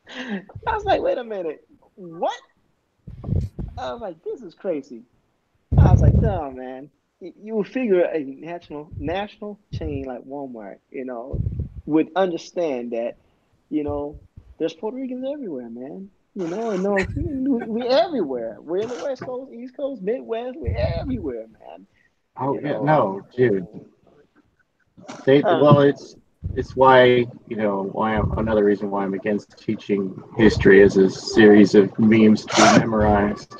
I was like, wait a minute, what? I was like, this is crazy. I was like, no, man. You would figure a national chain like Walmart, you know, would understand that, you know, there's Puerto Ricans everywhere, man. You know, and no, we everywhere. We're in the West Coast, East Coast, Midwest. We're everywhere, man. Oh You yeah, know, no, dude. Well, it's why, you know, another reason why I'm against teaching history as a series of memes to be memorized.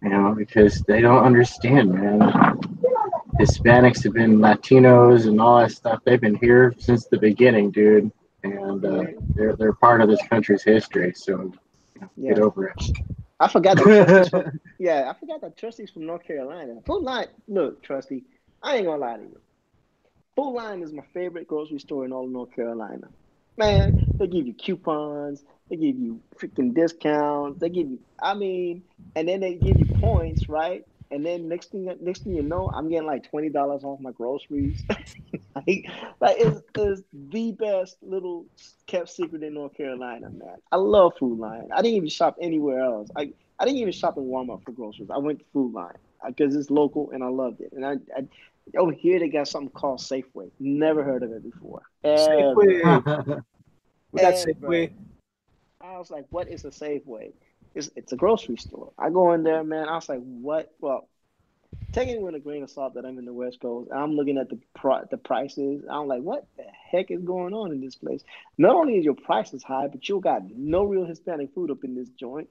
You know, because they don't understand, man. Hispanics have been Latinos and all that stuff. They've been here since the beginning, dude, and they're part of this country's history. So get over it. I forgot that I forgot that Trusty's from North Carolina. Food Line, look, Trusty, I ain't gonna lie to you. Food Line is my favorite grocery store in all of North Carolina. Man, they give you coupons, they give you freaking discounts, they give you, I mean, and then they give you points, right? And then next thing you know, I'm getting like $20 off my groceries. like it's the best little kept secret in North Carolina, man. I love Food Lion. I didn't even shop anywhere else. I didn't even shop in Walmart for groceries. I went to Food Lion because it's local and I loved it. And I over here they got something called Safeway. Never heard of it before. Ever. Safeway. We got Ever. Safeway. I was like, what is a Safeway? It's a grocery store. I go in there, man. I was like, what? Well, taking it with a grain of salt that I'm in the West Coast. I'm looking at the prices. I'm like, what the heck is going on in this place? Not only is your prices high, but you got no real Hispanic food up in this joint.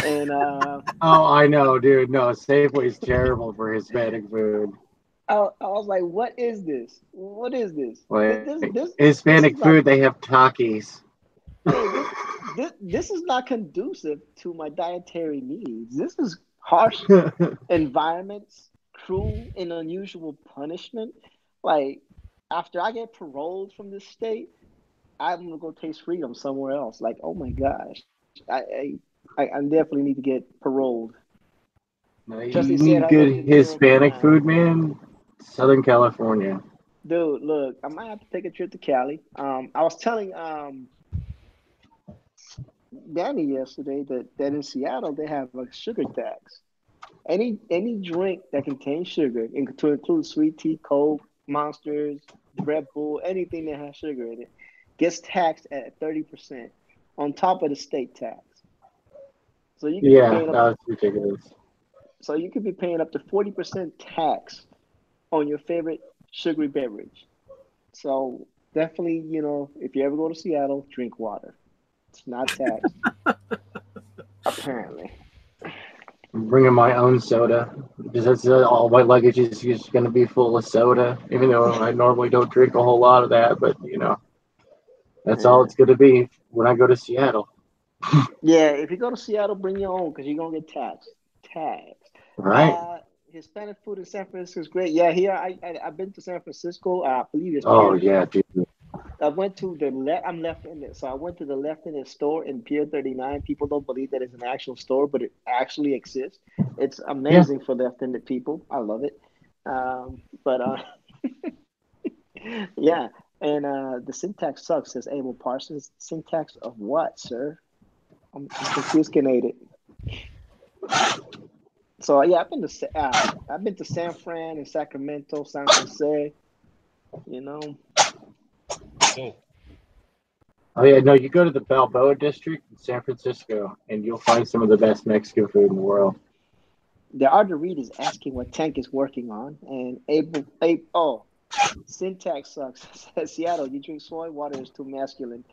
And Oh, I know, dude. No, Safeway's terrible for Hispanic food. I was like, what is this? What is this? Like, This Hispanic is food, not, they have Takis. hey, this is not conducive to my dietary needs. This is harsh environments, cruel and unusual punishment. Like after I get paroled from this state, I'm gonna go taste freedom somewhere else. Like, oh my gosh, I definitely need to get paroled. No, you Justin said, need "I good lived in New York for Hispanic 9 years." food, man. Southern California. Dude, look, I might have to take a trip to Cali. I was telling Danny yesterday that in Seattle they have a sugar tax. Any drink that contains sugar, to include sweet tea, Coke, Monsters, Red Bull, anything that has sugar in it, gets taxed at 30% on top of the state tax. So you could be Yeah, paying up. that's ridiculous. So you could be paying up to 40% tax on your favorite sugary beverage. So definitely, if you ever go to Seattle, drink water. It's not taxed, apparently. I'm bringing my own soda because that's all my luggage is just going to be full of soda. Even though I normally don't drink a whole lot of that, but that's all Yeah. it's going to be when I go to Seattle. Yeah, if you go to Seattle, bring your own because you're gonna get taxed. Taxed. Right? Uh, Hispanic food in San Francisco is great. Yeah, here I've been to San Francisco. I believe it's Oh Pier. yeah, dude. I went to the left. I'm left-handed, so I went to the left-handed store in Pier 39. People don't believe that it's an actual store, but it actually exists. It's Yeah. amazing for left-handed people. I love it. But yeah, and the syntax sucks, says Abel Parsons. Syntax of what, sir? I'm confused, Canadian. So yeah, I've been to San Fran and Sacramento, San Jose. You know, Oh, Oh yeah, no, you go to the Balboa district in San Francisco and you'll find some of the best Mexican food in the world. the Arthur Reed is asking what Tank is working on, and syntax sucks. Says Seattle, you drink soy water is too masculine.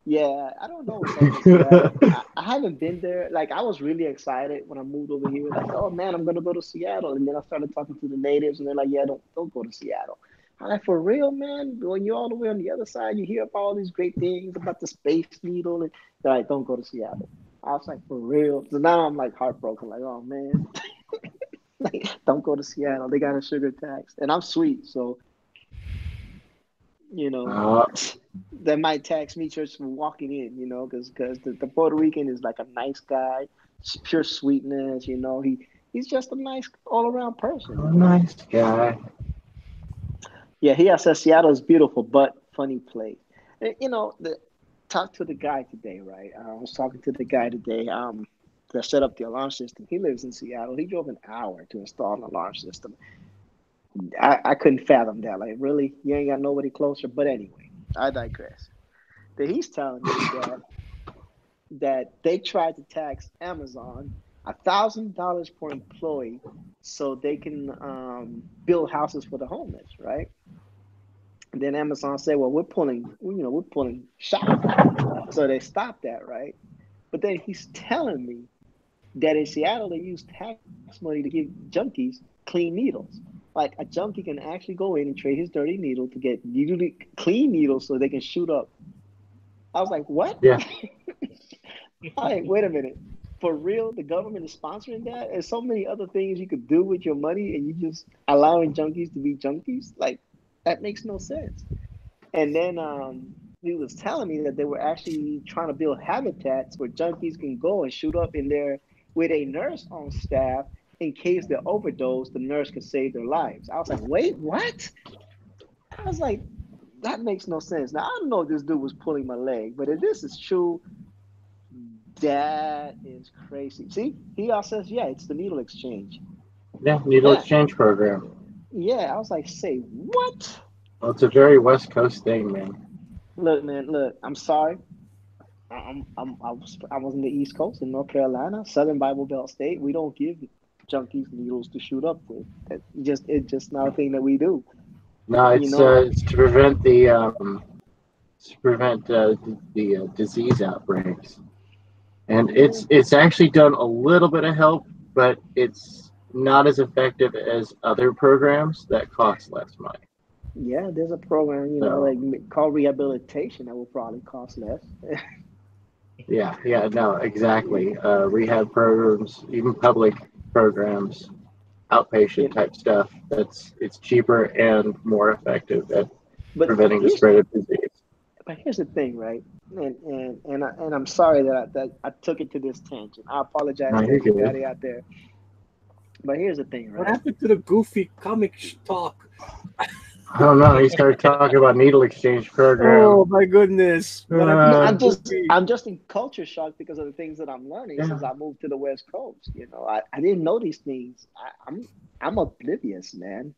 Yeah, I don't know what's up with Seattle. I haven't been there. Like, I was really excited when I moved over here. Like, oh man, I'm gonna go to Seattle. And then I started talking to the natives, and they're like, yeah, don't go to Seattle. I'm like, for real, man. When you're all the way on the other side, you hear about all these great things about the Space Needle, and they're like, don't go to Seattle. I was like, for real. So now I'm like heartbroken. Like, oh man, like, don't go to Seattle. They got a sugar tax, and I'm sweet, so you know, Uh, they might tax me just for walking in, because the Puerto Rican is like a nice guy, pure sweetness, he's just a nice all around person, nice guy. Yeah, he says Seattle is beautiful, but funny place. Talk to the guy today, right? I was talking to the guy today, that set up the alarm system. He lives in Seattle. He drove an hour to install an alarm system. I couldn't fathom that. Like, really? You ain't got nobody closer? But anyway, I digress. That he's telling me that they tried to tax Amazon $1,000 per employee so they can build houses for the homeless, right? And then Amazon said, "Well, we're pulling shop," so they stopped that, right? But then he's telling me that in Seattle they use tax money to give junkies clean needles. Like, a junkie can actually go in and trade his dirty needle to get usually clean needles so they can shoot up. I was like, what? Yeah. All right, wait a minute. For real, the government is sponsoring that? There's so many other things you could do with your money, and you just allowing junkies to be junkies? Like, that makes no sense. And then he was telling me that they were actually trying to build habitats where junkies can go and shoot up in there with a nurse on staff in case they overdose, the nurse could save their lives. I was like, wait, what? I was like, that makes no sense. Now, I don't know if this dude was pulling my leg, but if this is true, that is crazy. See, he also says, yeah, it's the needle exchange. Yeah, needle Yeah, exchange program. yeah. I was like, say what? Well, it's a very West Coast thing, man. Look, man, look. I'm sorry. I was in the East Coast in North Carolina, Southern Bible Belt State. We don't give junkies needles to shoot up with. It's just not a thing that we do. No, You know, it's to prevent the disease outbreaks, and it's actually done a little bit of help, but it's not as effective as other programs that cost less money. yeah, there's a program, So like called rehabilitation that will probably cost less. yeah, no, exactly. Rehab programs, even public programs, outpatient You type stuff. It's cheaper and more effective at but preventing the here's spread of disease. but here's the thing, right? And I'm sorry that I took it to this tangent. I apologize No, to you're good. everybody out there. But here's the thing, What right? happened to the goofy comic talk? I don't know. He started talking about needle exchange program. Oh my goodness! What No, happened to Uh, I'm just in culture shock because of the things that I'm learning Yeah. since I moved to the West Coast. I didn't know these things. I'm oblivious, man.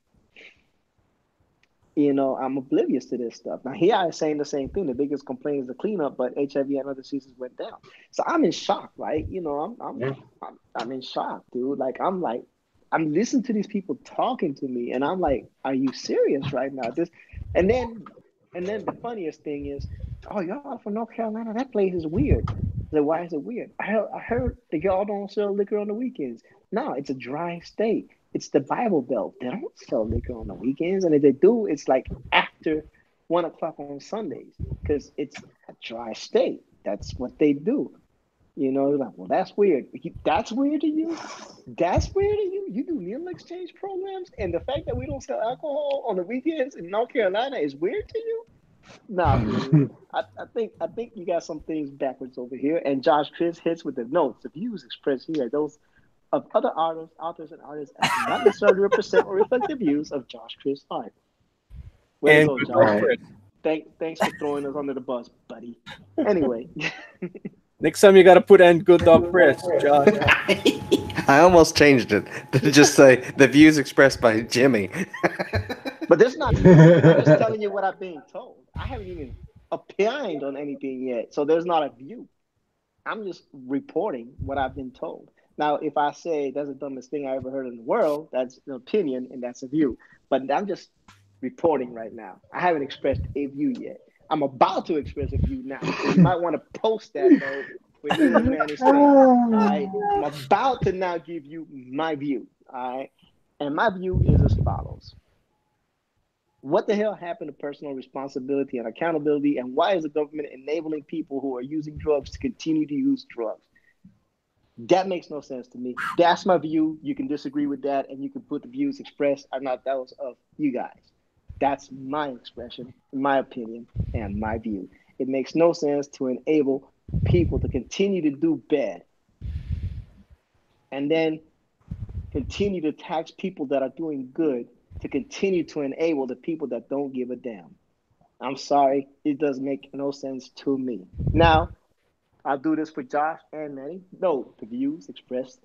I'm oblivious to this stuff. Now here I'm saying the same thing. The biggest complaint is the cleanup, but HIV and other diseases went down. So I'm in shock, right? Yeah. I'm in shock, dude. I'm listening to these people talking to me, and I'm like, are you serious right now? And then the funniest thing is, oh, y'all from North Carolina, that place is weird. I said, why is it weird? I heard that y'all don't sell liquor on the weekends. No, it's a dry state. It's the Bible Belt. They don't sell liquor on the weekends, and if they do, it's like after 1 o'clock on Sundays because it's a dry state. That's what they do. Like, well, that's weird. That's weird to you? That's weird to you? You do needle exchange programs, and the fact that we don't sell alcohol on the weekends in North Carolina is weird to you? Nah, dude. I think you got some things backwards over here. And Josh Chris hits with the notes. The views expressed here are those of other authors and artists and do not necessarily represent or reflect the views of Josh Chris Hart. Way to go, And Josh. Right. Thanks for throwing us under the bus, buddy. Anyway. next time you got to put in good dog press, Josh. I almost changed it to just say the views expressed by Jimmy. But there's not. I'm just telling you what I've been told. I haven't even opined on anything yet, so there's not a view. I'm just reporting what I've been told. Now, if I say that's the dumbest thing I ever heard in the world, that's an opinion and that's a view. But I'm just reporting right now. I haven't expressed a view yet. I'm about to express a view now. So you might want to post that though. With me, man, is saying, all right, I'm about to now give you my view. All right, and my view is as follows. What the hell happened to personal responsibility and accountability, and why is the government enabling people who are using drugs to continue to use drugs? That makes no sense to me. That's my view. You can disagree with that, and you can put the views expressed are not those of you guys. That's my expression, my opinion, and my view. It makes no sense to enable people to continue to do bad and then continue to tax people that are doing good to continue to enable the people that don't give a damn. I'm sorry, it does make no sense to me. Now, I'll do this for Josh and Manny. No, the views expressed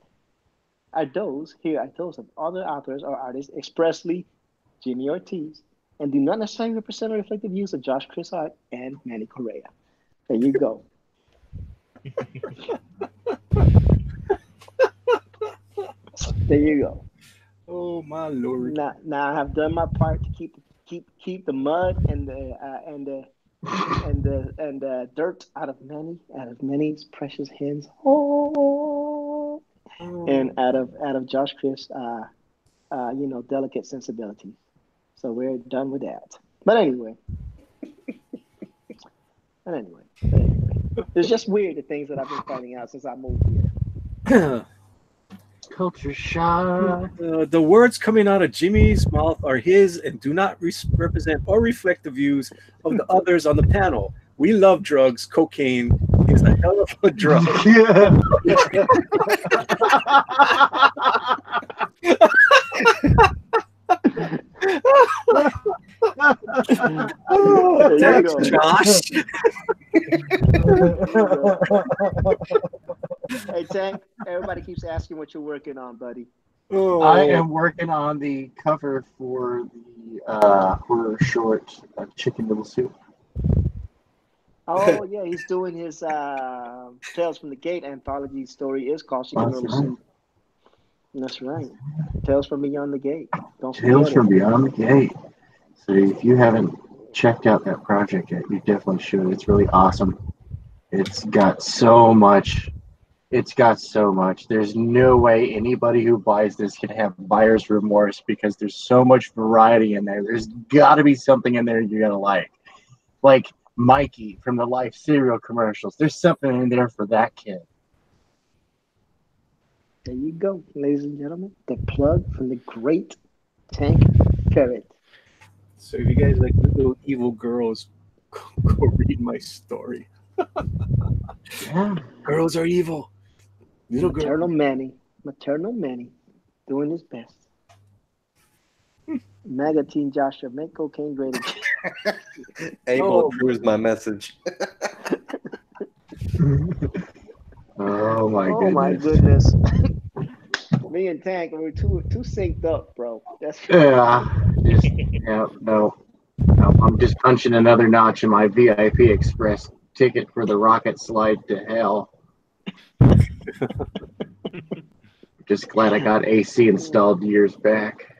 are those of other authors or artists, expressly Jimmy Ortiz, and do not necessarily represent or reflect the views of Josh Chris Hart and Manny Correa. There you go. There you go. Oh my lord! Now I have done my part to keep the mud and the dirt out of Manny's precious hands. Oh, and out of Josh Chris, delicate sensibilities. So we're done with that. But anyway, it's just weird the things that I've been finding out since I moved here. Culture shock. The words coming out of Jimmy's mouth are his and do not represent or reflect the views of the others on the panel. We love drugs. Cocaine is a hell of a drug. you Thanks, go. Josh. Hey, Tank, everybody keeps asking what you're working on, buddy. Oh, I am working on the cover for the horror short Chicken Little Soup. Oh, yeah, he's doing his Tales from the Gate anthology story is called Chicken That's Little right. Soup. That's right. Tales from Beyond the Gate. Don't Tales forget from it. Beyond the Gate. So if you haven't checked out that project yet, you definitely should. It's really awesome. It's got so much. It's got so much. There's no way anybody who buys this can have buyer's remorse because there's so much variety in there. There's got to be something in there you're going to like. Like Mikey from the Life cereal commercials. There's something in there for that kid. There you go, ladies and gentlemen. The plug from the great Tank Ferret. so if you guys like little evil girls, go read my story. Yeah. Girls are evil. Little girls. Maternal Manny, doing his best. MAGA Teen Joshua, make cocaine great again. Abel Oh. approves my message. Oh my Oh my goodness. goodness. Me and Tank, we're too synced up, bro. That's Yeah. No. I'm just punching another notch in my VIP Express ticket for the rocket slide to hell. Just glad I got AC installed years back.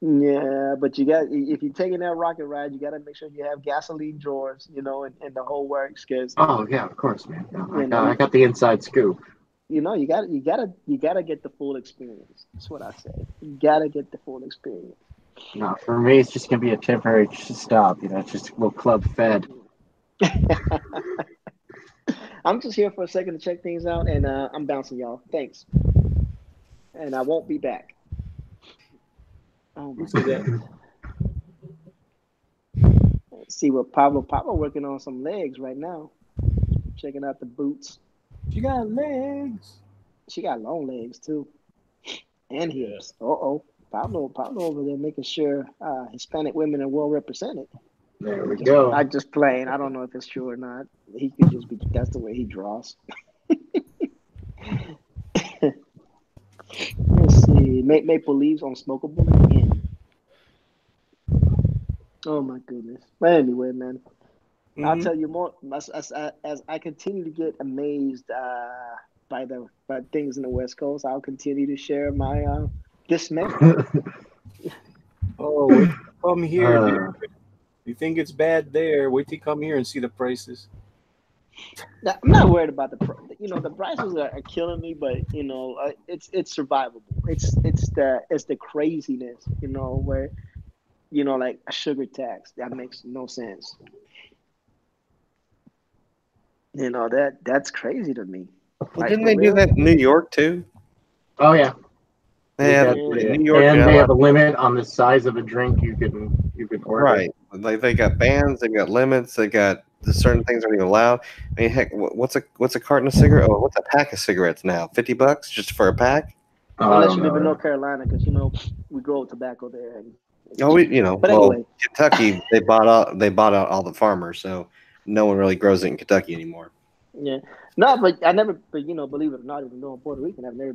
Yeah, but you got if you're taking that rocket ride, you got to make sure you have gasoline drawers, and the whole works, because Oh yeah, of course, man. you know I got the inside scoop. you gotta get the full experience. That's what I say. You gotta get the full experience. No, for me, it's just gonna be a temporary stop. It's just a little club fed. I'm just here for a second to check things out, and I'm bouncing, y'all. Thanks, and I won't be back. Oh my god. Let's see what Pablo working on some legs right now. Checking out the boots. You got legs. She got long legs too, and hips. Pablo over there making sure Hispanic women are well represented. There we go. I just playing. I don't know if it's true or not. He could just be. That's the way he draws. Let's see. Maple leaves on smokable again. Oh my goodness. But anyway, man, I'll tell you more as I continue to get amazed by things in the West Coast. I'll continue to share my dismay. Oh, wait till you come here. Dude. You think it's bad there? Wait till you come here and see the prices. Now, I'm not worried about the the prices are killing me, but it's survivable. It's the craziness, where like a sugar tax that makes no sense. That's crazy to me. Well, Like, didn't for they do real? that in New York too? Oh yeah. They have Yeah. New York And they have a limit on the size of a drink you can order. right. Like they got bans, they've got limits, they got certain things aren't even allowed. I mean, heck, what's a carton of cigarettes? Oh, what's a pack of cigarettes now? $50 just for a pack? Oh, I Unless don't you live in know. North Carolina, because we grow tobacco there. And Oh, but well, anyway, Kentucky they bought out all the farmers, so no one really grows it in Kentucky anymore. yeah, no, but I never, but believe it or not, even though I'm Puerto Rican, I've never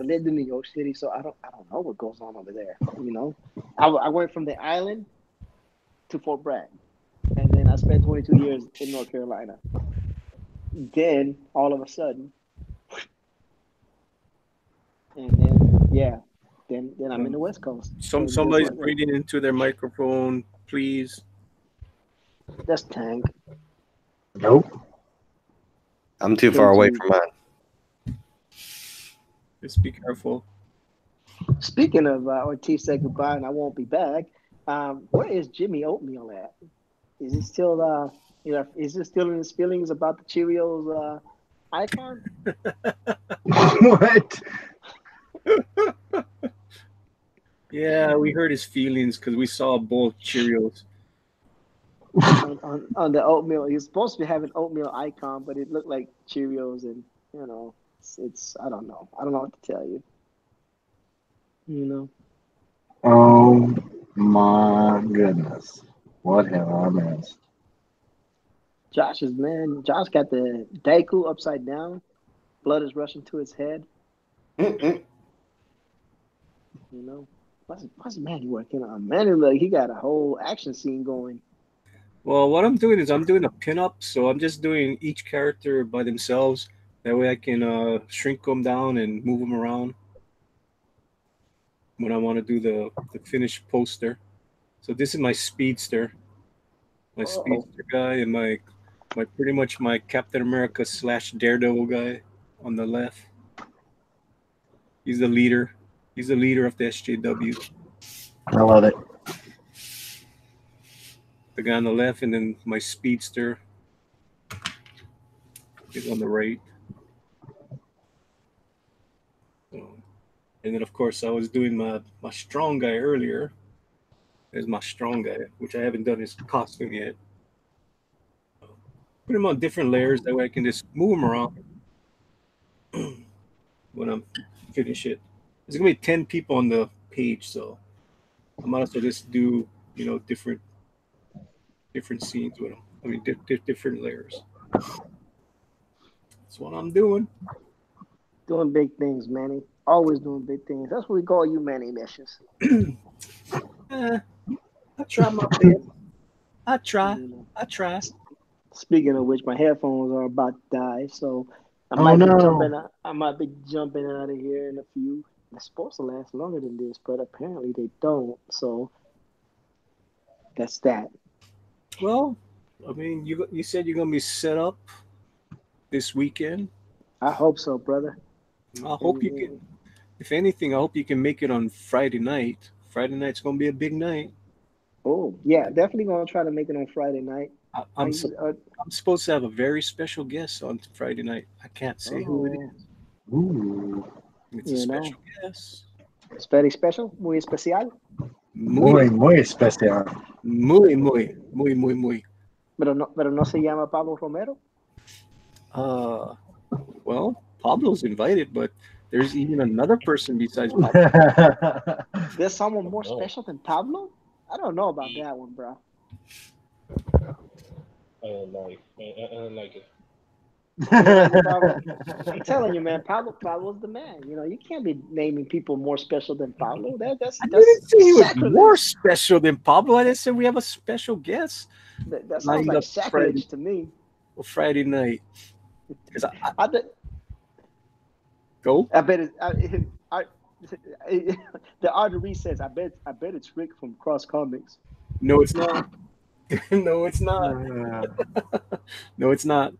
lived in New York City, so I don't know what goes on over there. I went from the island to Fort Bragg, and then I spent 22 years in North Carolina. Then all of a sudden, and then I'm in the West Coast. Somebody's breathing into their microphone, please. That's Tank. Nope. I'm too far away from mine. Just be careful. Speaking of Ortiz said goodbye and I won't be back. Where is Jimmy Oatmeal at? Is he still is he still in his feelings about the Cheerios icon? What? Yeah, we heard his feelings because we saw both Cheerios. on the oatmeal. He was supposed to be having oatmeal icon, but it looked like Cheerios, and it's I don't know. I don't know what to tell you. Oh my goodness. What have I missed? Josh got the Daiku upside down. Blood is rushing to his head. Mm-mm. You know, what's Manny working on? Manny, like he got a whole action scene going. Well, what I'm doing is I'm doing a pinup, so I'm just doing each character by themselves. That way I can shrink them down and move them around when I want to do the finished poster. So this is my Oh, speedster guy, and my pretty much my Captain America slash Daredevil guy on the left. He's the leader. He's the leader of the SJW. I love it. The guy on the left, and then my speedster is on the right. So, and then of course I was doing my strong guy earlier. There's my strong guy, which I haven't done his costume yet. Put him on different layers. That way I can just move him around when I'm finish it. There's gonna be 10 people on the page, so I might as well just do different scenes with them. I mean different layers. That's what I'm doing. doing big things, Manny. Always doing big things. That's what we call you, Manny Meshes. Eh, I try my best. I try. You know. I try. Speaking of which, my headphones are about to die, so I Oh might be no! jumping. I might be jumping out of here in a few. They're supposed to last longer than this, but apparently they don't. So that's that. Well, I mean, you said you're gonna be set up this weekend. I hope so, brother. I hope you And, can. If anything, I hope you can make it on Friday night. Friday night's gonna be a big night. oh yeah, definitely gonna try to make it on Friday night. I, I I'm usually, sup- I'm supposed to have a very special guest on Friday night. I can't say who it oh, is. Ooh, It's a you know, special guest. it's very special, muy especial. Muy, muy especial. muy. Pero no se llama Pablo Romero. Uh, well, Pablo's invited, but there's even another person besides Pablo. There's someone Oh, more no. special than Pablo. I don't know about that one, bro. I don't like it. Pablo. I'm telling you, man, Pablo's the man. You know, you can't be naming people more special than Pablo. I That's didn't say he was more sacrilege. special than Pablo. I didn't say we have a special guest That sounds lined like up sacrilege to me. Friday night. Because I bet go. I bet it, I, the artery says I bet it's Rick from Cross Comics. No, it's not. No, it's not. No, it's not.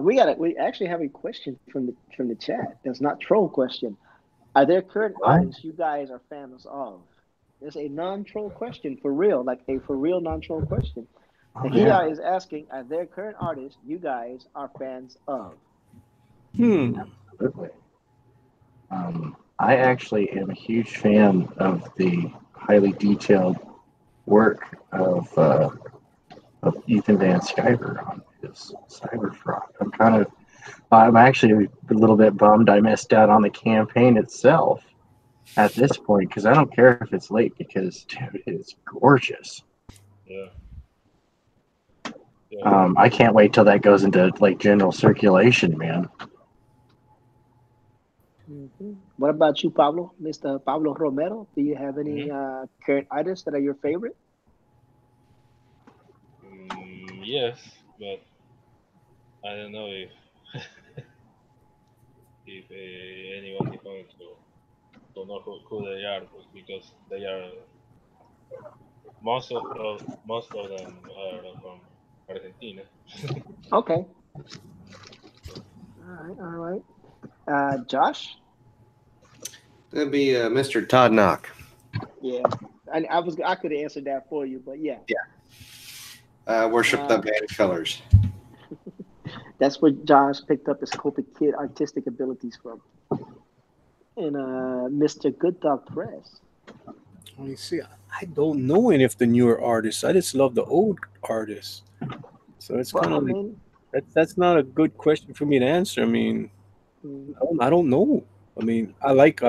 We actually have a question from the chat. That's not troll question. Are there current What? artists you guys are fans of? It's a non-troll question for real, like a for real non-troll question. And he yeah, is asking, are there current artists you guys are fans of? absolutely. I actually am a huge fan of the highly detailed work of Ethan Van Sciver on his Cyberfrog. I'm actually a little bit bummed I missed out on the campaign itself at this point because I don't care if it's late because dude, it's gorgeous. Yeah. Yeah. I can't wait till that goes into like general circulation, man. What about you, Pablo? Mr. Pablo Romero? Do you have any Mhm. current artists that are your favorite? Yes, but I don't know if anyone is going to know who they are because they are most of them are from Argentina. Okay. All right. Josh? That'd be Mr. Todd Knock. Yeah. I could have answered that for you, but yeah. Worship the band colors. That's where Josh picked up his Copic Kid artistic abilities from. And Mr. Good Dog Press. Let me see. I don't know any of the newer artists. I just love the old artists. So it's Well, kind I of like mean, that's not a good question for me to answer. I mean, mm, I don't know. I mean, I like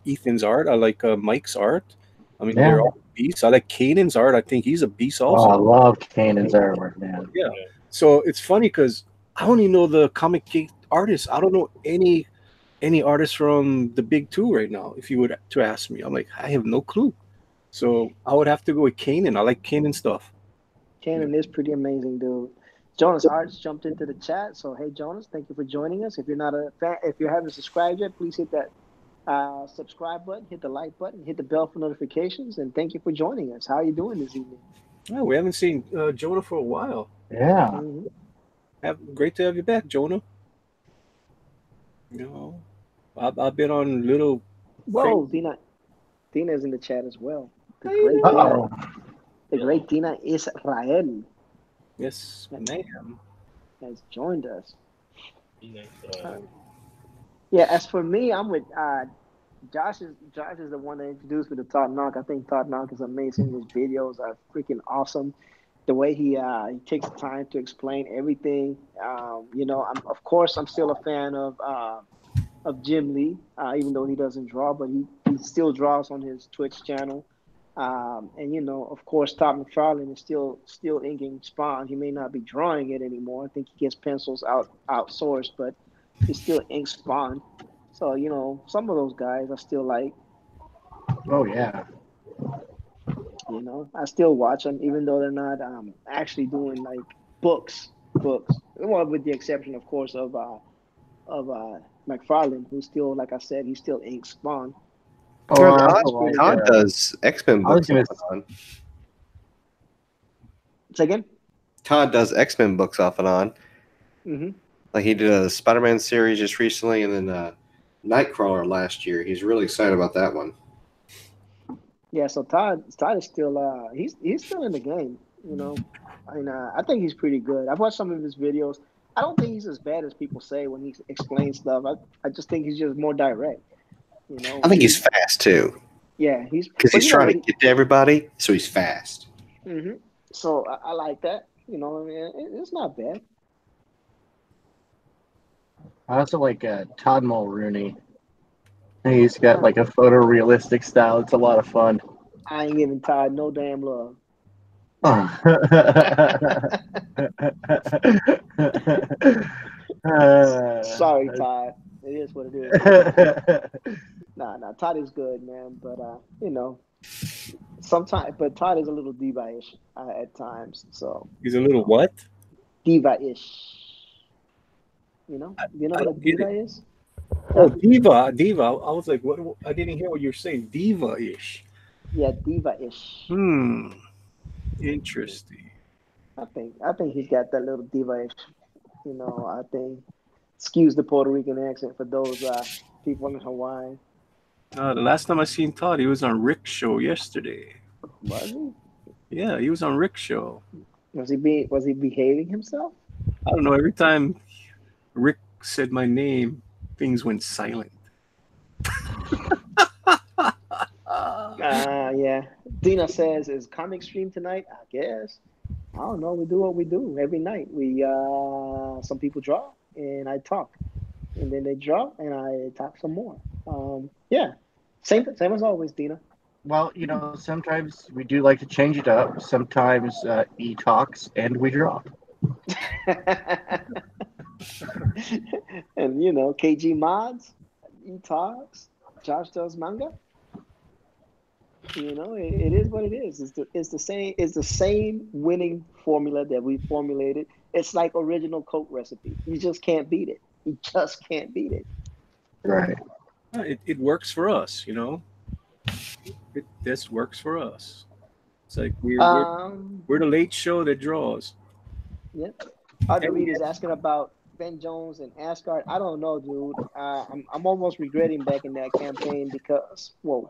Ethan's art. I like Mike's art. I mean, Yeah. they're all beasts. I like Kanan's art. I think he's a beast Oh, also. I love Kanan's artwork, man. Yeah. So it's funny because I only know the Comic Geek artists. I don't know any artists from the big two right now. If you would to ask me, I'm like, I have no clue. So I would have to go with Kanan. I like Kanan stuff. Cannon is pretty amazing, dude. Jonas Arts jumped into the chat, so hey, Jonas, thank you for joining us. If you're not a fan, if you haven't subscribed yet, please hit that subscribe button, hit the like button, hit the bell for notifications, and thank you for joining us. How are you doing this evening? Oh, we haven't seen Jonah for a while. Yeah. Great to have you back, Jonah. You know, I've been on little. Whoa, crazy- Dina's in the chat as well. The How you great doing? Uh-oh. The great Dina Israel Yes, ma'am. has joined us. Nice. Yeah, as for me, I'm with Josh is the one that introduced me to Todd Knock. I think Todd Knock is amazing. His videos are freaking awesome. The way he takes the time to explain everything. You know, I'm still a fan of Jim Lee, even though he doesn't draw, but he still draws on his Twitch channel. And you know, of course, Todd McFarlane is still inking Spawn. He may not be drawing it anymore. I think he gets pencils outsourced, but he still inks Spawn. So you know, some of those guys I still like. Oh yeah. You know, I still watch them, even though they're not actually doing like books. Well, with the exception, of course, of McFarlane, who still, like I said, he still inks Spawn. Oh, Sure, I Todd, also like, Todd does X-Men I was books gonna off and on. Say again. Todd does X-Men books off and on. Mm-hmm. Like he did a Spider-Man series just recently, and then Nightcrawler last year. He's really excited about that one. Yeah, so Todd is still he's still in the game, you know. And I think he's pretty good. I've watched some of his videos. I don't think he's as bad as people say when he explains stuff. I just think he's just more direct, you know. I think he's fast too, Yeah, because but he's you know trying what to get to everybody, so he's fast. So I like that. You know, I mean, it's not bad. I also like Todd Mulrooney. He's got like a photorealistic style. It's a lot of fun. I ain't giving Todd no damn love. Sorry, Todd. It is what it is. Nah, Todd is good, man. But you know, sometimes, but Todd is a little diva-ish at times. So He's a little what? diva-ish. You know what a don't get diva it. is? Oh, diva. I was like, what? I didn't hear what you were saying. Diva-ish. Yeah, diva-ish. Interesting. I think he's got that little diva-ish. You know, I think excuse the Puerto Rican accent for those people in Hawaii. The last time I seen Todd, he was on Rick's show yesterday. Was he? Yeah, he was on Rick's show. Was he behaving himself? I don't know. Every time Rick said my name, things went silent. Yeah. Dina says, "Is comic stream tonight?" I guess. I don't know. We do what we do every night. We some people draw and I talk, and then they draw and I talk some more. Yeah, same as always, Dina. Well, you know, sometimes we do like to change it up. Sometimes he talks and we draw. And you know, KG mods, he talks. Josh does manga. You know, it is what it is. It's the same winning formula that we formulated. It's like original Coke recipe. You just can't beat it. You just can't beat it. Right. It works for us, you know. This works for us. It's like we're the late show that draws. Yep. Other readers asking about Ben Jones and Asgard. I don't know, dude. I'm almost regretting back in that campaign because whoa,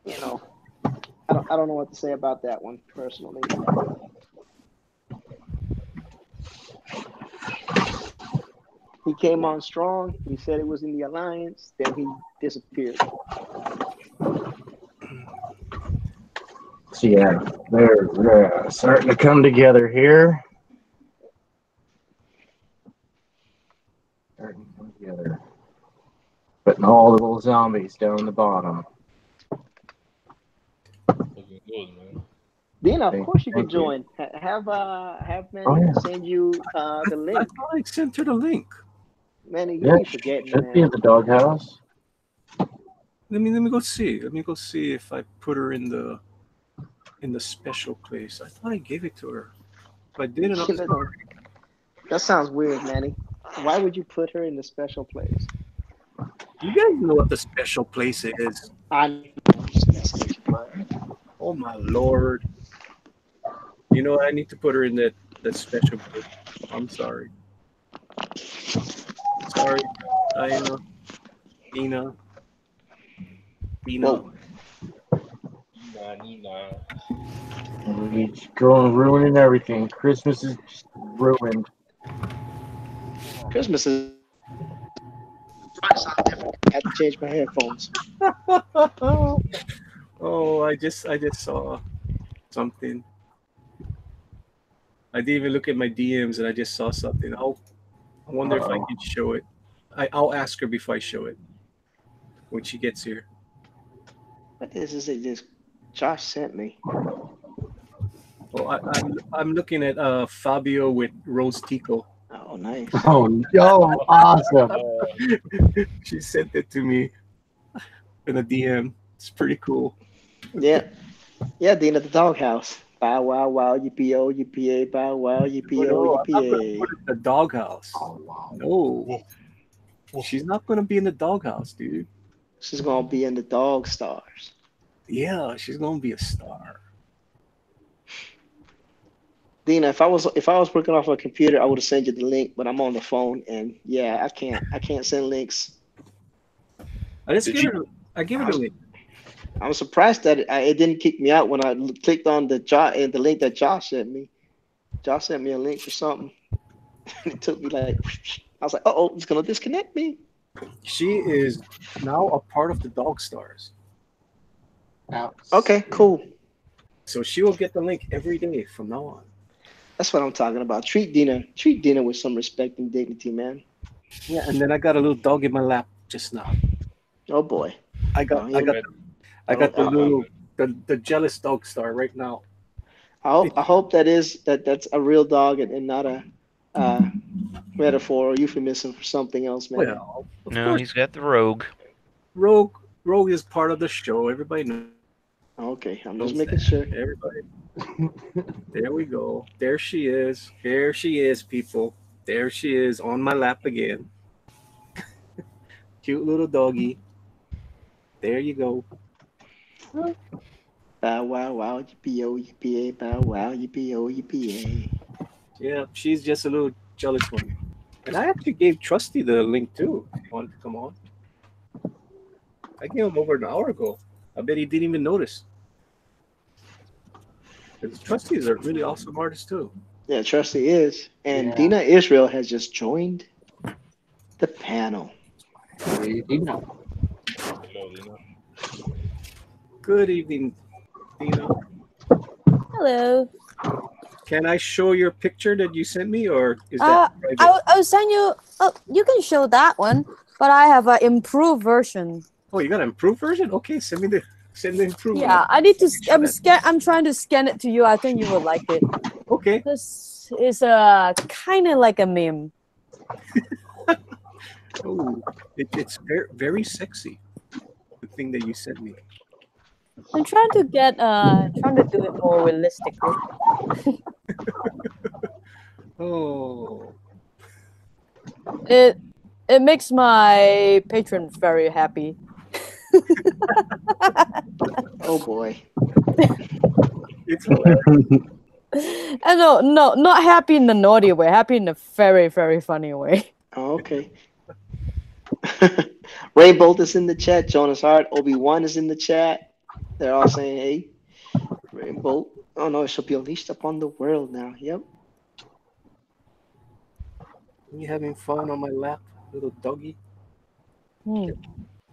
you know, I don't know what to say about that one personally. He came on strong. He said it was in the alliance. Then he disappeared. So yeah, they're starting to come together here. Starting to come together. Putting all the little zombies down the bottom. good, man. Dina, of Thank- course you can thank you. join. Have Manny Oh, yeah. send you I, the I link. thought I sent her the link. Manny, you Yeah, be forgetting, should be in man. the doghouse. Let me go see. Let me go see if I put her in the special place. I thought I gave it to her. If I didn't, I'm sorry. That sounds weird, Manny. Why would you put her in the special place? You guys know what the special place is. I know. I'm just messing with you, but Oh my lord. You know what? I need to put her in that special group. I'm sorry. Sorry. Ina. Ina. Ina. whoa. Nah. He's going ruining everything. Christmas is just ruined. Christmas is trying to sound different. I had to change my headphones. Oh, I just saw something. I didn't even look at my DMs and I just saw something. I wonder if I Uh-oh. can show it. I'll ask her before I show it when she gets here. What is it? This Josh sent me. Well, I'm looking at Fabio with Rose Tico. Oh, nice. Oh no! Awesome. She sent it to me in a DM. It's pretty cool. Yeah, yeah. Dina, the doghouse. Bow wow wow yippee oh yippee a bow wow yippee oh No, I'm not gonna yippee put her in the doghouse. No, she's not gonna be in the doghouse, dude. She's gonna be in the dog stars. Yeah, she's gonna be a star. Dina, if I was working off a computer, I would have sent you the link, but I'm on the phone, and yeah, I can't send links. I just Did give she- her. I give her the link. I'm surprised that it didn't kick me out when I clicked on the link that Josh sent me. Josh sent me a link for something. It took me like I was like, oh, it's gonna disconnect me. She is now a part of the Dog Stars, Okay, cool. so she will get the link every day from now on. That's what I'm talking about. Treat Dina with some respect and dignity, man. Yeah, and then I got a little dog in my lap just now. Oh boy. I Oh, got yeah. I got the Oh, little the jealous dog star right now. I hope that's a real dog and not a uh, metaphor or euphemism for something else, man. Well, of No, course, he's got the rogue. Rogue is part of the show. Everybody knows Okay, I'm just that. making sure. Everybody. There we go. There she is. There she is, people. There she is on my lap again. Cute little doggy. There you go. Bow wow wow yippee oh yippee a bow wow yippee oh yippee Yeah, she's just a little jealous one. And I actually gave Trusty the link too. If he wanted to come on. I gave him over an hour ago. I bet he didn't even notice. Because Trusty is a really awesome artist too. a. Yeah, Trusty is. And Yeah. Dina Israel has just joined the panel. You know. Hello, Dina. Good evening, Dina. Hello. Can I show your picture that you sent me, or is Uh, that private? I'll send you. Oh, you can show that one, but I have an improved version. Oh, you got an improved version? Okay, send the improved one. Yeah, I need to. Sure I'm that- scan. I'm trying to scan it to you. I think you will like it. Okay. This is kind of like a meme. Oh, it's very, very sexy. The thing that you sent me. I'm trying to do it more realistically. Oh, It makes my patron very happy. Oh boy. it's hilarious. And no, not happy in the naughty way. Happy in a very, very funny way. Oh, okay. Ray Bolt is in the chat. Jonas Hart, Obi-Wan is in the chat. They're all saying, hey, Ray Bolt. Oh no, it shall be unleashed upon the world now. Yep. You having fun on my lap, little doggy?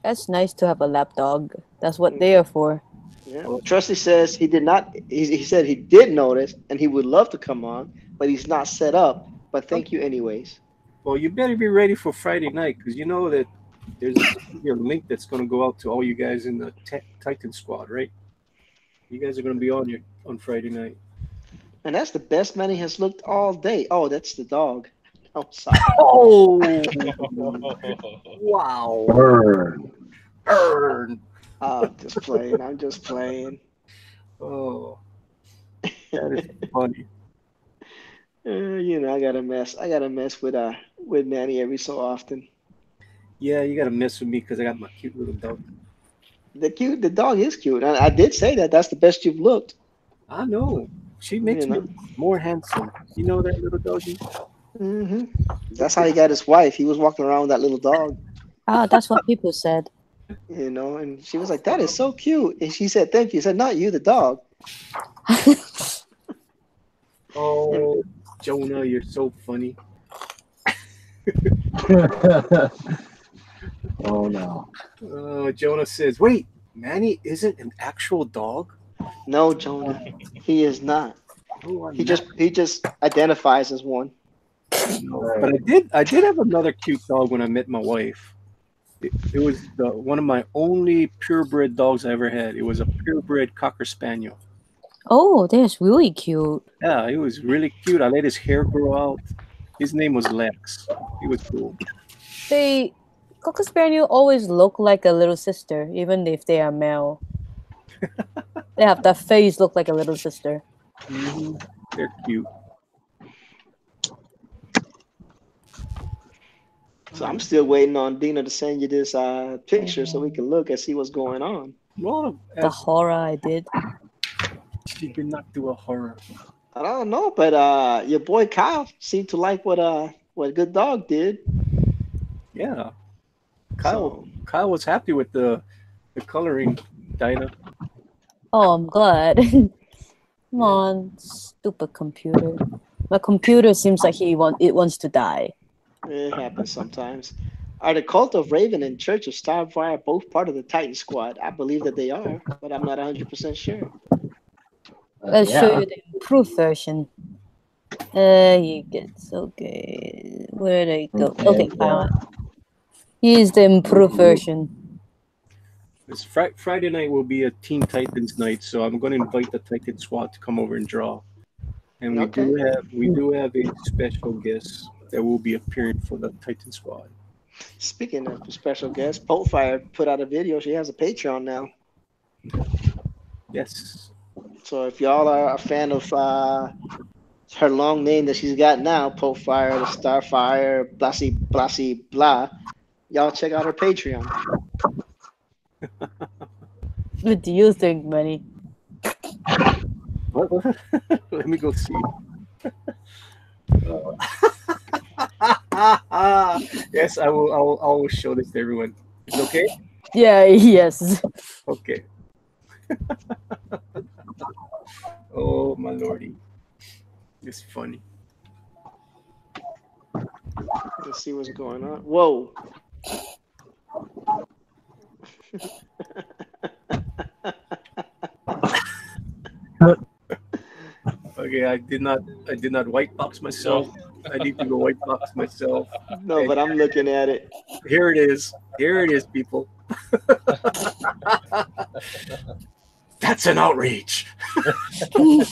That's nice to have a lap dog. That's what they are for. Yeah. Trusty says he did not. He said he did notice and he would love to come on, but he's not set up. But thank you anyways. Well, you better be ready for Friday night because you know that there's a link that's going to go out to all you guys in the Titan squad, right? You guys are gonna be on Friday night. And that's the best Manny has looked all day. Oh, that's the dog. Oh, sorry. Oh, wow. Burn. Burn. Oh, just playing. I'm just playing. Oh, that is funny. I gotta mess. I gotta mess with Manny every so often. Yeah, you gotta mess with me because I got my cute little dog. The dog is cute. I did say that. That's the best you've looked. I know. She makes You me know. look more handsome. You know that little doggy? hmm That's how he got his wife. He was walking around with that little dog. Ah, that's what people said. And she was like, "That is so cute." And she said, "Thank you." He said, "Not you, the dog." Oh, Jonah, you're so funny. Oh no. Jonah says, "Wait, Manny isn't an actual dog." No, Jonah, he is not. Oh, I'm He not. just identifies as one. No. But I did have another cute dog when I met my wife. It was one of my only purebred dogs I ever had. It was a purebred Cocker Spaniel. Oh, that's really cute. Yeah, it was really cute. I let his hair grow out. His name was Lex. He was cool. They Cocker Spaniel always look like a little sister, even if they are male. They have that face look like a little sister. Hmm. They're cute. So I'm still waiting on Dina to send you this picture so we can look and see what's going on. Well, The horror I did. she did not do a horror. I don't know, but your boy Kyle seemed to like what Good Dog did. Yeah, So Kyle was happy with the coloring, Dinah. Oh, I'm glad. Come on, stupid computer. My computer seems like it wants to die. it happens sometimes. Are the Cult of Raven and Church of Starfire both part of the Titan Squad? I believe that they are, but I'm not 100% sure. Let's show Yeah. you the improved version. You get okay. Where do you go? Okay, found it. Here's the improved version. This Friday night will be a Teen Titans night, so I'm going to invite the Titan Squad to come over and draw. And we Okay. do have a special guest that will be appearing for the Titan Squad. Speaking of special guests, Potefire put out a video. She has a Patreon now. Yes. So if y'all are a fan of her long name that she's got now, Potefire, the Starfire, Blassie, Blassie, blah, y'all check out her Patreon. What do you think, Manny? What? Let me go see. Yes, I will show this to everyone. It's okay? Yeah, yes. Okay. Oh my lordy. It's funny. Let's see what's going on. Whoa. Okay, I did not white box myself. I need to go white box myself. No, but I'm looking at it. Here it is. Here it is, people. That's an outrage. The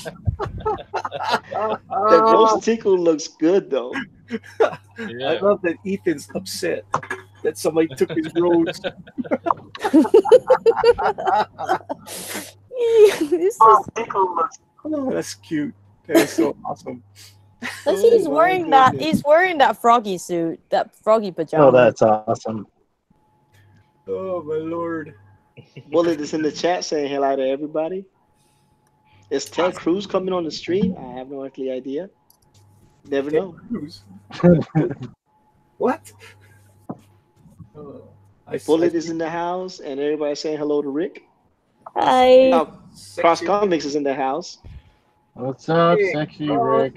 roast Tico looks good though. I love that Ethan's upset that somebody took his rose. This is, Oh, that's cute. That is so awesome. he's Oh, my wearing that. goodness. He's wearing that froggy suit, that froggy pajama. Oh, that's awesome. Oh my lord. Bullet is in the chat saying hello to everybody. Is Ted Cruz coming on the stream? I have no earthly idea. Never know. Cruz. What? Oh, Bullet is in the house, and everybody saying hello to Rick. Hi. Oh, Cross Comics is in the house. What's up, Hey, sexy Carl. Rick?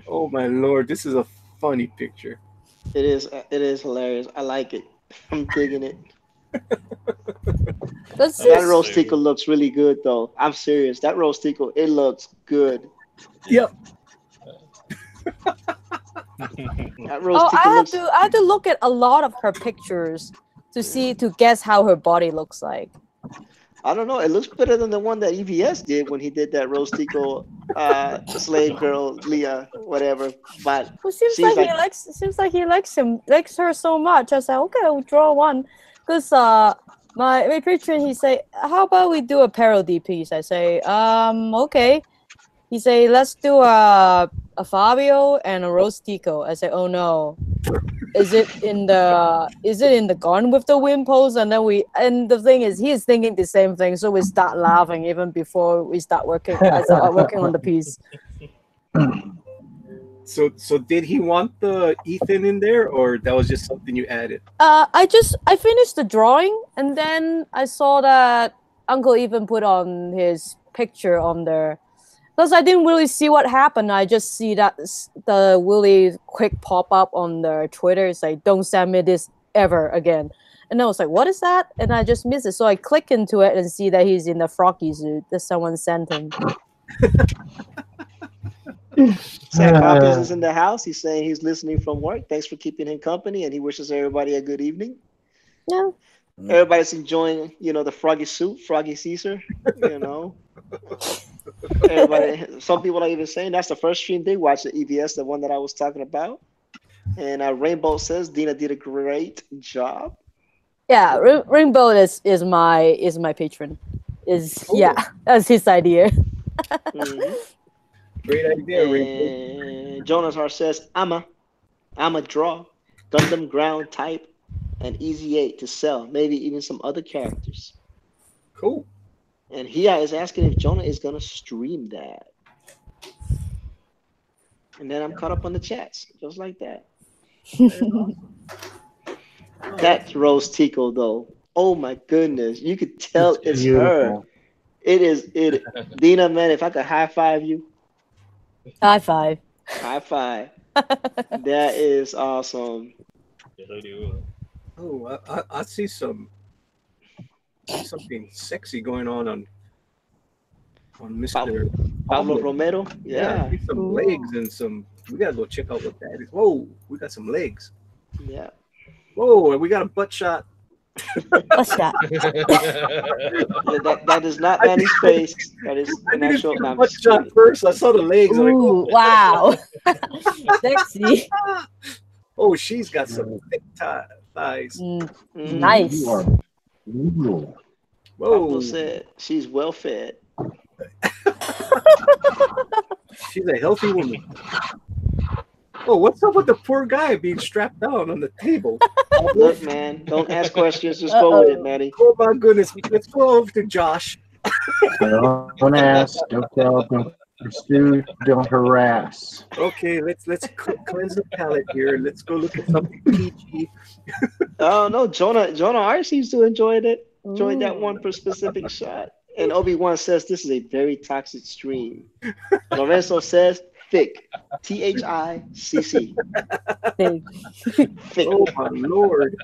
Oh my lord, this is a funny picture. It is hilarious. I like it. I'm digging it. This That is roast Tico looks really good though. I'm serious. That roast Tico, it looks good. Yep. That roast Tico I looks have to look at a lot of her pictures to guess how her body looks like. I don't know. It looks better than the one that EVS did when he did that Rose Tico slave girl Leah whatever. But Well, seems seems like like he likes her so much. I said, okay, I'll draw one. Cause my patron, he say, how about we do a parody piece? I say, okay. He say, let's do a Fabio and a Rose Tico. I say, oh no. Is it in the Gone with the Wind pose? And the thing is, he is thinking the same thing, so we start laughing even before we start working. I start working on the piece. So did he want the Ethan in there, or that was just something you added? I finished the drawing, and then I saw that Uncle Ethan put on his picture on there. Because I didn't really see what happened. I just see that the really quick pop up on the Twitter. It's like, don't send me this ever again. And I was like, what is that? And I just missed it. So I click into it and see that he's in the froggy suit that someone sent him. Sam Hopkins is in the house. He's saying he's listening from work. Thanks for keeping him company, and he wishes everybody a good evening. Yeah. Everybody's enjoying, the froggy suit, Froggy Caesar, Everybody, some people are even saying that's the first stream they watched at EVS, the one that I was talking about. And Rainbow says Dina did a great job. Yeah, Rainbow is my patron. That's his idea. Mm-hmm. Great idea, Rainbow. And Jonas R says I'm a draw, Gundam ground type, and easy 8 to sell, maybe even some other characters. Cool. And he is asking if Jonah is gonna stream that. And then I'm caught up on the chats, just like that. That's Rose Tico though. Oh my goodness. You could tell it's her. It is it. Dina, man, if I could high five you. High five. High five. That is awesome. Oh, I see something sexy going on Mr. Pablo Romero. Yeah. I see some legs and we gotta go check out what that is. Whoa, we got some legs. Yeah. Whoa, and we got a butt shot. What's that? that is not Manny's face. That is an actual butt shot first. I saw the legs. Ooh, wow. Sexy. Oh, she's got some thick thighs. Nice. Whoa. Pablo said she's well fed. She's a healthy woman. Oh, what's up with the poor guy being strapped down on the table? Look, man, don't ask questions. Just go with it, Manny. Oh my goodness. Let's go over to Josh. Don't ask, don't tell, don't pursue, don't harass. Okay, let's cleanse the palate here. Let's go look at something peachy. Oh no, Jonah R seems to enjoy it. Enjoyed that one for specific shot. And Obi-Wan says this is a very toxic stream. Lorenzo says thick. THICC. Thick. Oh my lord.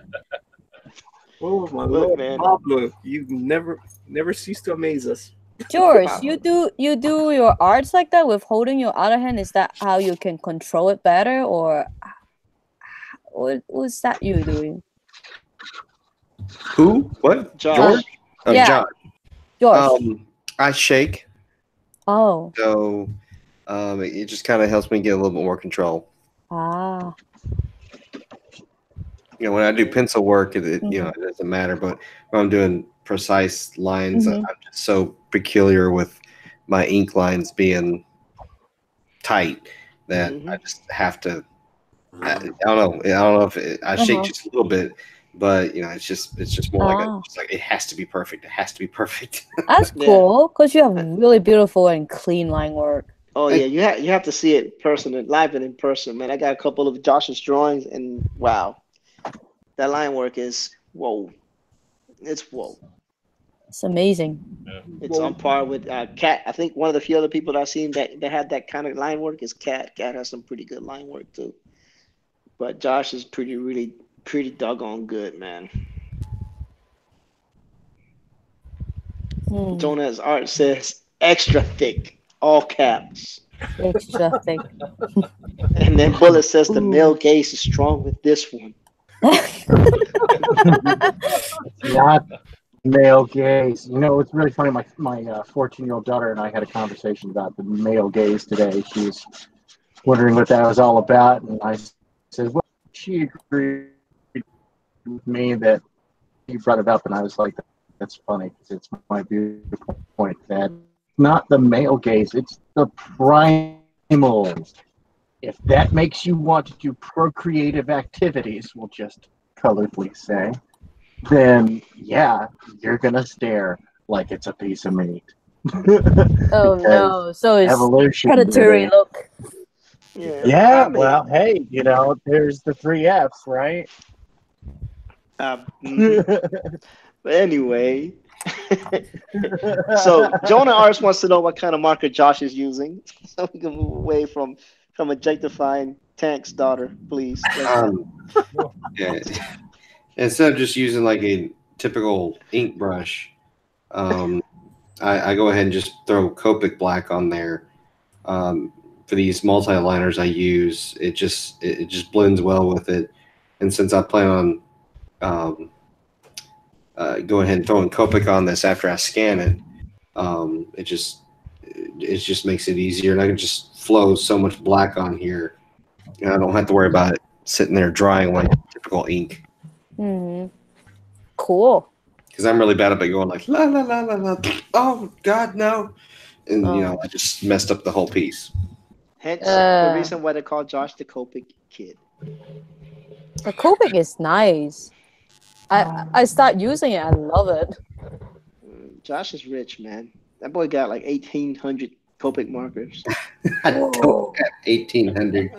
Oh my lord, man. Pablo, you never cease to amaze us. George, you do your arts like that with holding your other hand? Is that how you can control it better, or what's that you doing? Who? What? George? Oh, yeah. George. I shake. Oh. So it just kind of helps me get a little bit more control. Ah. When I do pencil work, it doesn't matter. But when I'm doing precise lines, I'm just so peculiar with my ink lines being tight that I just have to. I don't know if I shake just a little bit, but it's just more like it has to be perfect. It has to be perfect. That's cool because you have really beautiful and clean line work. Oh yeah, you have to see it live and in person, man. I got a couple of Josh's drawings, and wow, that line work is whoa. It's whoa. It's amazing. It's on par with Cat. I think one of the few other people that I've seen that had that kind of line work is Cat. Cat has some pretty good line work too. But Josh is pretty doggone good, man. Jonah's art says extra thick, all caps. Extra thick. And then Bullet says the male gaze is strong with this one. Not male gaze. You know, it's really funny. My 14-year-old daughter and I had a conversation about the male gaze today. She was wondering what that was all about, and I said, well, she agreed with me that you brought it up, and I was like, that's funny because it's my beautiful point that not the male gaze, it's the primal. If that makes you want to do procreative activities, we'll just colorfully say, then yeah, you're gonna stare like it's a piece of meat. Oh no! So it's evolution, predatory baby. look. Yeah, I mean, well, hey, you know, there's the 3 Fs, right? But anyway, so Jonah Arts wants to know what kind of marker Josh is using, so we can move away from objectifying Tank's daughter, please. Yeah. Instead of just using like a typical ink brush, I go ahead and just throw Copic black on there. For these multi-liners I use, it just blends well with it. And since I plan on go ahead and throwing Copic on this after I scan it, it just makes it easier, and I can just flow so much black on here, and I don't have to worry about it sitting there drying like typical ink. Cool. Because I'm really bad about going like la la la la la. Oh God, no! And I just messed up the whole piece. Hence the reason why they call Josh the Copic kid. The Copic is nice. I start using it. I love it. Josh is rich, man. That boy got like 1,800 Copic markers. I don't have 1,800.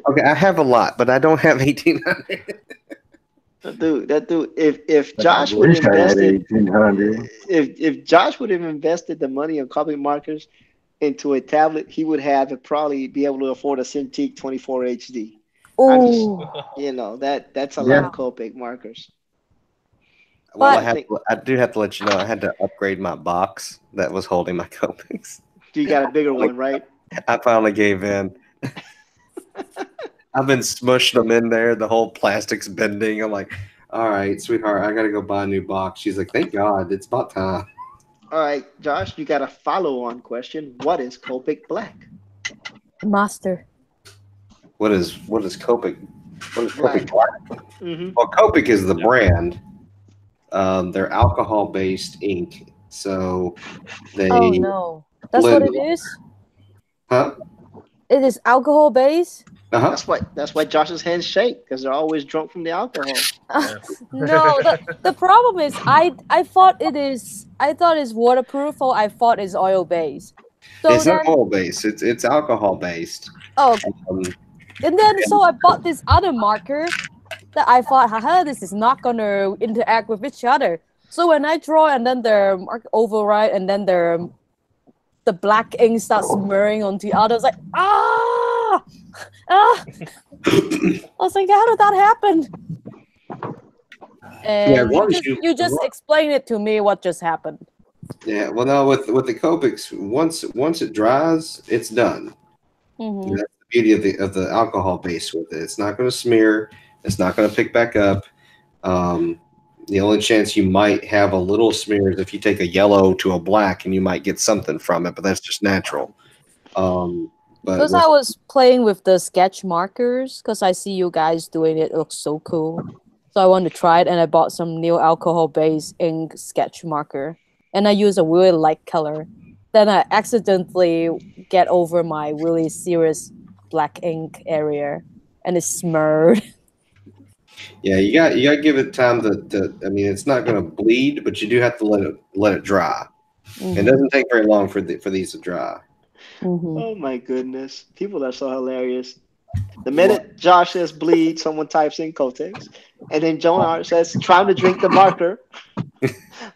Okay, I have a lot, but I don't have 1,800. That dude. If Josh would have invested 1,800, if Josh would have invested the money on Copic markers into a tablet, he would have it probably be able to afford a Cintiq 24 HD. That's a lot of Copic markers. Well, I do have to let you know I had to upgrade my box that was holding my Copics. You got a bigger one, right? I finally gave in. I've been smushing them in there. The whole plastic's bending. I'm like, all right, sweetheart, I got to go buy a new box. She's like, thank God, it's about time. All right, Josh, you got a follow-on question. What is Copic Black? Master. What is Copic? What is Copic Black? Mm-hmm. Well, Copic is the brand. They're alcohol-based ink, so they. Oh no, that's what it is. Huh? It is alcohol-based. Uh-huh. That's why Josh's hands shake, because they're always drunk from the alcohol. No, the problem is I thought it's waterproof, or I thought it's oil-based. So it's not oil-based. It's alcohol-based. Oh. And then so I bought this other marker that I thought, haha, this is not gonna interact with each other. So when I draw and then the mark override and then the black ink starts smearing onto the other, I was like, I was like, how did that happen? And you just explain it to me what just happened. Yeah, well, no, with the Copics, once it dries, it's done. Mm-hmm. That's the beauty of the alcohol base with it. It's not going to smear. It's not going to pick back up. The only chance you might have a little smear is if you take a yellow to a black, and you might get something from it, but that's just natural. Because I was playing with the sketch markers, because I see you guys doing it. It looks so cool. So I wanted to try it, and I bought some new alcohol-based ink sketch marker. And I use a really light color. Then I accidentally get over my really serious black ink area, and it's smeared. Yeah, you got to give it time to. I mean, it's not going to bleed, but you do have to let it dry. Mm-hmm. It doesn't take very long for these to dry. Mm-hmm. Oh my goodness, people are so hilarious. The minute Josh says bleed, someone types in Cotex, and then Jonah says trying to drink the marker.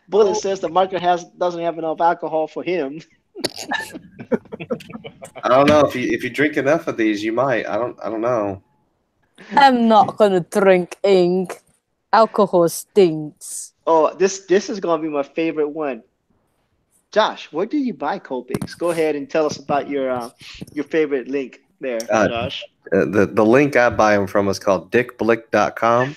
Bullet says the marker doesn't have enough alcohol for him. I don't know if you drink enough of these, you might. I don't know. I'm not gonna drink ink. Alcohol stinks. Oh, this is gonna be my favorite one. Josh, where do you buy Copics? Go ahead and tell us about your favorite link there, Uh, Josh? The link I buy them from is called dickblick.com.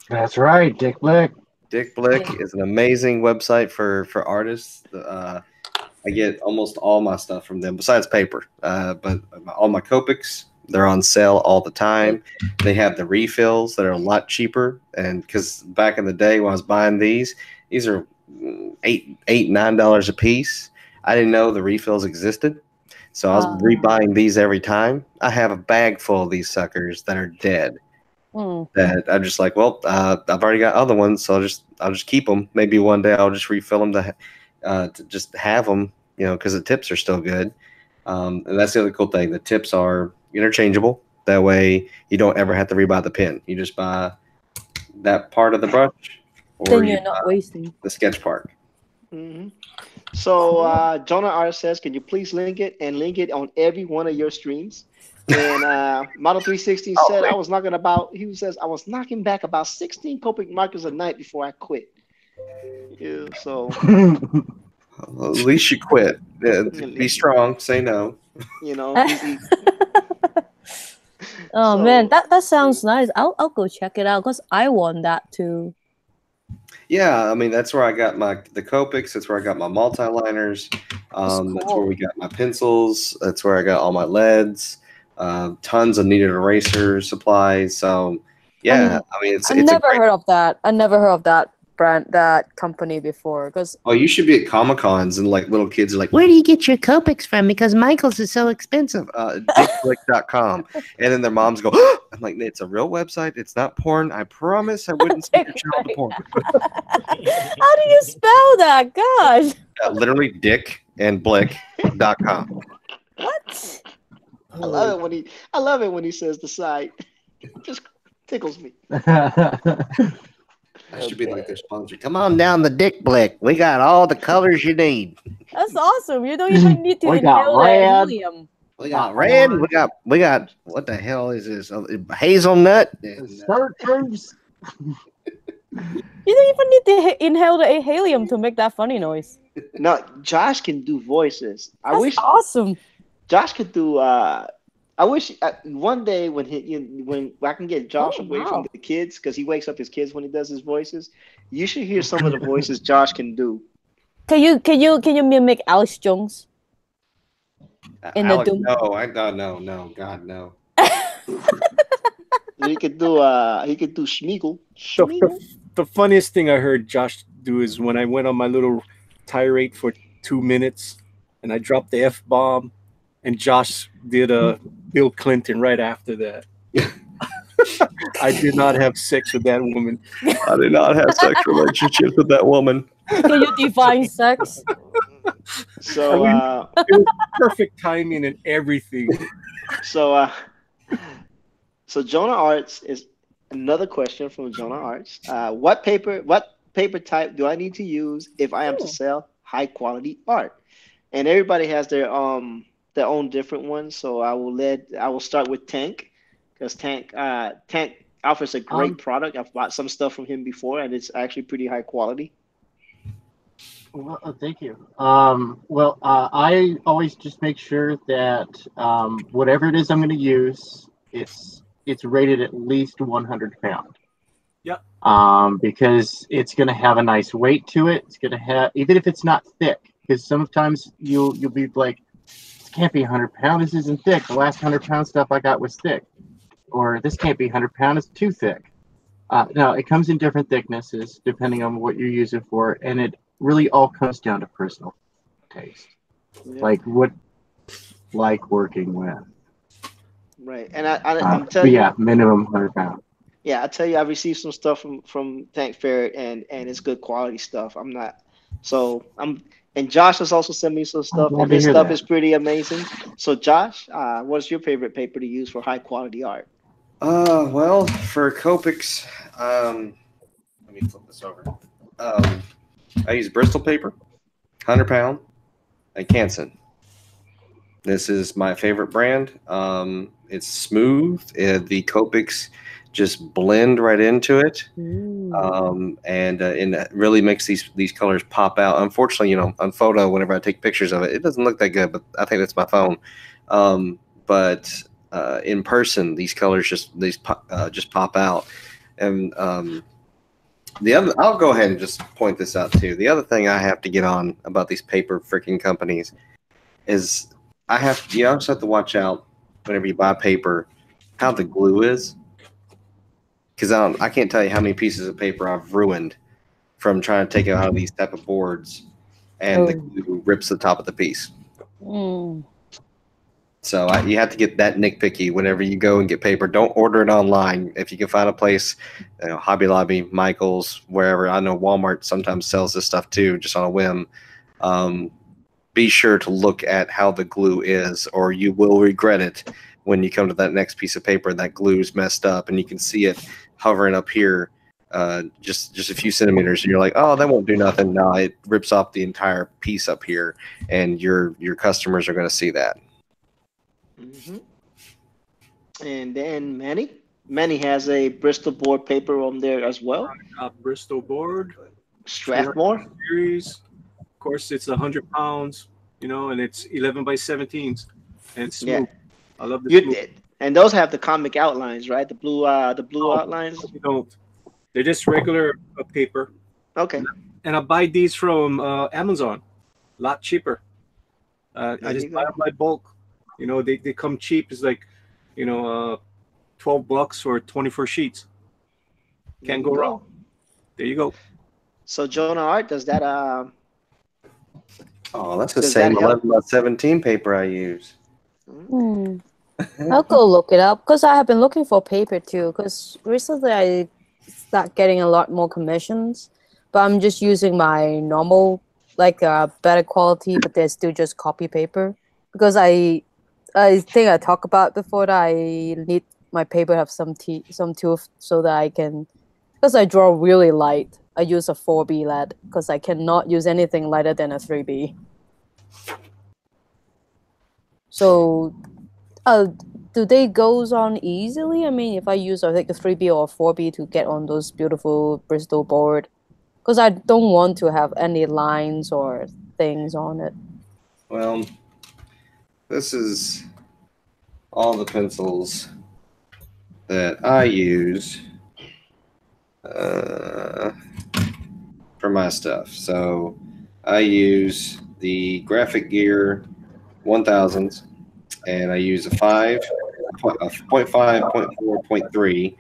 That's right, Dick Blick. Dick Blick is an amazing website for artists. I get almost all my stuff from them, besides paper. But all my Copics, they're on sale all the time. They have the refills that are a lot cheaper. And because back in the day when I was buying these are $8-9 a piece. I didn't know the refills existed. So I was rebuying these every time. I have a bag full of these suckers that are dead. That I'm just like, well, I've already got other ones, so I'll just keep them. Maybe one day I'll just refill them to just have them, because the tips are still good. And that's the other cool thing. The tips are interchangeable. That way you don't ever have to rebuy the pen. You just buy that part of the brush, or then you're not wasting the sketch part. Mm-hmm. So Jonah R says, can you please link it on every one of your streams? And Model 316 said, he says, I was knocking back about 16 Copic markers a night before I quit. Yeah, so. Well, at least you quit. Be strong. Say no. Oh man, that sounds nice. I'll go check it out because I want that too. Yeah, I mean that's where I got the Copics. That's where I got my multi-liners. Cool. That's where we got my pencils. That's where I got all my leads. Tons of kneaded eraser supplies. So yeah, I mean I never heard of that. I never heard of that brand, that company before. Because you should be at Comic-Cons and like little kids are like, where do you get your Copics from? Because Michael's is so expensive. dickblick.com. And then their moms go, oh! I'm like, it's a real website. It's not porn. I promise I wouldn't send your child to porn. how do you spell that? Gosh. Literally dick and blick.com. What? I love it when he says the site. It just tickles me. That should be like their sponsor. Come on down the Dick Blick. We got all the colors you need. That's awesome. You don't even need to We got inhale that red. helium. We got red. We got what the hell is this? Hazelnut. Chartreuse. You don't even need to inhale the helium to make that funny noise. No, Josh can do voices. I That's wish awesome. Josh could do. I wish one day when I can get Josh away from the kids, because he wakes up his kids when he does his voices. You should hear some of the voices Josh can do. Can you mimic Alex Jones? Alex, no, God, no. He could do Schmeagol. The funniest thing I heard Josh do is when I went on my little tirade for 2 minutes and I dropped the F-bomb and Josh did a Bill Clinton right after that. I did not have sex with that woman. I did not have sex relationships with that woman. Can you define sex? So it was perfect timing and everything. So Jonah Arts is another question from Jonah Arts. What paper type do I need to use if I am to sell high quality art? And everybody has their own different ones. So I will start with Tank, because Tank offers a great product. I've bought some stuff from him before, and it's actually pretty high quality. Well, thank you. I always just make sure that whatever it is I'm going to use, it's rated at least 100 pound. Yep. Because it's going to have a nice weight to it. It's going to have, even if it's not thick, because sometimes you'll be like, this can't be 100 pound. This isn't thick. The last 100 pound stuff I got was thick, or this can't be 100 pound. It's too thick. No, it comes in different thicknesses depending on what you're using for, and it really all comes down to personal taste, like what working with. Right, and I'm telling you, minimum 100 pound. Yeah, I tell you, I received some stuff from Tank Ferret, and it's good quality stuff. And Josh has also sent me some stuff, and his stuff is pretty amazing. So Josh, what's your favorite paper to use for high quality art? Well, for Copics, let me flip this over. I use Bristol paper, 100 pound, and Canson. This is my favorite brand. It's smooth. The Copics just blend right into it, and it really makes these colors pop out. Unfortunately, on photo, whenever I take pictures of it, it doesn't look that good. But I think that's my phone. But in person, these colors just pop out. And the other, I'll go ahead and just point this out too. The other thing I have to get on about these paper freaking companies is you also have to watch out whenever you buy paper how the glue is, because I can't tell you how many pieces of paper I've ruined from trying to take it out of these type of boards, and the glue rips the top of the piece. So you have to get that nitpicky whenever you go and get paper. Don't order it online. If you can find a place, Hobby Lobby, Michael's, wherever. I know Walmart sometimes sells this stuff too, just on a whim. Be sure to look at how the glue is, or you will regret it when you come to that next piece of paper. That glue is messed up, and you can see it hovering up here, just a few centimeters, and you're like, oh, that won't do nothing. No, it rips off the entire piece up here, and your customers are going to see that. And then Manny has a Bristol board paper on there as well. Bristol board, Strathmore series. Of course, it's 100 pounds, and it's 11 by 17s, and smooth. I love the and those have the comic outlines, right? The blue outlines. They don't. They're just regular paper. Okay. And I buy these from Amazon, a lot cheaper. I just buy them by bulk. They come cheap. It's like, $12 for 24 sheets. Can't go wrong. There you go. So Jonah Art, does that Oh, that's the same 11 by 17 paper I use. I'll go look it up, because I have been looking for paper too, because recently I start getting a lot more commissions, but I'm just using my normal, better quality, but they're still just copy paper, because I think I talked about before that I need my paper to have some tooth, so that I can, because I draw really light. I use a 4B lead because I cannot use anything lighter than a 3B. So, do they goes on easily? I mean, if I use a 3B or 4B to get on those beautiful Bristol board, because I don't want to have any lines or things on it. Well, this is all the pencils that I use for my stuff. So I use the Graphic Gear 1000s, and I use a 5, a 0.5, 0.4, 0.3,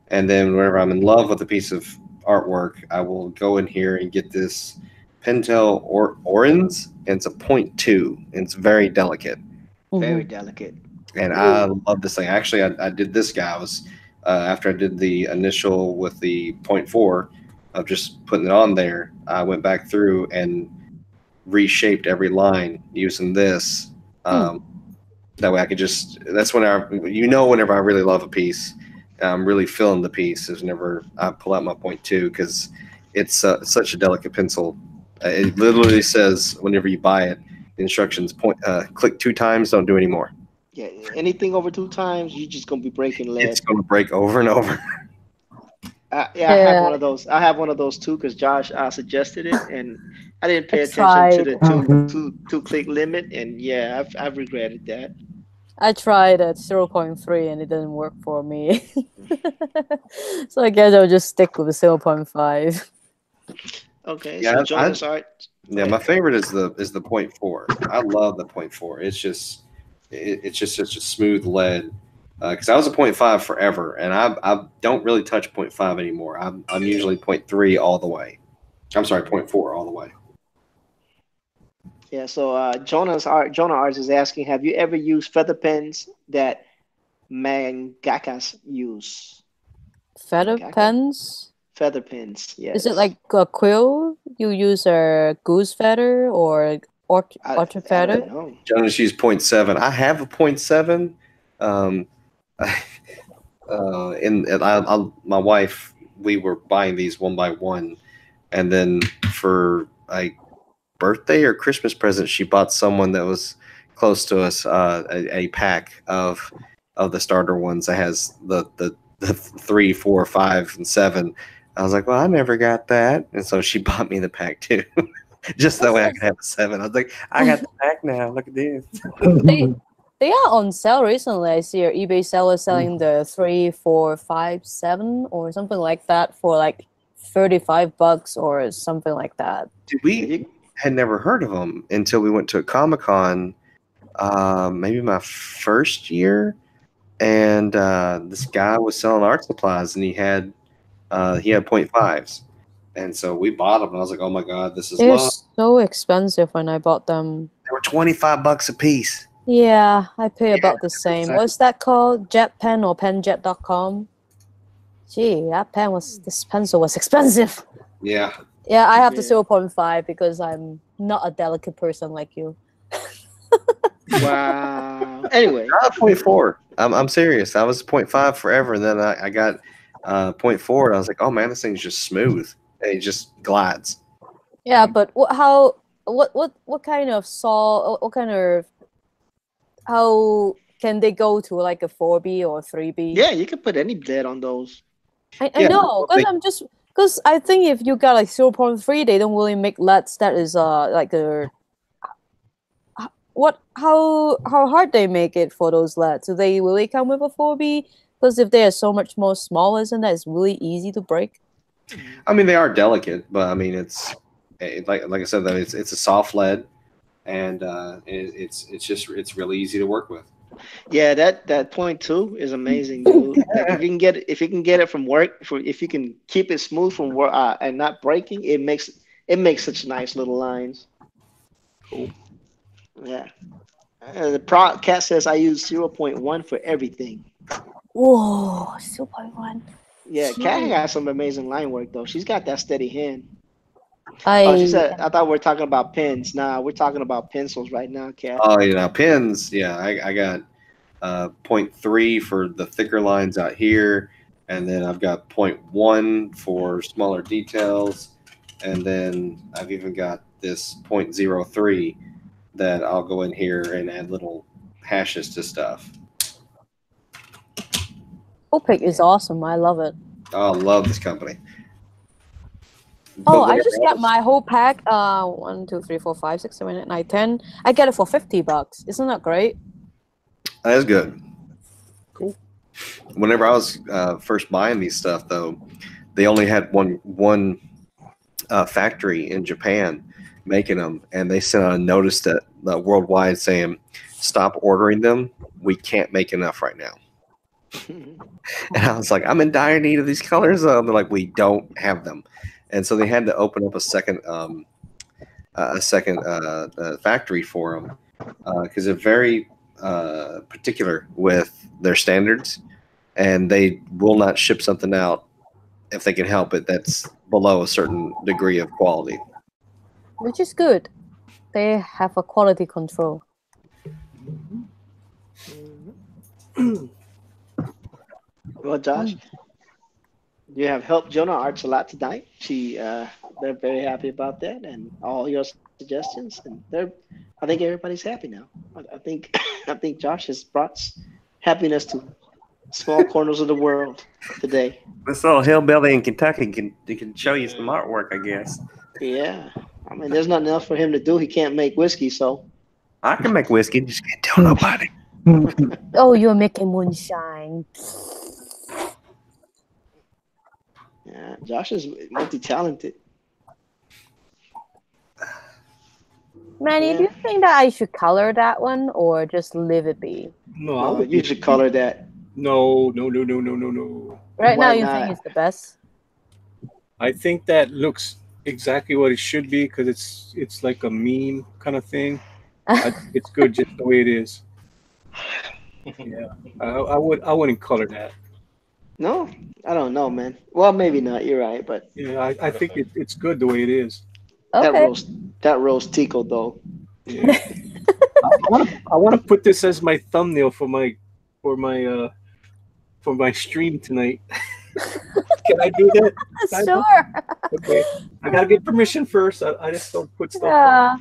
and then whenever I'm in love with a piece of artwork, I will go in here and get this Pentel Wardens, and it's a 0.2, and it's very delicate. Very delicate. And I love this thing. Actually, I did this guy. I was after I did the initial with the 0.4 of just putting it on there, I went back through and reshaped every line using this. That way I could that's whenever I really love a piece, I'm really feeling the piece is whenever I pull out my 0.2, because it's such a delicate pencil. It literally says whenever you buy it, the instructions click 2 times, don't do any more. Yeah, anything over 2 times, you're just gonna be breaking lead. It's gonna break over and over. I have one of those. I have one of those too, because Josh suggested it, and I didn't pay attention to the two click limit, and I've regretted that. I tried at 0.3 and it didn't work for me. So I guess I'll just stick with 0.5. Okay, so Jonas Art. Yeah, my favorite is the 0.4. I love the 0.4. It's just such a smooth lead. Because I was a 0.5 forever, and I don't really touch 0.5 anymore. I'm usually 0.3 all the way. I'm sorry, 0.4 all the way. Yeah, so Jonah Arts is asking, have you ever used feather pens that mangakas use? Feather pens? Feather pens, yes. Is it like a quill? You use a goose feather or otter feather? Jonas used 0.7. I have a 0.7. My wife, we were buying these one by one, and then for a birthday or Christmas present, she bought someone that was close to us a pack of the starter ones that has the 3, 4, 5, and 7. I was like, well, I never got that, and so she bought me the pack too, just that way I could have a 7. I was like, I got the pack now. Look at this. they are on sale recently. I see your eBay seller selling the 3, 4, 5, 7 or something like that for like $35 or something like that. Dude, we had never heard of them until we went to a Comic-Con, maybe my first year, and this guy was selling art supplies, and he had 0.5s, and so we bought them. And I was like, "Oh my god, this is They're love." so expensive when I bought them. They were $25 a piece. Yeah, I pay about the same. What's that called? JetPen or penjet.com? Gee, this pencil was expensive. Yeah. Yeah, I have the 0.5 because I'm not a delicate person like you. Wow. Anyway, I was 0.4. I'm serious. I was 0.5 forever, and then I got 0.4, and I was like, "Oh man, this thing's just smooth. It just glides." Yeah, but what kind of how can they go to like a 4B or 3B? yeah, you can put any lead on those. I Yeah, know, because I think if you got like 0.3, they don't really make LEDs that is like a how hard they make it for those LEDs. Do they really come with a 4B? Because if they are so much more small, isn't that it's really easy to break? I mean, they are delicate, but I mean, like I said, though, it's a soft lead, and it's really easy to work with. Yeah, that 0.2 is amazing, dude. Like if you can get it from work, if you can keep it smooth from work and not breaking, it makes such nice little lines. Cool. Yeah. The cat says I use 0.1 for everything. Whoa, 0.1. Yeah, Cat got some amazing line work though. She's got that steady hand. I Oh, she said I thought we were talking about pens. Nah, we're talking about pencils right now, Cat. Oh, pins. Yeah, I got 0.3 for the thicker lines out here, and then I've got 0.1 for smaller details, and then I've even got this 0.03 that I'll go in here and add little hashes to stuff. Copic is awesome. I love it. Oh, I love this company. Oh, I just got my whole pack. 1, 2, 3, 4, 5, 6, 7, 8, 9, 10. I get it for $50. Isn't that great? That is good. Cool. Whenever I was first buying these stuff, though, they only had one factory in Japan making them, and they sent out a notice that worldwide saying, "Stop ordering them. We can't make enough right now." And I was like, "I'm in dire need of these colors." They're like, "We don't have them," and so they had to open up a second factory for them because they're very particular with their standards, and they will not ship something out if they can help it that's below a certain degree of quality. Which is good. They have a quality control. Well, Josh, you have helped Jonah Arts a lot tonight. They're very happy about that and all your suggestions, and I think everybody's happy now. I think I think Josh has brought happiness to small corners of the world today. This little hillbilly in Kentucky can show you some artwork, I guess. Yeah, I mean, there's nothing else for him to do. He can't make whiskey, so I can make whiskey, just can't tell nobody. Oh, you're making moonshine. yeah, Josh is multi-talented. Manny, Yeah. do you think that I should color that one or just leave it be? No, I No, would you should color that. No. Right now, Why you not? think it's the best? I think that looks exactly what it should be because it's like a meme kind of thing. It's good just the way it is. Yeah, I wouldn't color that. No, I don't know, man. Well, maybe not. You're right, but Yeah, I think it's good the way it is. Okay. that roast Tico though. Yeah. I want to put this as my thumbnail for my stream tonight. Can I do that? Sure. Okay. I gotta get permission first. I just don't put stuff. Yeah.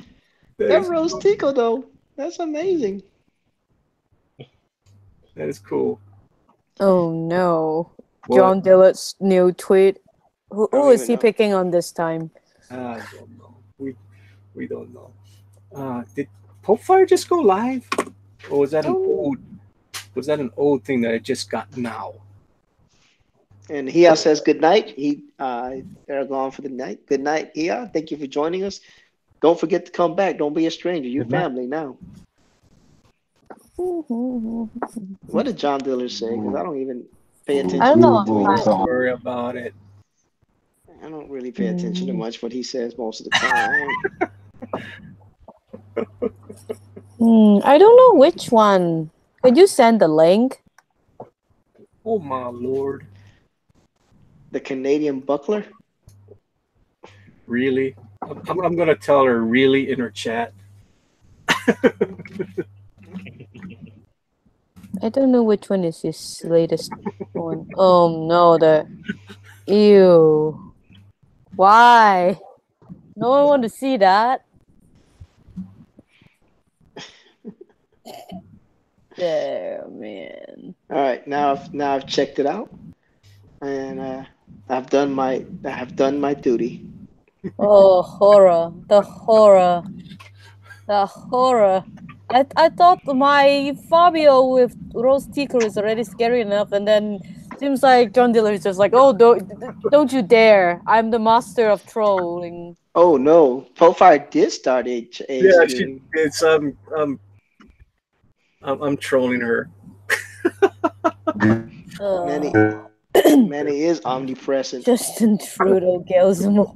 That roast Tico though. That's amazing. That is cool. Oh no. What? John Dillard's new tweet. Who don't is even he know. picking on this time? I don't know. We don't know. Did Pope Fire just go live? Or was that an old thing that I just got now? And Hia says good night. They're gone for the night. Good night, Hia. Thank you for joining us. Don't forget to come back. Don't be a stranger. You family now. What did John Diller say? Because I don't even pay attention. I don't know. Don't worry about it. I don't really pay attention to much what he says most of the time. I don't know which one. Could you send the link? Oh my lord! The Canadian buckler. Really? I'm gonna tell her really in her chat. I don't know which one is his latest one. Oh no, ew. Why? No one want to see that. There, man. All right, now I've checked it out, and I've done my duty. Oh, horror! The horror! The horror! I thought my Fabio with Rose Tico is already scary enough, and then seems like John Diller is just like, oh, don't you dare! I'm the master of trolling. Oh no, Profile did start a Yeah, stream. it's I'm trolling her. Manny is omnipresent. Justin Trudeau kills more.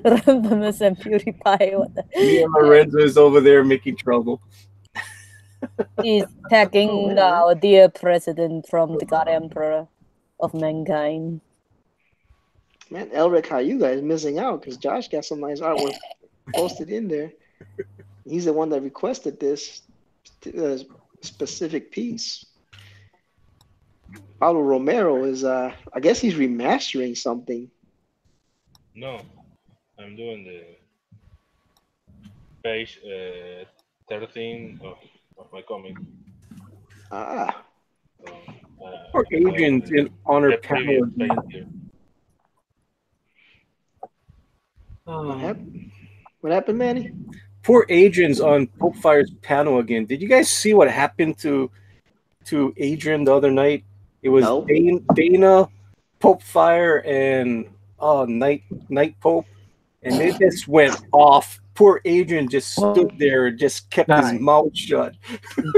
Randomness and PewDiePie. What the? Me and Lorenzo is over there making trouble. He's attacking our dear president from the God Emperor of mankind. Man, Elric, how you guys missing out? Because Josh got some nice artwork posted in there. He's the one that requested this specific piece. Paulo Romero is, I guess he's remastering something. No, I'm doing the page 13 of my comic. Ah. So, Poor Adrian's in honor panel. What happened, Manny? Poor Adrian's on Pope Fire's panel again. Did you guys see what happened to Adrian the other night? It was Dana, Pope Fire, and Night Pope, and they just went off. Poor Adrian just stood there and just kept his mouth shut.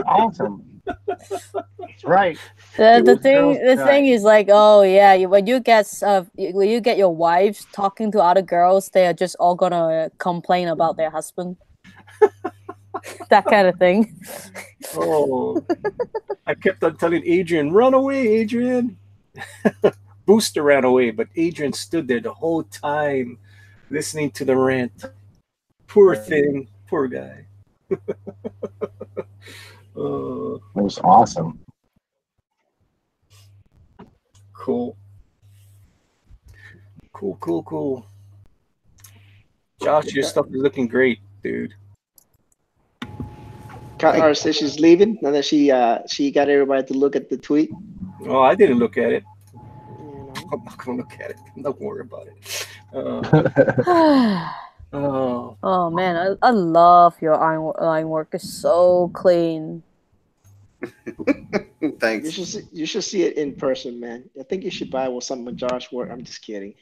Awesome. That's right. The thing is like, oh yeah, when you get your wives talking to other girls, they are just all gonna complain about their husband. That kind of thing. Oh, I kept on telling Adrian, run away, Adrian. Booster ran away, but Adrian stood there the whole time listening to the rant. Poor thing. Poor guy. It was awesome. Cool. Cool. Josh, your stuff is looking great, dude. Katara says she's leaving now that she got everybody to look at the tweet. Oh, I didn't look at it. I'm not gonna look at it. Don't worry about it. Oh man, I love your line work. It's so clean. Thanks. You should see it in person, man. I think you should buy some of Josh's work. I'm just kidding,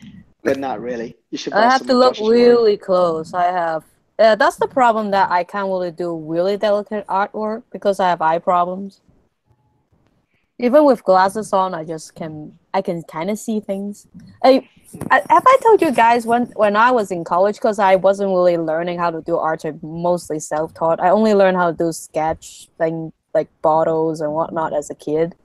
but not really. You should. Buy I have some to of look Josh's really work. close. I have. That's the problem, that I can't really do really delicate artwork because I have eye problems. Even with glasses on, I can kind of see things. Have I told you guys when I was in college, because I wasn't really learning how to do art, I'm mostly self-taught. I only learned how to do sketch thing like bottles and whatnot as a kid.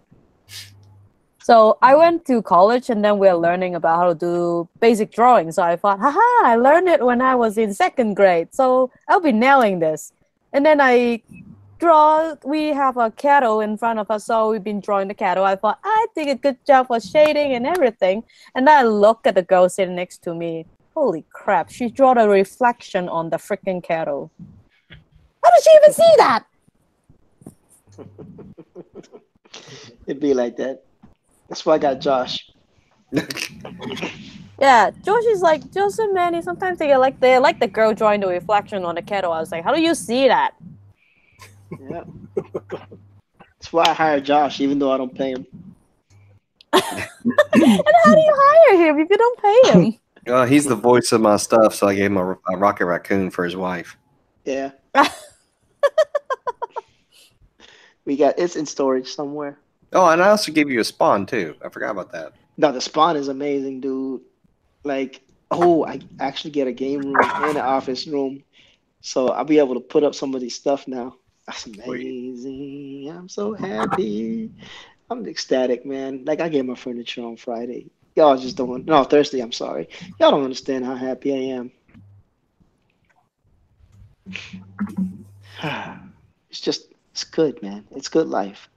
So I went to college and then we were learning about how to do basic drawing. So I thought, haha, I learned it when I was in 2nd grade. So I'll be nailing this. And then we have a cattle in front of us. So we've been drawing the cattle. I thought, I did a good job for shading and everything. And then I look at the girl sitting next to me. Holy crap, she drew a reflection on the freaking cattle. How did she even see that? It'd be like that. That's why I got Josh. Yeah, Josh is like, Joseph, Manny, sometimes they like the girl drawing the reflection on the kettle. I was like, how do you see that? Yeah. That's why I hired Josh, even though I don't pay him. And how do you hire him if you don't pay him? He's the voice of my stuff, so I gave him a Rocket Raccoon for his wife. Yeah. It's in storage somewhere. Oh, and I also gave you a Spawn too. I forgot about that. No, the spawn is amazing, dude. Like, I actually get a game room and an office room, so I'll be able to put up some of these stuff now. That's amazing. I'm so happy. I'm ecstatic, man. Like, I get my furniture on Friday. Y'all just don't. No, Thursday. I'm sorry. Y'all don't understand how happy I am. It's good, man. It's good life.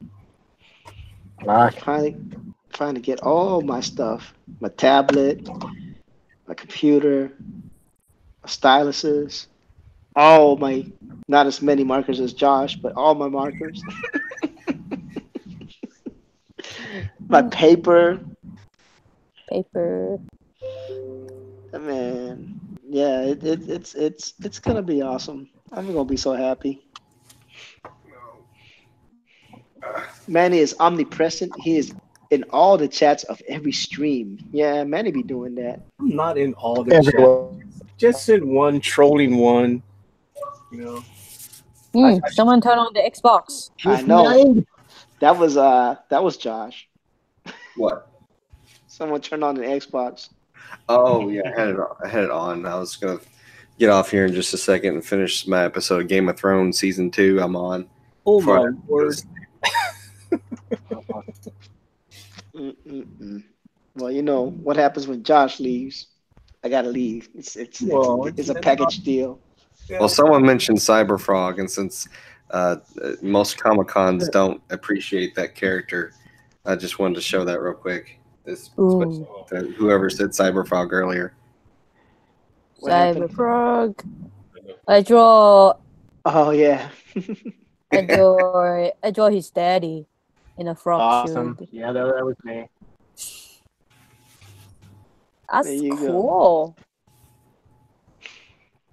Trying to get all my stuff, my tablet, my computer, my styluses, all my, not as many markers as Josh, but all my markers, my paper. Man, yeah, it's gonna be awesome. I'm gonna be so happy. Manny is omnipresent. He is in all the chats of every stream. Yeah, Manny be doing that. I'm not in all the Everywhere. chats. Just in one, trolling one. You know. Someone turn on the Xbox. I know. That was Josh. What? Someone turned on the Xbox. Oh yeah, I had it on. I was gonna get off here in just a second and finish my episode of Game of Thrones season 2. I'm on. Oh my word. Well, you know what happens when Josh leaves. I gotta leave. It's a package deal. Well, someone mentioned Cyberfrog, and since most Comic Cons don't appreciate that character, I just wanted to show that real quick. Whoever said Cyberfrog earlier. Cyberfrog. I draw. Oh yeah. I draw his daddy in a frog Awesome. suit. Yeah, that was me. That's There you cool.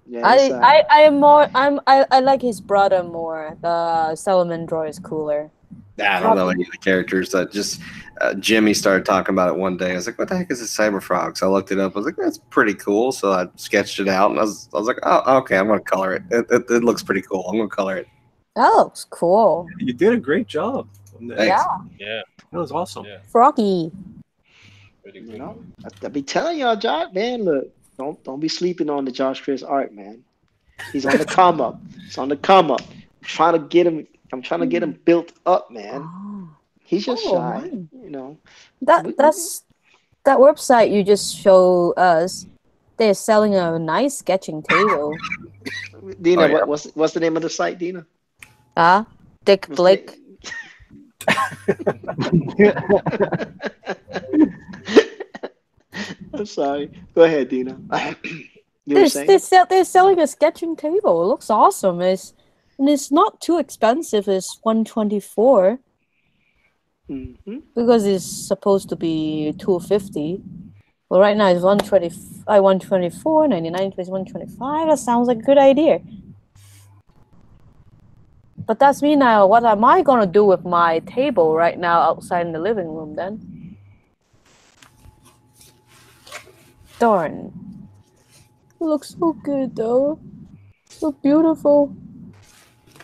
Yeah, I like his brother more. The Salamander is cooler. I don't know any of the characters. That just Jimmy started talking about it one day. I was like, "What the heck is a Cyberfrog?" So I looked it up. I was like, "That's pretty cool." So I sketched it out, and I was like, "Oh, okay, I'm gonna color it. It looks pretty cool. I'm gonna color it." That looks cool. You did a great job. Yeah. Yeah. That was awesome. Yeah. Froggy. You know, I be telling y'all, Josh, man, look, don't be sleeping on the Josh Chris art, man. He's on the come up. It's on the come up. I'm trying to get him built up, man. He's just shy, you know. That website you just showed us. They're selling a nice sketching table. Dina, what's the name of the site, Dina? Dick Blick. I'm sorry. Go ahead, Dina. They're selling a sketching table. It looks awesome. It's not too expensive. It's $124 because it's supposed to be $250. Well, right now it's $124.99 plus $125. That sounds like a good idea. But that's me now. What am I gonna do with my table right now outside in the living room then? Darn. It looks so good though. So beautiful.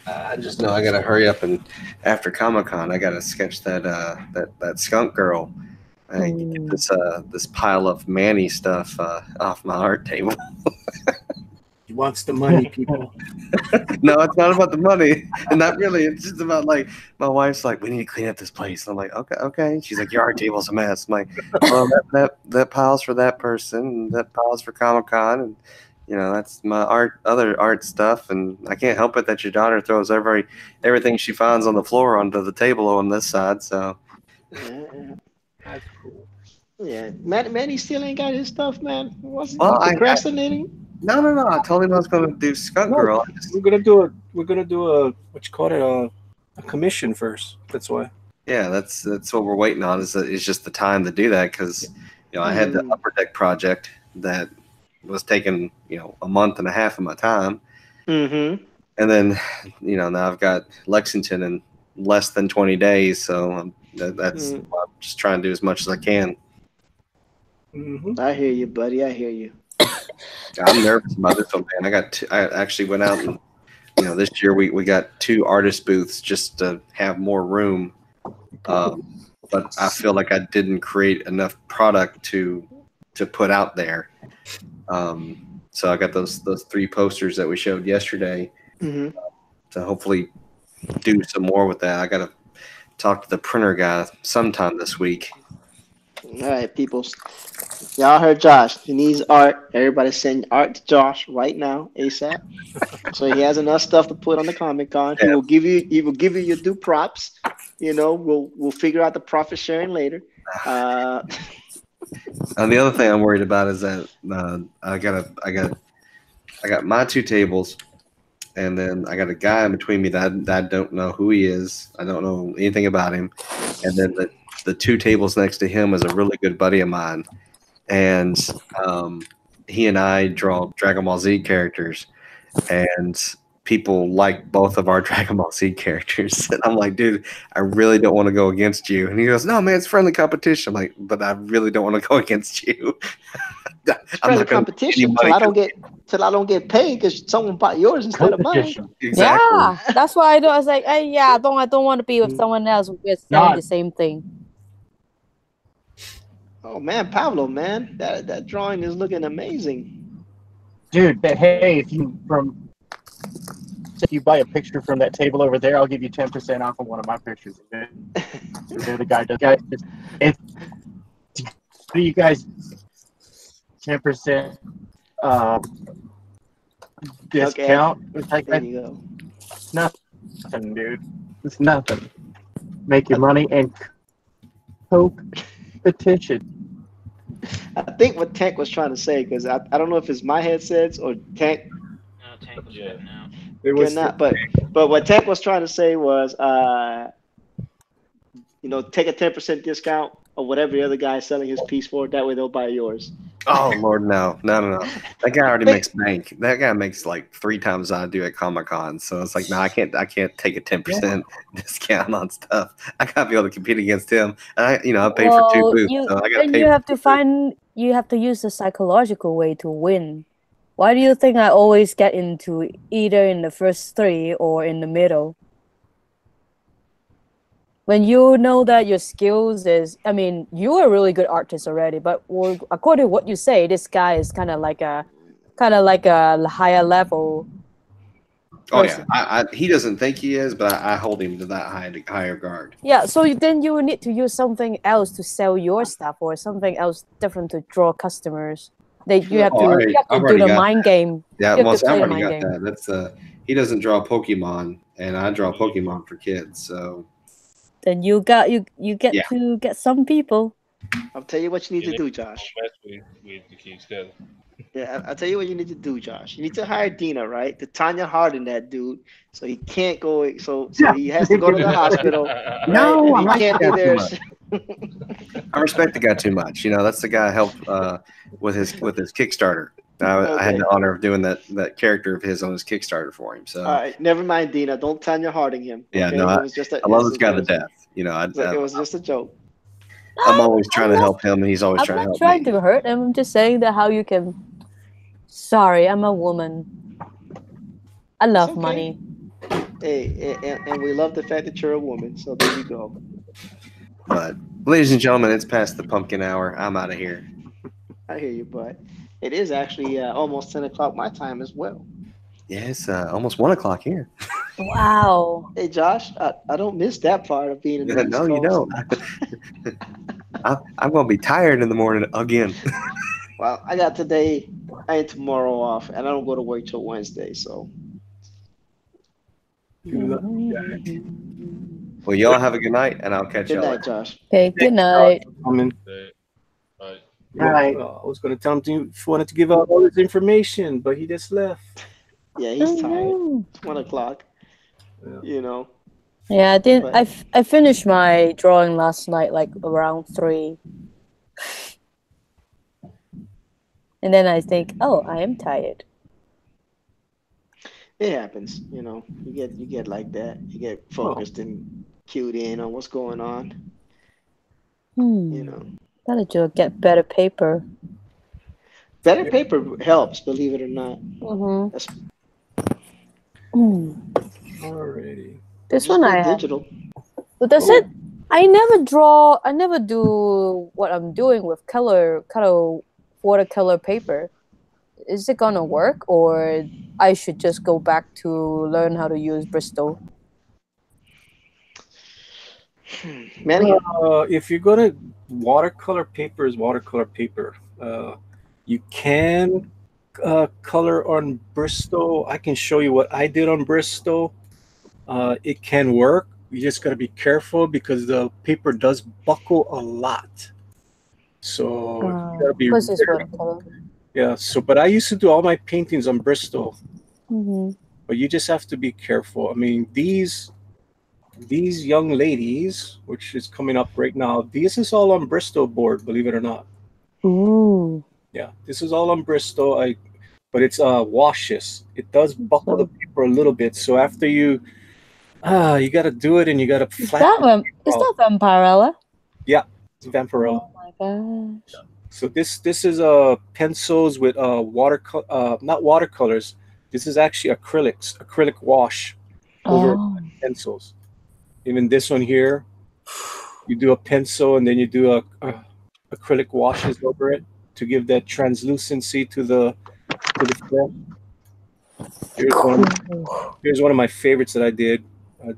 I just know I gotta hurry up, and after Comic-Con, I gotta sketch that skunk girl. I get this pile of Manny stuff off my art table. He wants the money, people. No, it's not about the money, and not really. It's just about like my wife's like, we need to clean up this place. And I'm like, okay. She's like, your art table's a mess. I'm like, well, that pile's for that person, and that pile's for Comic-Con, and you know that's my other art stuff, and I can't help it that your daughter throws everything she finds on the floor onto the table on this side. So that's cool. Yeah, Manny still ain't got his stuff, man. Was he procrastinating? No. I told him I was going to do Skunk Girl. We're gonna do a what you call it a commission first. That's why. Yeah, that's what we're waiting on. Is just the time to do that because I had the upper deck project that was taking a month and a half of my time, and And then, now I've got Lexington in less than 20 days, so that's I'm just trying to do as much as I can. I hear you, buddy. I hear you. I'm nervous about this one, man. I actually went out and, this year we got 2 artist booths just to have more room. But I feel like I didn't create enough product to put out there. So I got those 3 posters that we showed yesterday to hopefully do some more with that. I got to talk to the printer guy sometime this week. All right, people. Y'all heard Josh. He needs art. Everybody send art to Josh right now, ASAP. So he has enough stuff to put on the Comic Con. He will give you your due props. We'll figure out the profit sharing later. And the other thing I'm worried about is that I got my 2 tables, and then I got a guy in between me that I don't know who he is. I don't know anything about him. And then the 2 tables next to him is a really good buddy of mine, and he and I draw Dragon Ball Z characters, and people like both of our Dragon Ball Z characters. And I'm like, dude, I really don't want to go against you. And he goes, no, man, it's friendly competition. I'm like, but I really don't want to go against you. It's friendly competition till I don't get paid because someone bought yours instead of mine. Exactly. Yeah, that's why I was like, I don't want to be with someone else who's selling the same thing. Oh man, Pablo, man, that drawing is looking amazing. Dude, hey, if you buy a picture from that table over there, I'll give you 10% off of one of my pictures. The guy does. It's for you guys 10% discount. Okay. There you go. Nothing, dude. It's nothing. Make your money and competition. I think what Tank was trying to say, because I don't know if it's my headsets or Tank. No, Tank was good now. It was but what Tank was trying to say was, take a 10% discount of whatever the other guy is selling his piece for. That way they'll buy yours. Oh Lord, no. That guy already makes bank. That guy makes like 3 times I do at Comic-Con. So it's like, no, I can't take a 10% discount on stuff. I gotta be able to compete against him. And I paid for 2 booths. So I gotta pay. You have to use the psychological way to win. Why do you think I always get into either in the first 3 or in the middle? When you know that your skills you're a really good artist already, but according to what you say, this guy is kind of like a higher level person. Oh yeah, he doesn't think he is, but I hold him to that higher guard. Yeah, so then you need to use something else to sell your stuff or something else different to draw customers. You have to do the mind game. Yeah, well, I've already got that. That's he doesn't draw Pokemon, and I draw Pokemon for kids, so. Then you get to get some people. I'll tell you what you need to do, Josh. With the kids together. Yeah, I'll tell you what you need to do, Josh. You need to hire Dina, right? To Tanya Harding that dude, so he can't go. So he has to go to the hospital. No, right? He can't be there. I respect the guy too much. That's the guy I helped with his Kickstarter. I had the honor of doing that character of his on his Kickstarter for him. So all right, never mind, Dina. Don't Tanya Harding him. Yeah, okay? no, I love this guy to death. It was just a joke. I'm always trying to help him, and he's always trying to help me. I'm not trying to hurt him. I'm just saying that how you can. Sorry, I'm a woman. I love money. Hey, and we love the fact that you're a woman. So there you go. But, ladies and gentlemen, it's past the pumpkin hour. I'm out of here. I hear you, bud. It is actually almost 10 o'clock my time as well. Yeah, it's almost 1 o'clock here. Wow. Hey, Josh, I don't miss that part of being in the East No, you Coast. don't. I'm going to be tired in the morning again. Well, I got today and tomorrow off, and I don't go to work till Wednesday, so. Well, y'all have a good night, and I'll catch y'all later. later. Good night, Josh. Okay, good night. I was going to tell him he wanted to give out all his information, but he just left. Yeah, he's tired. It's 1 o'clock. Yeah. Yeah, I didn't. I finished my drawing last night, like around 3. And then I think, oh, I am tired. It happens. You get like that. You get Well, focused and cued in on what's going on. You Hmm. know, Gotta do get better paper. better paper helps, believe it or not. Mm-hmm. That's Hmm. alrighty. This just one go I have. digital. But that's Oh, it. I never draw. I never do what I'm doing with color watercolor paper. Is it gonna work, or I should just go back to learn how to use Bristol? Manny, if you're gonna watercolor paper is watercolor paper. You can color on Bristol. I can show you what I did on Bristol. It can work. You just gotta be careful because the paper does buckle a lot. So you gotta be Because it's very, watercolor. yeah. So, but I used to do all my paintings on Bristol, Mm-hmm. but you just have to be careful. I mean, these young ladies, which is coming up right now, this is all on Bristol board, believe it or not. Ooh. Yeah, this is all on Bristol. But it's washes. It does buckle the So paper a little bit. So after you got to do it and you got to is flatten that the paper is out. that Vampirella? Yeah, it's Vampirella. Oh my gosh. So this is pencils with not watercolors. This is actually acrylic wash over Oh. pencils. Even this one here, you do a pencil and then you do a acrylic washes over it to give that translucency to the flesh. Here's one. Cool. Here's one of my favorites that I did.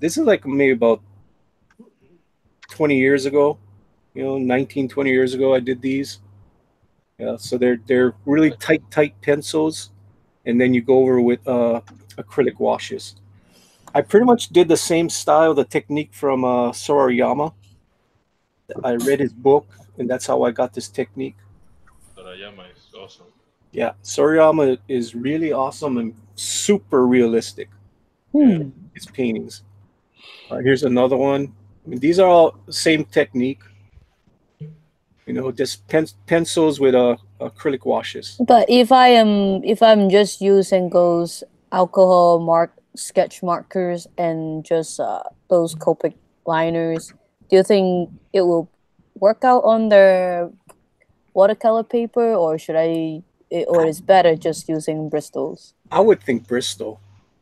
This is like maybe about 20 years ago. 19, 20 years ago, I did these. Yeah, so they're really tight pencils, and then you go over with acrylic washes. I pretty much did the same style, the technique from Sorayama. I read his book, and that's how I got this technique. Torayama is awesome. Yeah, Sorayama is really awesome and super realistic. Yeah. Hmm. His paintings. Here's another one. I mean, these are all the same technique. Just pencils with acrylic washes. But if I'm just using those alcohol mark sketch markers and just those Copic liners, do you think it will work out on the watercolor paper, or or is better just using Bristol's? I would think Bristol.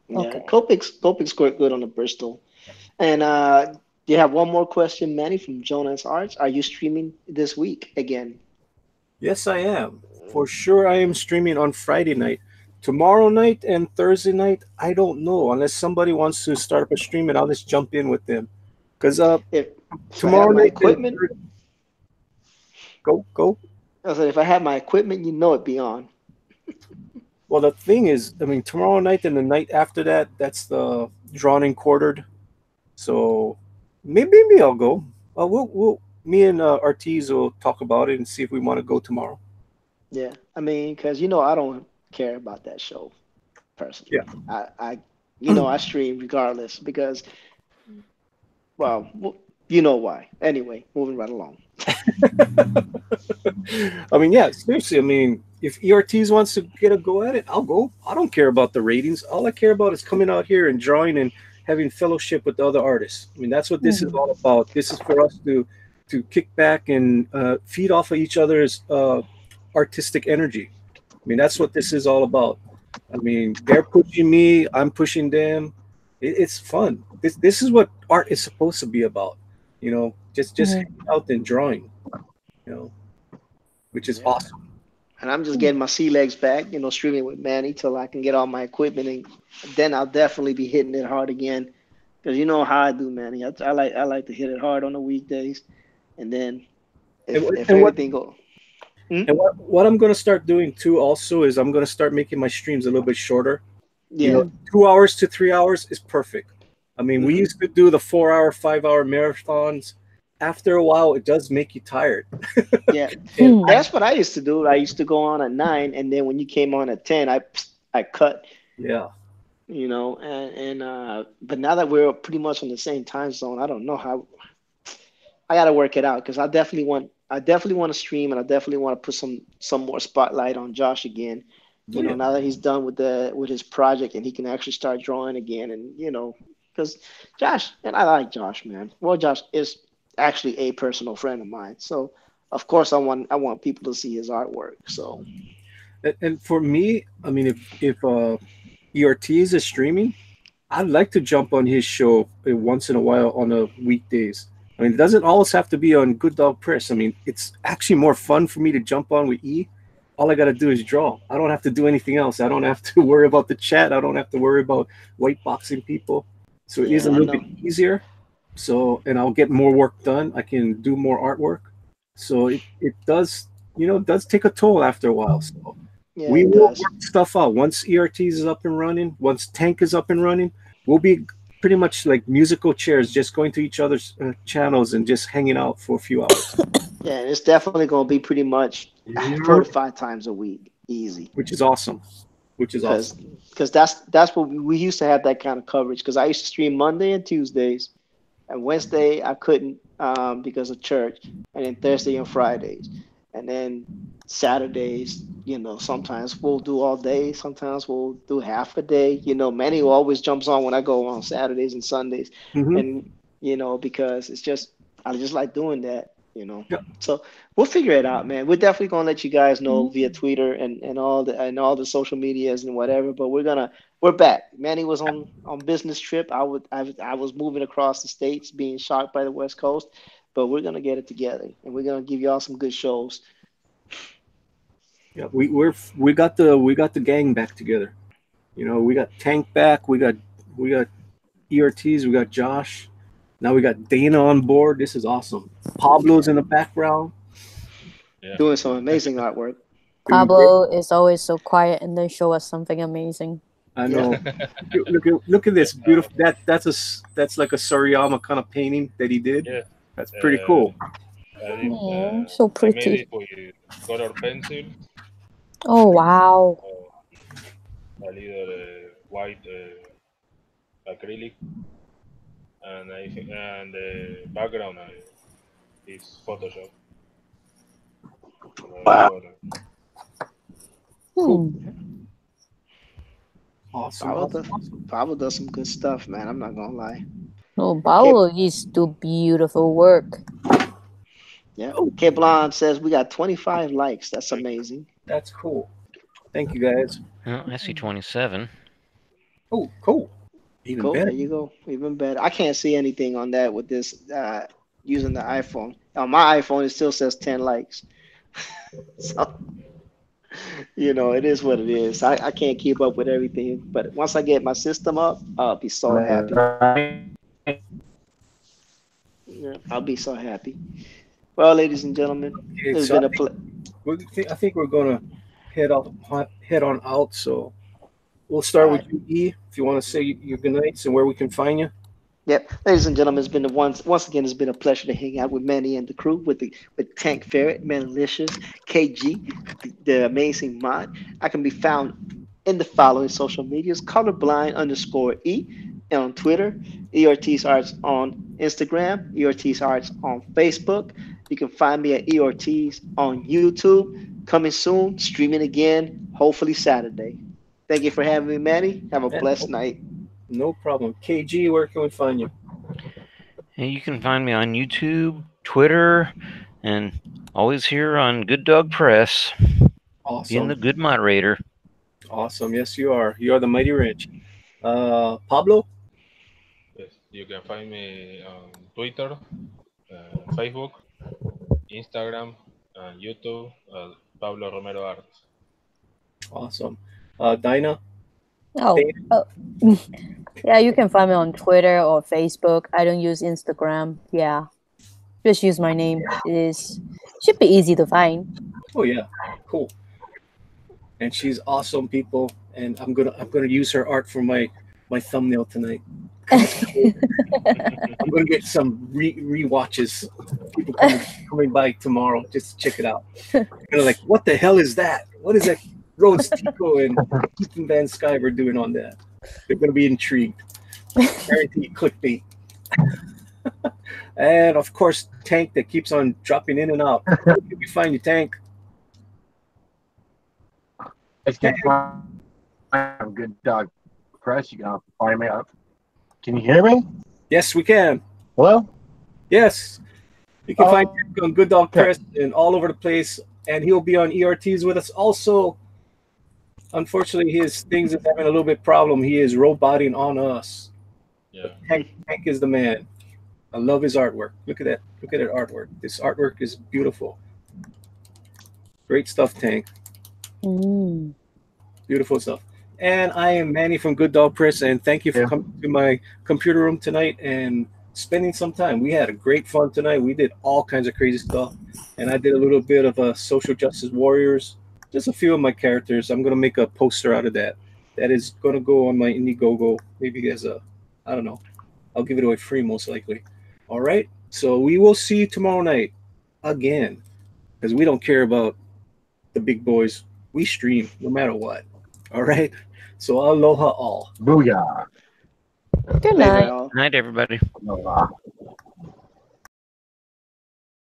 yeah, Okay. Copic scored good on the Bristol. And you have one more question, Manny, from Jonas Arts. Are you streaming this week again? Yes, I am. For sure, I am streaming on Friday night. Tomorrow night and Thursday night, I don't know. Unless somebody wants to start up a stream and I'll just jump in with them. Because If I have tomorrow my night and equipment, go. I said if I have my equipment, it'd be on. Well, the thing is, I mean, tomorrow night and the night after that, that's the drawn and quartered. So maybe I'll go. Me and Ortiz will talk about it and see if we want to go tomorrow. Yeah, I mean, because I don't care about that show Yeah. personally. I stream regardless because, well, you know why. Anyway, moving right along. I mean, yeah, seriously. I mean, if ERTs wants to get a go at it, I'll go. I don't care about the ratings. All I care about is coming out here and drawing and having fellowship with the other artists. I mean, that's what this is all about. This is for us to kick back and feed off of each other's artistic energy. I mean, that's what this is all about. I mean, they're pushing me, I'm pushing them. It's fun. This is what art is supposed to be about. Just Mhm. hanging out and drawing. You know, which is Yeah. awesome. And I'm just getting my sea legs back, streaming with Manny till I can get all my equipment, and then I'll definitely be hitting it hard again. Because you know how I do, Manny. I like to hit it hard on the weekdays, and then And, if and what everything go, hmm? and what I'm gonna start doing too also is I'm gonna start making my streams a little bit shorter. Yeah, 2 hours to 3 hours is perfect. I mean, we hmm, used to do the 4 hour, 5 hour marathons. After a while, it does make you tired. yeah. And That's what I used to do. I used to go on at 9, and then when you came on at 10, I cut. yeah, But now that we're pretty much on the same time zone, I don't know how. I got to work it out because I definitely want to stream, and I definitely want to put some more spotlight on Josh again. You know, now that he's done with his project and he can actually start drawing again, and because Josh, and I like Josh, man. Well, Josh is actually a personal friend of mine, so of course I want people to see his artwork. So And for me, I mean, if ERTs is streaming, I'd like to jump on his show once in a while on the weekdays. I mean, it doesn't always have to be on Good Dog Press. I mean, it's actually more fun for me to jump on with E. All I got to do is draw. I don't have to do anything else. I don't have to worry about the chat. I don't have to worry about white boxing people. So it is a yeah, I little know. bit easier. So, and I'll get more work done. I can do more artwork. So it does, it does take a toll after a while. So Yeah, we it will does. work stuff out. Once ERTs is up and running, once Tank is up and running, we'll be pretty much like musical chairs, just going to each other's channels and just hanging out for a few hours, Yeah, and it's definitely going to be pretty much 4 to 5 times a week, easy. which is awesome. Which is Because awesome. that's what we used to have that kind of coverage. Because I used to stream Monday and Tuesdays, and Wednesday I couldn't because of church, and then Thursday and Fridays, and then Saturdays. Sometimes we'll do all day, sometimes we'll do half a day. Manny always jumps on when I go on Saturdays and Sundays, Hmm. and because it's just I just like doing that. Yeah. So we'll figure it out, man. We're definitely gonna let you guys know via Twitter and all the social medias and whatever. But we're back. Manny was on business trip. I was moving across the states, being shocked by the West Coast. But we're gonna get it together, and we're gonna give y'all some good shows. Yeah, we got the gang back together. We got Tank back. We got ERTs. We got Josh. Now we got Dana on board. This is awesome. Pablo's in the background. Yeah. Doing some amazing artwork. Pablo is always so quiet and then show us something amazing. I Yeah. know. Look at this beautiful. That's like a Sariyama kind of painting that he did. Yeah. That's pretty cool. So I made pretty. it with color pencil, Oh wow. a little white acrylic, and the background is Photoshop. Wow. Cool. Hmm. Awesome. Pablo Awesome. does, Pablo does some good stuff, man. I'm not gonna lie. Oh, Pablo is do beautiful work. Yeah. Oh, Keblon says we got 25 likes. That's amazing. that's cool. Thank you guys. Oh, I see 27. Oh, cool. Even Cool. There better. you go. Even better. I can't see anything on that with this using the iPhone. On my iPhone, it still says 10 likes. So, it is what it is. I can't keep up with everything. But once I get my system up, I'll be so happy. Yeah, I'll be so happy. Well, ladies and gentlemen, Okay, it's so been a pleasure. I think we're gonna head on out. So we'll All start with right. you, E. If you want to say your good nights and where we can find you. Yep, ladies and gentlemen, it's been once again. It's been a pleasure to hang out with Manny and the crew with Tank Ferret, Manalicious, KG, the amazing mod. I can be found in the following social medias: colorblind_e on Twitter, ERT's Arts on Instagram, ERT's Arts on Facebook. You can find me at ERT's on YouTube. Coming soon, streaming again, hopefully Saturday. Thank you for having me, Manny. Have a Yeah, blessed night. no problem. KG, where can we find you? And you can find me on YouTube, Twitter, and always here on Good Dog Press, being the Awesome. good moderator. Awesome. Yes, you are. You are the mighty wrench. Pablo? Yes, you can find me on Twitter, Facebook, Instagram, and YouTube. Pablo Romero Art. Awesome. Dinah? Oh, oh. Yeah, you can find me on Twitter or Facebook. I don't use Instagram. Yeah, just use my name. It is should be easy to find. Oh yeah. Cool. And she's awesome, people. And I'm gonna use her art for my thumbnail tonight. I'm gonna get some re-watches. People coming by tomorrow just to check it out. They're like, what the hell is that? What is that Rhodes Tico and Ethan Van Skyver doing on that? They're gonna be intrigued. Guaranteed clickbait. And of course, Tank that keeps on dropping in and out. Where can we find you, Tank? guys can find Good Dog Press, you can find me up. Can you hear me? Yes, we can. Hello? Yes. You can find Oh, him on Good Dog okay. Press and all over the place. And he'll be on ERTs with us. Also, unfortunately, his things is having a little bit problem. He is roboting on us. Yeah. Hank is the man. I love his artwork. Look at that. Look at that artwork. This artwork is beautiful. Great stuff, Tank. Mm. Beautiful stuff. And I am Manny from Good Dog Press, and thank you for coming to my computer room tonight and spending some time. We had a great fun tonight. We did all kinds of crazy stuff, and I did a little bit of social justice warriors. Just a few of my characters. I'm gonna make a poster out of that. That is gonna go on my Indiegogo. Maybe as a, I don't know. I'll give it away free most likely. All right. So we will see you tomorrow night again, because we don't care about the big boys. We stream no matter what. All right. So aloha all. Booyah. Good Later, night. y'all. Good night, everybody. Aloha.